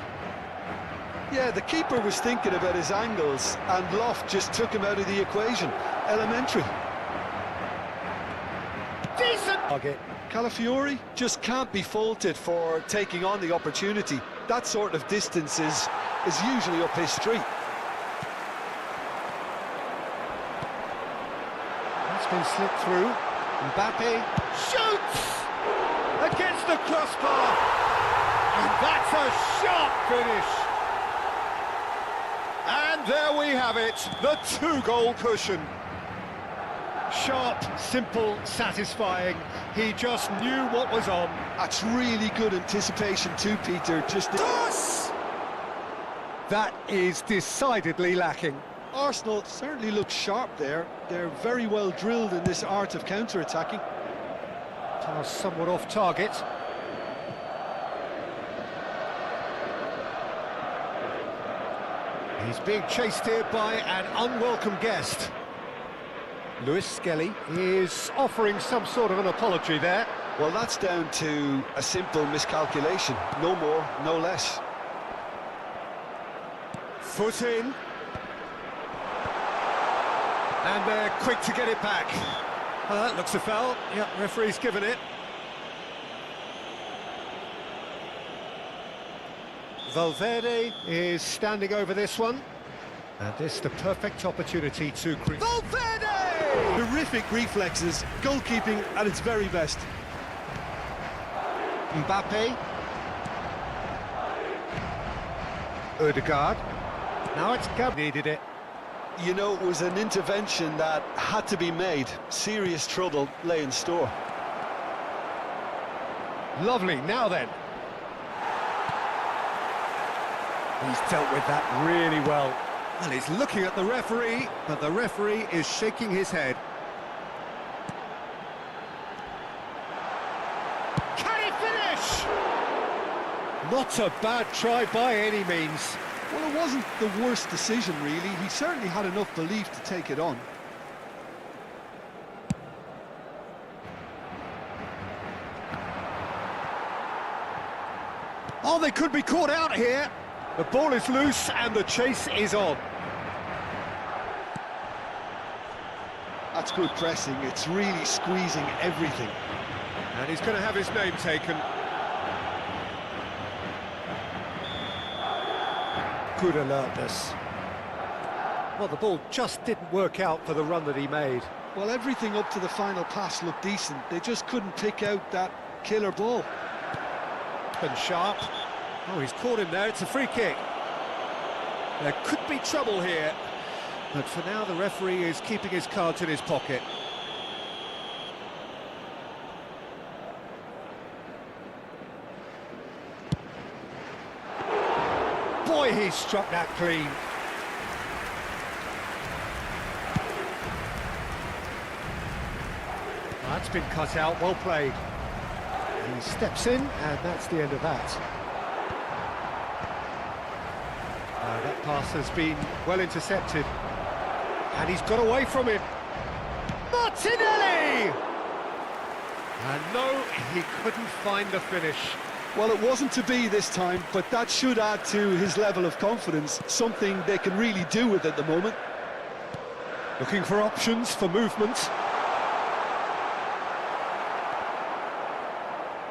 Yeah, the keeper was thinking about his angles, and Loft just took him out of the equation. Elementary. Decent target. Calafiori just can't be faulted for taking on the opportunity. That sort of distance is usually up his street. That's been slipped through. Mbappe shoots against the crossbar, and that's a sharp finish. And there we have it, the 2-goal cushion. Sharp, simple, satisfying. He just knew what was on. That's really good anticipation too, Peter. Yes! That is decidedly lacking. Arsenal certainly look sharp there. They're very well drilled in this art of counter-attacking. Pass somewhat off target. He's being chased here by an unwelcome guest. Luis Skelly is offering some sort of an apology there. Well, that's down to a simple miscalculation. No more, no less. Foot in. And they're quick to get it back. That looks a foul. Yep, referee's given it. Valverde is standing over this one. And this is the perfect opportunity to create. Valverde! Terrific reflexes, goalkeeping at its very best. Mbappe. Odegaard. Now it's Gabriel needed it. You know, it was an intervention that had to be made. Serious trouble lay in store. Lovely, now then. He's dealt with that really well. Well, he's looking at the referee, but the referee is shaking his head. Can he finish? Not a bad try by any means. Well, it wasn't the worst decision, really. He certainly had enough belief to take it on. Oh, they could be caught out here. The ball is loose and the chase is on. That's good pressing, it's really squeezing everything. And he's going to have his name taken. Good alertness. Well, the ball just didn't work out for the run that he made. Well, everything up to the final pass looked decent. They just couldn't pick out that killer ball. And sharp. Oh, he's caught him there. It's a free kick. There could be trouble here. But for now, the referee is keeping his cards in his pocket. Boy, he struck that clean. That's been cut out, well played. He steps in, and that's the end of that. That pass has been well intercepted. And he's got away from it. Martinelli! And no, he couldn't find the finish. Well, it wasn't to be this time, but that should add to his level of confidence, something they can really do with at the moment. Looking for options for movement.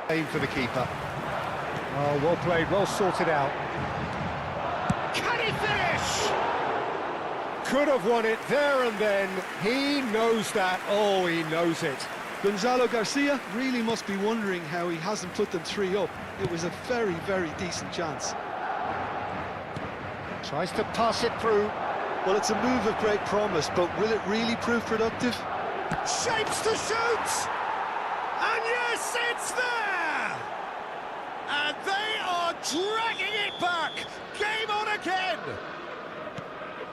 Aim for the keeper. Oh, well played, well sorted out. Can he finish? Could have won it there and then. He knows that. Oh, he knows it. Gonzalo Garcia really must be wondering how he hasn't put them 3 up. It was a very, very decent chance. Tries to pass it through. Well, it's a move of great promise, but will it really prove productive? Shapes to shoot! And yes, it's there! And they are dragging it back! Game on again!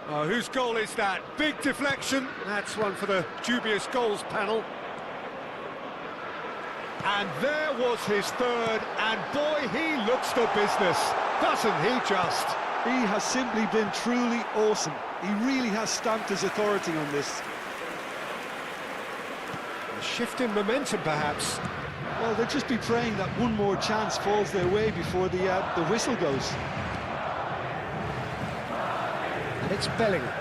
Oh, whose goal is that? Big deflection. That's one for the dubious goals panel. And there was his third, and boy, he looks the business, doesn't he just? He has simply been truly awesome. He really has stamped his authority on this. A shift in momentum, perhaps. Well, they'll just be praying that one more chance falls their way before the whistle goes. And it's Bellingham.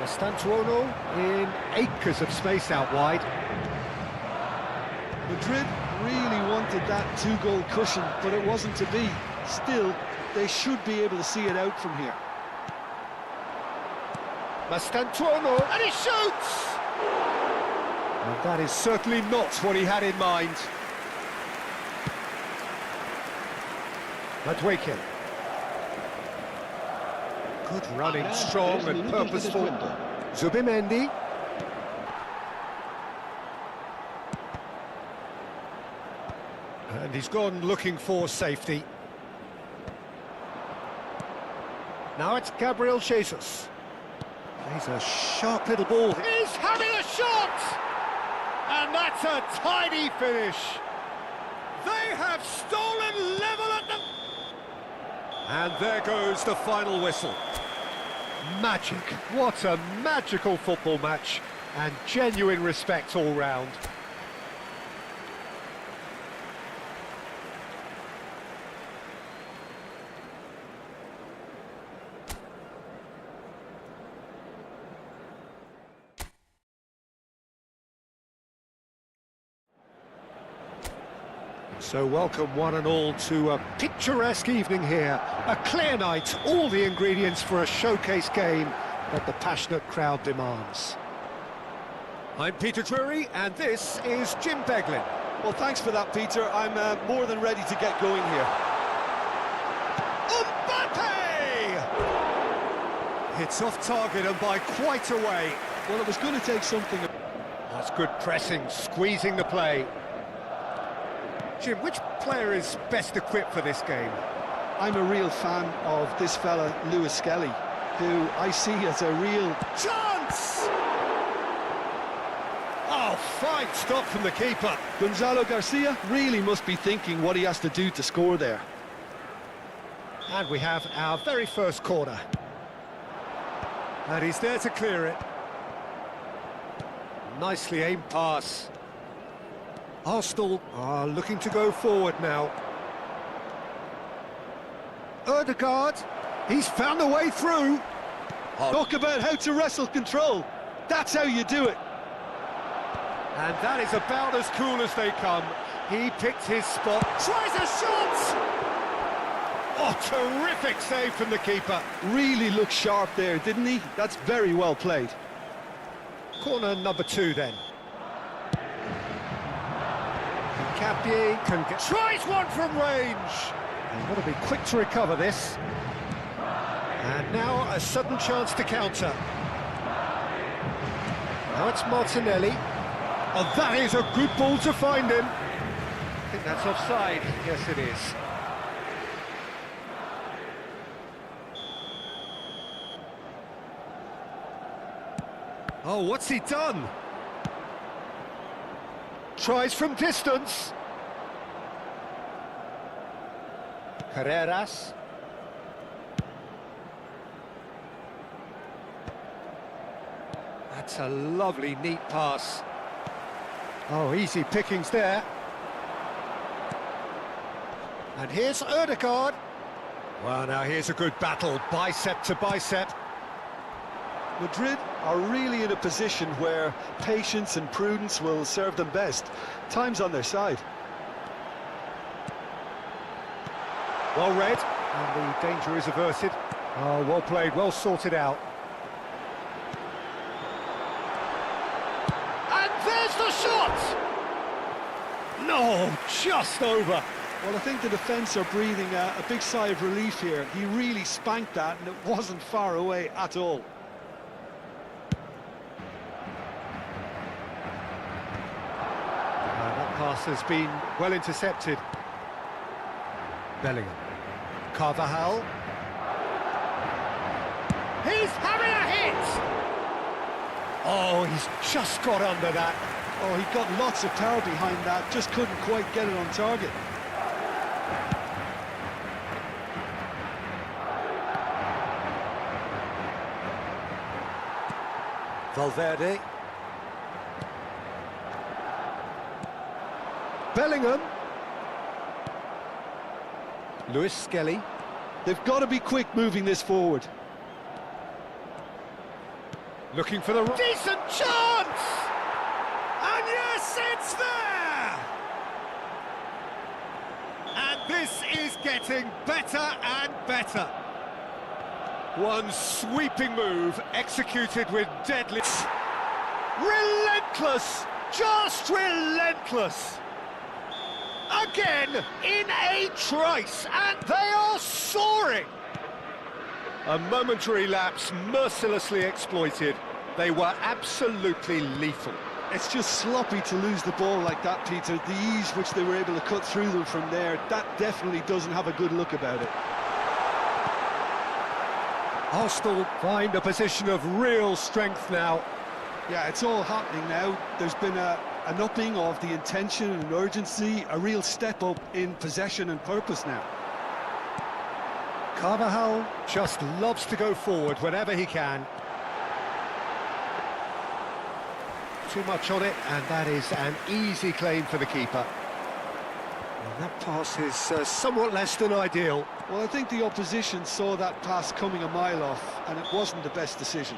Costantuono in acres of space out wide. Madrid really wanted that 2-goal cushion, but it wasn't to be. Still, they should be able to see it out from here. Costantuono, and he shoots! And that is certainly not what he had in mind. Madueke. Good running, strong and purposeful. Zubimendi. And he's gone looking for safety. Now it's Gabriel Jesus. He's a sharp little ball. He's having a shot! And that's a tidy finish. They have stolen level at the... And there goes the final whistle. Magic. What a magical football match. And genuine respect all round. So welcome one and all to a picturesque evening here. A clear night, all the ingredients for a showcase game that the passionate crowd demands. I'm Peter Drury and this is Jim Beglin. Well, thanks for that, Peter. I'm more than ready to get going here. Mbappe! It's off target and by quite a way. Well, it was going to take something... That's good pressing, squeezing the play. Jim, which player is best equipped for this game? I'm a real fan of this fella, Lewis Skelly, who I see as a real... Chance! Oh, fine stop from the keeper. Gonzalo Garcia really must be thinking what he has to do to score there. And we have our very first corner. And he's there to clear it. Nicely aimed pass. Arsenal are looking to go forward now. Ødegaard, he's found a way through. Talk about how to wrestle control. That's how you do it. And that is about as cool as they come. He picked his spot, tries a shot! Oh, terrific save from the keeper. Really looked sharp there, didn't he? That's very well played. Corner number 2 then. Capie can get... tries one from range! They've got to be quick to recover this. And now a sudden chance to counter. Now it's Martinelli. Oh, that is a good ball to find him. I think that's offside. Yes, it is. Oh, what's he done? Tries from distance. Carreras. That's a lovely, neat pass. Oh, easy pickings there. And here's Ødegaard. Well, now here's a good battle, bicep to bicep. Madrid are really in a position where patience and prudence will serve them best. Time's on their side. Well read, and the danger is averted. Oh, well played, well sorted out. And there's the shot! No, just over. Well, I think the defence are breathing a big sigh of relief here. He really spanked that, and it wasn't far away at all. That pass has been well intercepted. Bellingham. Carvajal. He's having a hit! Oh, he's just got under that. Oh, he got lots of power behind that, just couldn't quite get it on target. Valverde. Bellingham. Lewis Skelly. They've got to be quick moving this forward. Looking for the... decent chance! And yes, it's there! And this is getting better and better. One sweeping move, executed with deadly... relentless! Just relentless! Again, in a trice, and they are soaring! A momentary lapse mercilessly exploited. They were absolutely lethal. It's just sloppy to lose the ball like that, Peter. The ease which they were able to cut through them from there, that definitely doesn't have a good look about it. Arsenal find a position of real strength now. Yeah, it's all happening now. There's been an upping of the intention and urgency, a real step up in possession and purpose now. Carvajal just loves to go forward whenever he can. Too much on it, and that is an easy claim for the keeper. And that pass is somewhat less than ideal. Well, I think the opposition saw that pass coming a mile off, and it wasn't the best decision.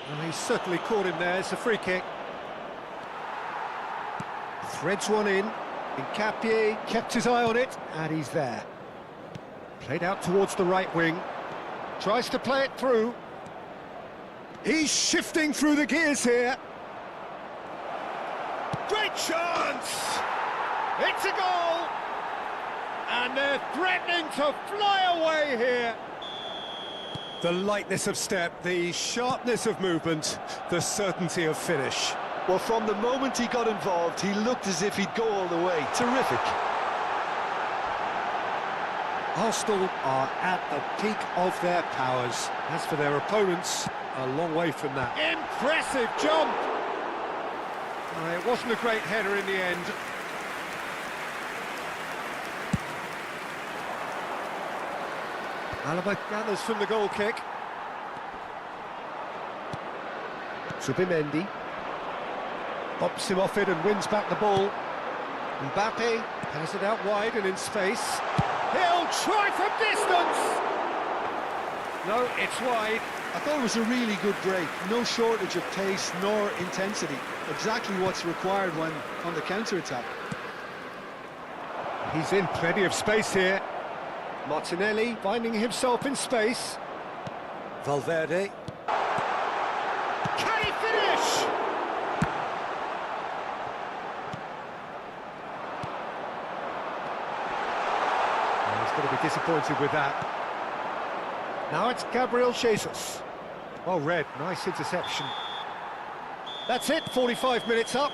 Well, he certainly caught him there. It's a free kick. Threads one in. Capie kept his eye on it, and he's there. Played out towards the right wing. Tries to play it through. He's shifting through the gears here. Great chance! It's a goal! And they're threatening to fly away here. The lightness of step, the sharpness of movement, the certainty of finish. Well, from the moment he got involved, he looked as if he'd go all the way. Terrific. Arsenal are at the peak of their powers. As for their opponents, a long way from that. Impressive jump! It wasn't a great header in the end. Alaba gathers from the goal kick. Zubimendi pops him off it and wins back the ball. Mbappe has it out wide and in space. He'll try from distance! No, it's wide. I thought it was a really good break. No shortage of pace nor intensity. Exactly what's required when on the counter-attack. He's in plenty of space here. Martinelli finding himself in space. Valverde. Can he finish? He's going to be disappointed with that. Now it's Gabriel Jesus. Well read, nice interception. That's it, 45 minutes up.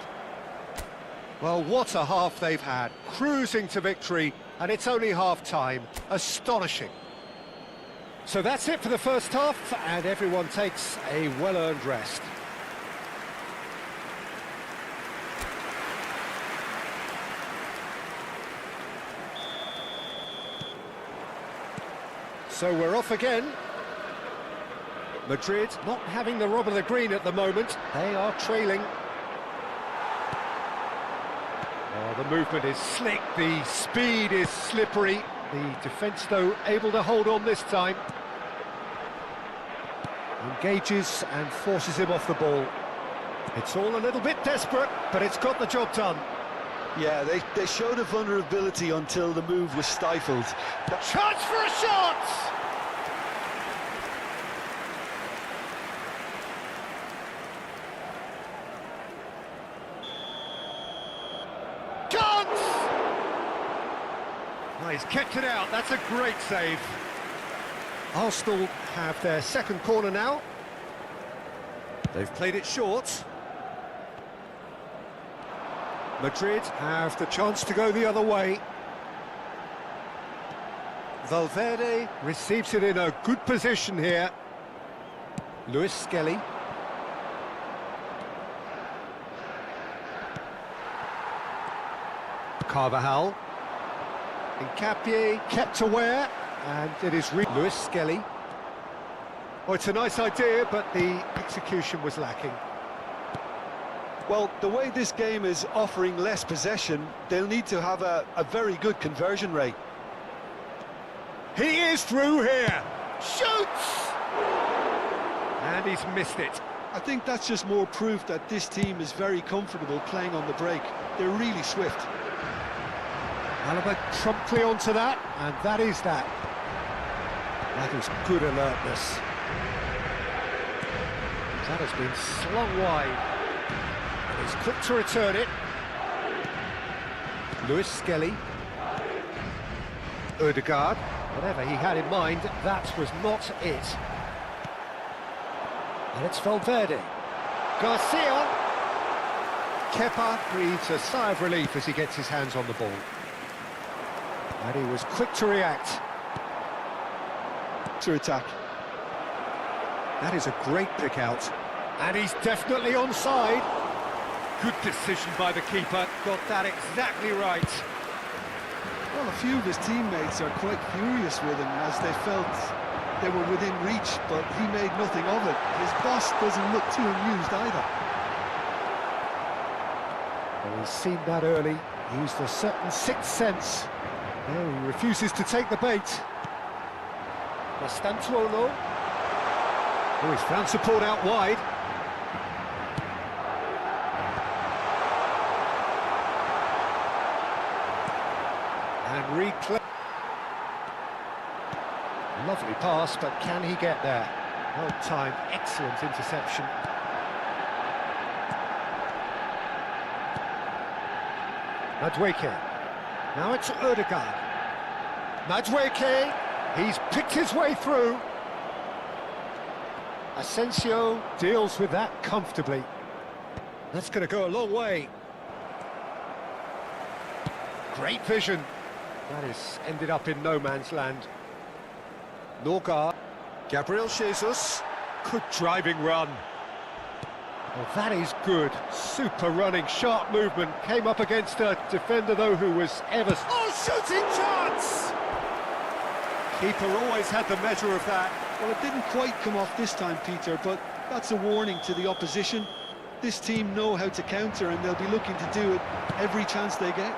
Well, what a half they've had. Cruising to victory, and it's only half-time. Astonishing. So that's it for the first half, and everyone takes a well-earned rest. So we're off again. Madrid not having the rub of the green at the moment. They are trailing. Oh, the movement is slick, the speed is slippery. The defence, though, able to hold on this time. Engages and forces him off the ball. It's all a little bit desperate, but it's got the job done. Yeah, they showed a vulnerability until the move was stifled. Chance for a shot! Chance! Oh, he's kept it out, that's a great save. Arsenal have their second corner now. They've played it short. Madrid have the chance to go the other way. Valverde receives it in a good position here. Luis Skelly. Carvajal. Hincapié kept aware, and it is Luis Skelly. Oh, it's a nice idea, but the execution was lacking. Well, the way this game is offering less possession, they'll need to have a very good conversion rate. He is through here. Shoots! And he's missed it. I think that's just more proof that this team is very comfortable playing on the break. They're really swift. Alaba promptly onto that, and that is that. That is good alertness. That has been slung wide. And he's quick to return it. Luis Skelly. Ødegaard. Whatever he had in mind, that was not it. And it's Valverde. Garcia. Kepa breathes a sigh of relief as he gets his hands on the ball. And he was quick to react. To attack. That is a great pick out. And he's definitely onside. Good decision by the keeper. Got that exactly right. Well, a few of his teammates are quite furious with him as they felt they were within reach, but he made nothing of it. His boss doesn't look too amused either. Well, he's seen that early. He used a certain sixth sense. No, he refuses to take the bait. Mastantuono. Oh, he's found support out wide. And reclaim. Lovely pass, but can he get there? Well timed, excellent interception. Madueke. Now it's Ødegaard. Madueke, he's picked his way through. Asensio deals with that comfortably. That's going to go a long way. Great vision. That is ended up in no man's land. Norgard. Gabriel Jesus. Good driving run. Well, that is good. Super running, sharp movement. Came up against a defender, though, who was ever... Oh, shooting chance! Keeper always had the measure of that. Well, it didn't quite come off this time, Peter, but that's a warning to the opposition. This team know how to counter, and they'll be looking to do it every chance they get.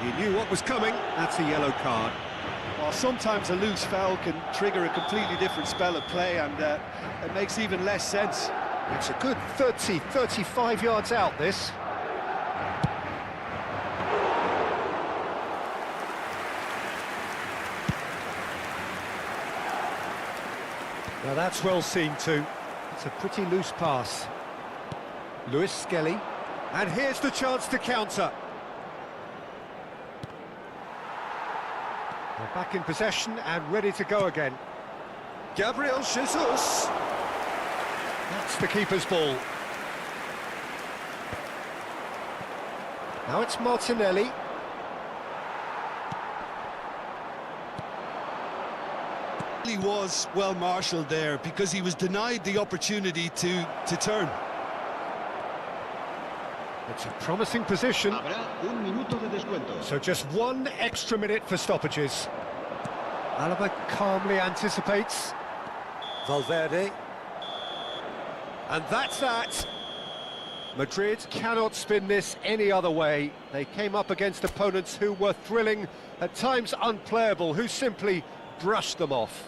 He knew what was coming. That's a yellow card. Well, sometimes a loose foul can trigger a completely different spell of play, and it makes even less sense. It's a good 30, 35 yards out, this. Now that's well seen too. It's a pretty loose pass. Lewis Skelly. And here's the chance to counter. They're back in possession and ready to go again. Gabriel Jesus. That's the keeper's ball. Now it's Martinelli. He was well marshalled there because he was denied the opportunity to turn. It's a promising position. Habrá un minuto de descuento. So just 1 extra minute for stoppages. Alaba calmly anticipates. Valverde. And that's that. Madrid cannot spin this any other way. They came up against opponents who were thrilling, at times unplayable, who simply brushed them off.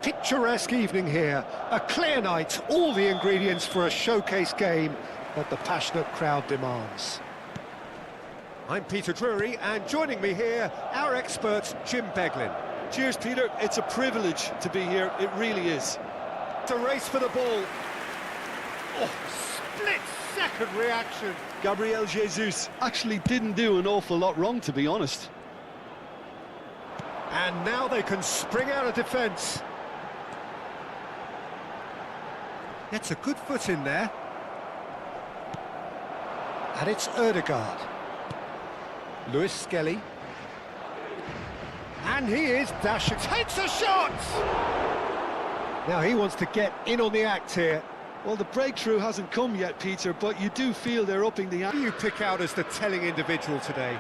Picturesque evening here, a clear night, all the ingredients for a showcase game that the passionate crowd demands. I'm Peter Drury, and joining me here, our expert, Jim Beglin. Cheers, Peter. It's a privilege to be here. It really is. It's a race for the ball. Oh, split-second reaction. Gabriel Jesus actually didn't do an awful lot wrong, to be honest. And now they can spring out of defence. Gets a good foot in there. And it's Ødegaard. Lewis Skelly. And he is dashing. Takes a shot! Now he wants to get in on the act here. Well, the breakthrough hasn't come yet, Peter, but you do feel they're upping the ante. Who do you pick out as the telling individual today?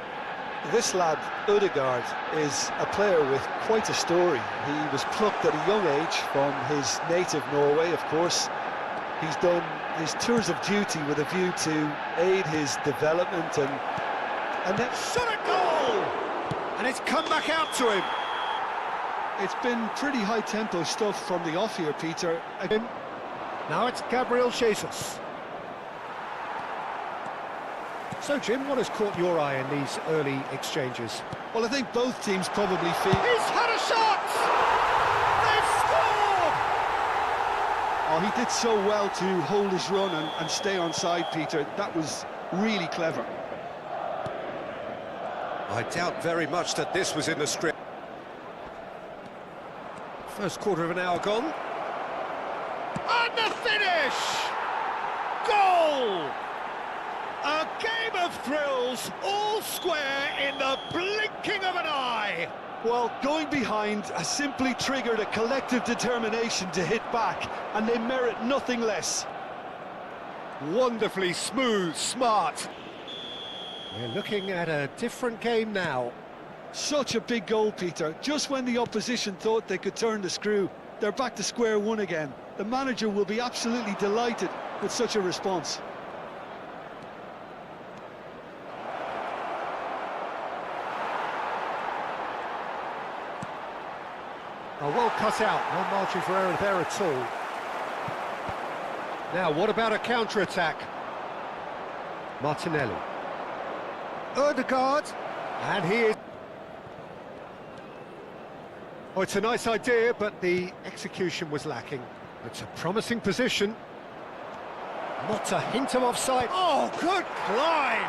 This lad, Ødegaard, is a player with quite a story. He was plucked at a young age from his native Norway, of course. He's done his tours of duty with a view to aid his development and then Shot a goal! And it's come back out to him. it's been pretty high-tempo stuff from the off here, Peter. Again, Now it's Gabriel Jesus. So, Jim, what has caught your eye in these early exchanges? well, I think both teams probably feel... He's had a shot! They've scored! Oh, he did so well to hold his run and stay on side, Peter. That was really clever. I doubt very much that this was in the script. First quarter of an hour gone. And the finish! Goal! A game of thrills, all square in the blinking of an eye. Well, going behind has simply triggered a collective determination to hit back, and they merit nothing less. Wonderfully smooth, smart. We're looking at a different game now. Such a big goal, Peter. Just when the opposition thought they could turn the screw, they're back to square one again. The manager will be absolutely delighted with such a response. Oh, well cut out, no margin for error there at all. Now, what about a counter-attack? Martinelli. Ødegaard, and he is... Oh, it's a nice idea, but the execution was lacking. It's a promising position. Not a hint of offside. Oh, good climb!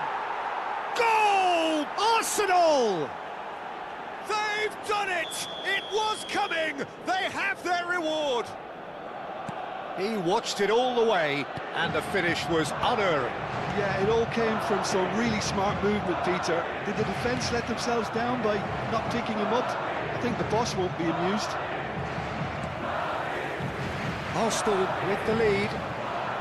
Goal! Arsenal! They've done it! It was coming! They have their reward! He watched it all the way, and the finish was unerring. Yeah, it all came from some really smart movement, Peter. Did the defence let themselves down by not picking him up? I think the boss won't be amused. Arsenal with the lead.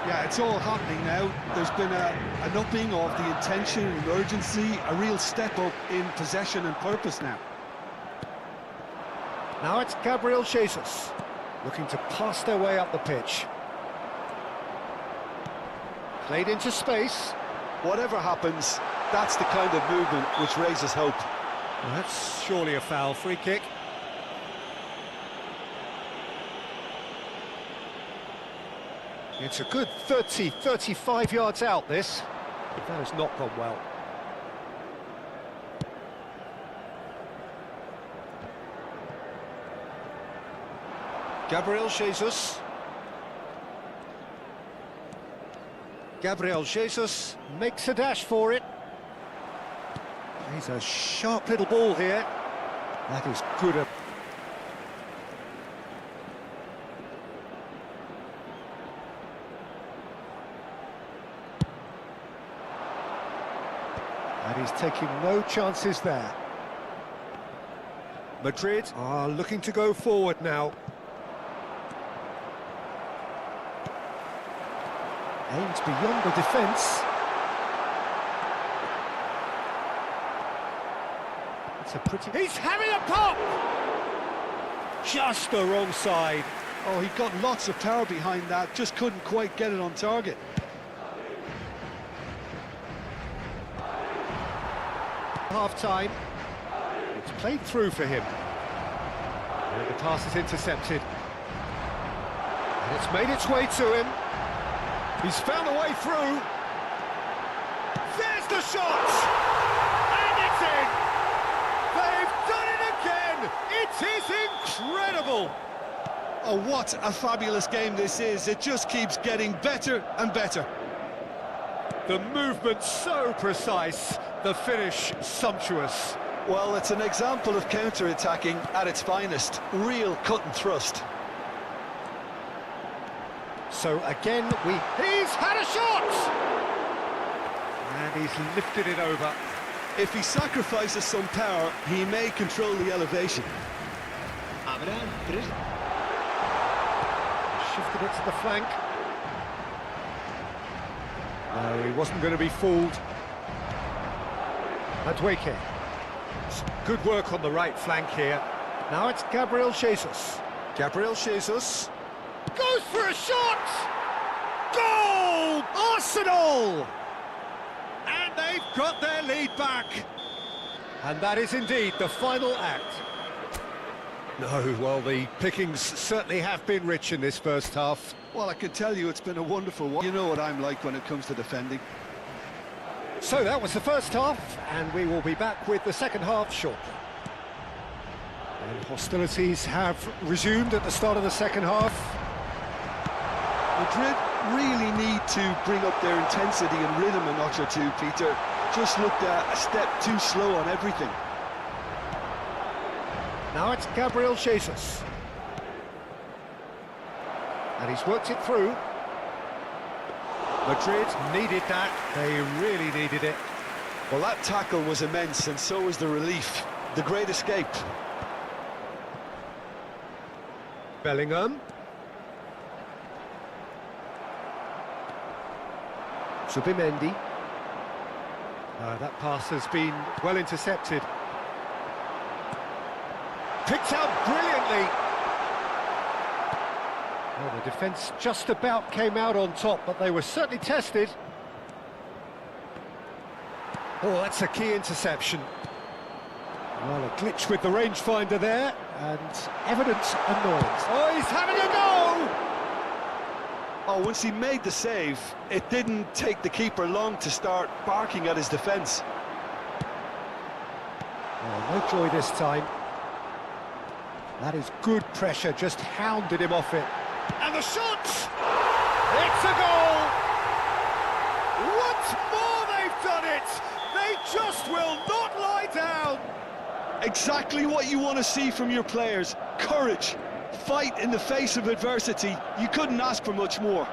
Yeah, it's all happening now. There's been an upping of the intention and urgency, a real step up in possession and purpose now. Now it's Gabriel Jesus. looking to pass their way up the pitch. Played into space. Whatever happens, that's the kind of movement which raises hope. Well, that's surely a foul. Free kick. It's a good 30, 35 yards out, this. That has not gone well. Gabriel Jesus. Gabriel Jesus makes a dash for it. He's a sharp little ball here. That is good. And he's taking no chances there. Madrid are looking to go forward now. Aims beyond the defence. It's a pretty... He's having a pop! Just the wrong side. Oh, he got lots of power behind that, just couldn't quite get it on target. Half-time. It's played through for him. And the pass is intercepted. And it's made its way to him. He's found a way through. There's the shot! And it's in! They've done it again! It is incredible! Oh, what a fabulous game this is. It just keeps getting better and better. The movement so precise, the finish sumptuous. Well, it's an example of counter-attacking at its finest. Real cut and thrust. So again, he's had a shot! And he's lifted it over. If he sacrifices some power, he may control the elevation. Shifted it to the flank. No, he wasn't going to be fooled. Madueke. Some good work on the right flank here. Now it's Gabriel Jesus. Gabriel Jesus goes for a shot! Goal! Arsenal! And they've got their lead back. And that is indeed the final act. No, well, the pickings certainly have been rich in this first half. Well, I can tell you it's been a wonderful one. You know what I'm like when it comes to defending. So that was the first half, and we will be back with the second half shortly. And hostilities have resumed at the start of the second half. Madrid really need to bring up their intensity and rhythm a notch or two, Peter. Just looked a step too slow on everything. Now it's Gabriel Jesus. And he's worked it through. Madrid needed that. They really needed it. Well, that tackle was immense, and so was the relief. The great escape. Bellingham. Subimendi. That pass has been well intercepted. Picked out brilliantly. Well, the defence just about came out on top, but they were certainly tested. Oh, that's a key interception. Well, a glitch with the rangefinder there, and evident annoyance. Oh, he's having a go! Oh, once he made the save, it didn't take the keeper long to start barking at his defence. Oh, no joy this time. That is good pressure, just hounded him off it. And the shot! It's a goal! Once more they've done it! They just will not lie down! Exactly what you want to see from your players. Courage, fight in the face of adversity. You couldn't ask for much more.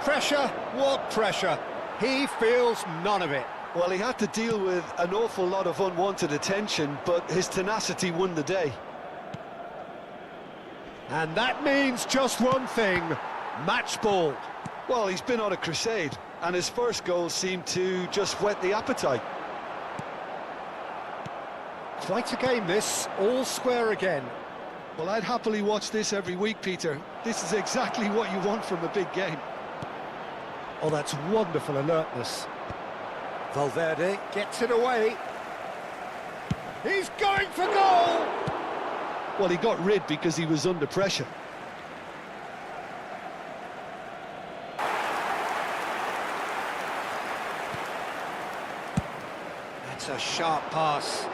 Pressure? What pressure? He feels none of it. Well, he had to deal with an awful lot of unwanted attention, but his tenacity won the day. And that means just one thing, match ball. Well, he's been on a crusade, and his first goal seemed to just whet the appetite. Quite a game this, all square again. Well, I'd happily watch this every week, Peter. This is exactly what you want from a big game. Oh, that's wonderful alertness. Valverde gets it away. He's going for goal! Well, he got rid because he was under pressure. That's a sharp pass.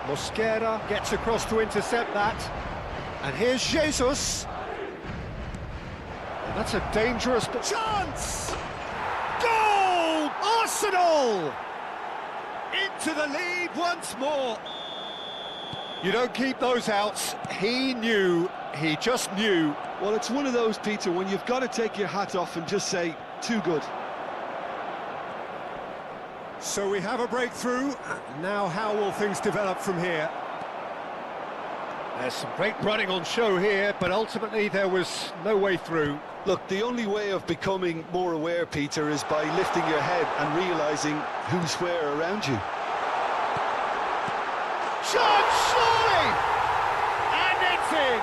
Mosquera gets across to intercept that. And here's Jesus. And that's a dangerous chance! Goal! Arsenal! Into the lead once more. You don't keep those outs. He knew, he just knew. Well, it's one of those, Peter, when you've got to take your hat off and just say, too good. So we have a breakthrough. Now how will things develop from here? There's some great running on show here, but ultimately there was no way through. Look, the only way of becoming more aware, Peter, is by lifting your head and realising who's where around you. Shot, surely! And it's in!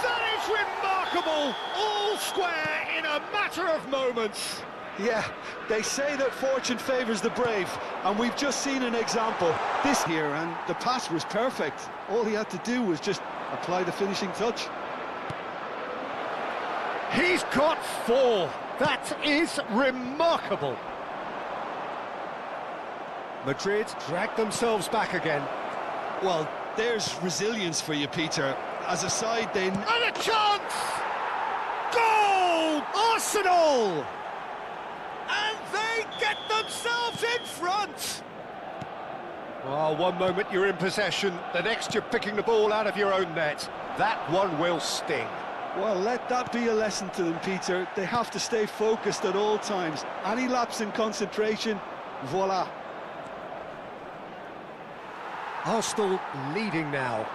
That is remarkable! All square in a matter of moments. Yeah, they say that fortune favours the brave, and we've just seen an example. This here, and the pass was perfect. All he had to do was just apply the finishing touch. He's got 4. That is remarkable. Madrid dragged themselves back again. Well, there's resilience for you, Peter. As a side, they... And a chance! Goal! Arsenal! And they get themselves in front! Well, one moment you're in possession, the next you're picking the ball out of your own net. That one will sting. Well, let that be a lesson to them, Peter. They have to stay focused at all times. Any lapse in concentration, voila. Arsenal leading now.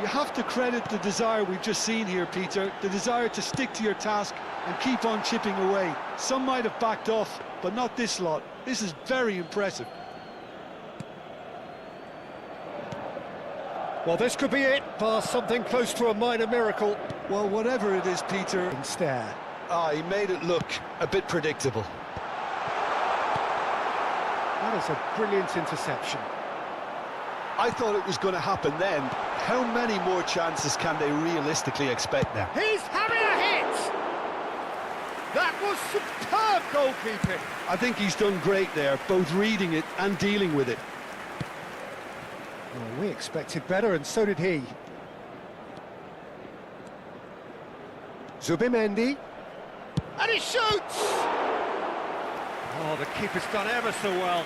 You have to credit the desire we've just seen here, Peter. The desire to stick to your task and keep on chipping away. Some might have backed off, but not this lot. This is very impressive. Well, this could be it, past something close to a minor miracle. Well, whatever it is, Peter... And stare. He made it look a bit predictable. That is a brilliant interception. I thought it was going to happen then. How many more chances can they realistically expect now? He's having a hit! That was superb goalkeeping. I think he's done great there, both reading it and dealing with it. Well, we expected better, and so did he. Zubimendi. And he shoots! Oh, the keeper's done ever so well.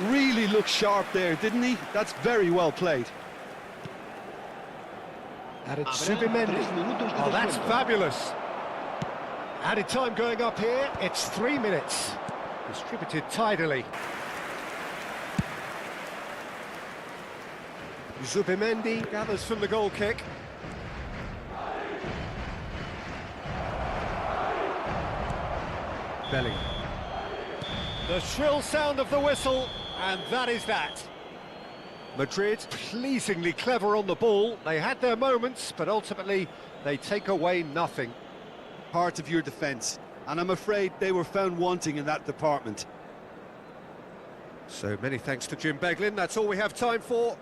Really looked sharp there, didn't he? That's very well played. And it's Zubimendi. Oh, that's fabulous. Added time going up here. It's 3 minutes. Distributed tidily. Zubimendi gathers from the goal kick. Belly. The shrill sound of the whistle, and that is that. Madrid pleasingly clever on the ball. They had their moments, but ultimately they take away nothing. Part of your defence, and I'm afraid they were found wanting in that department. So many thanks to Jim Beglin. That's all we have time for.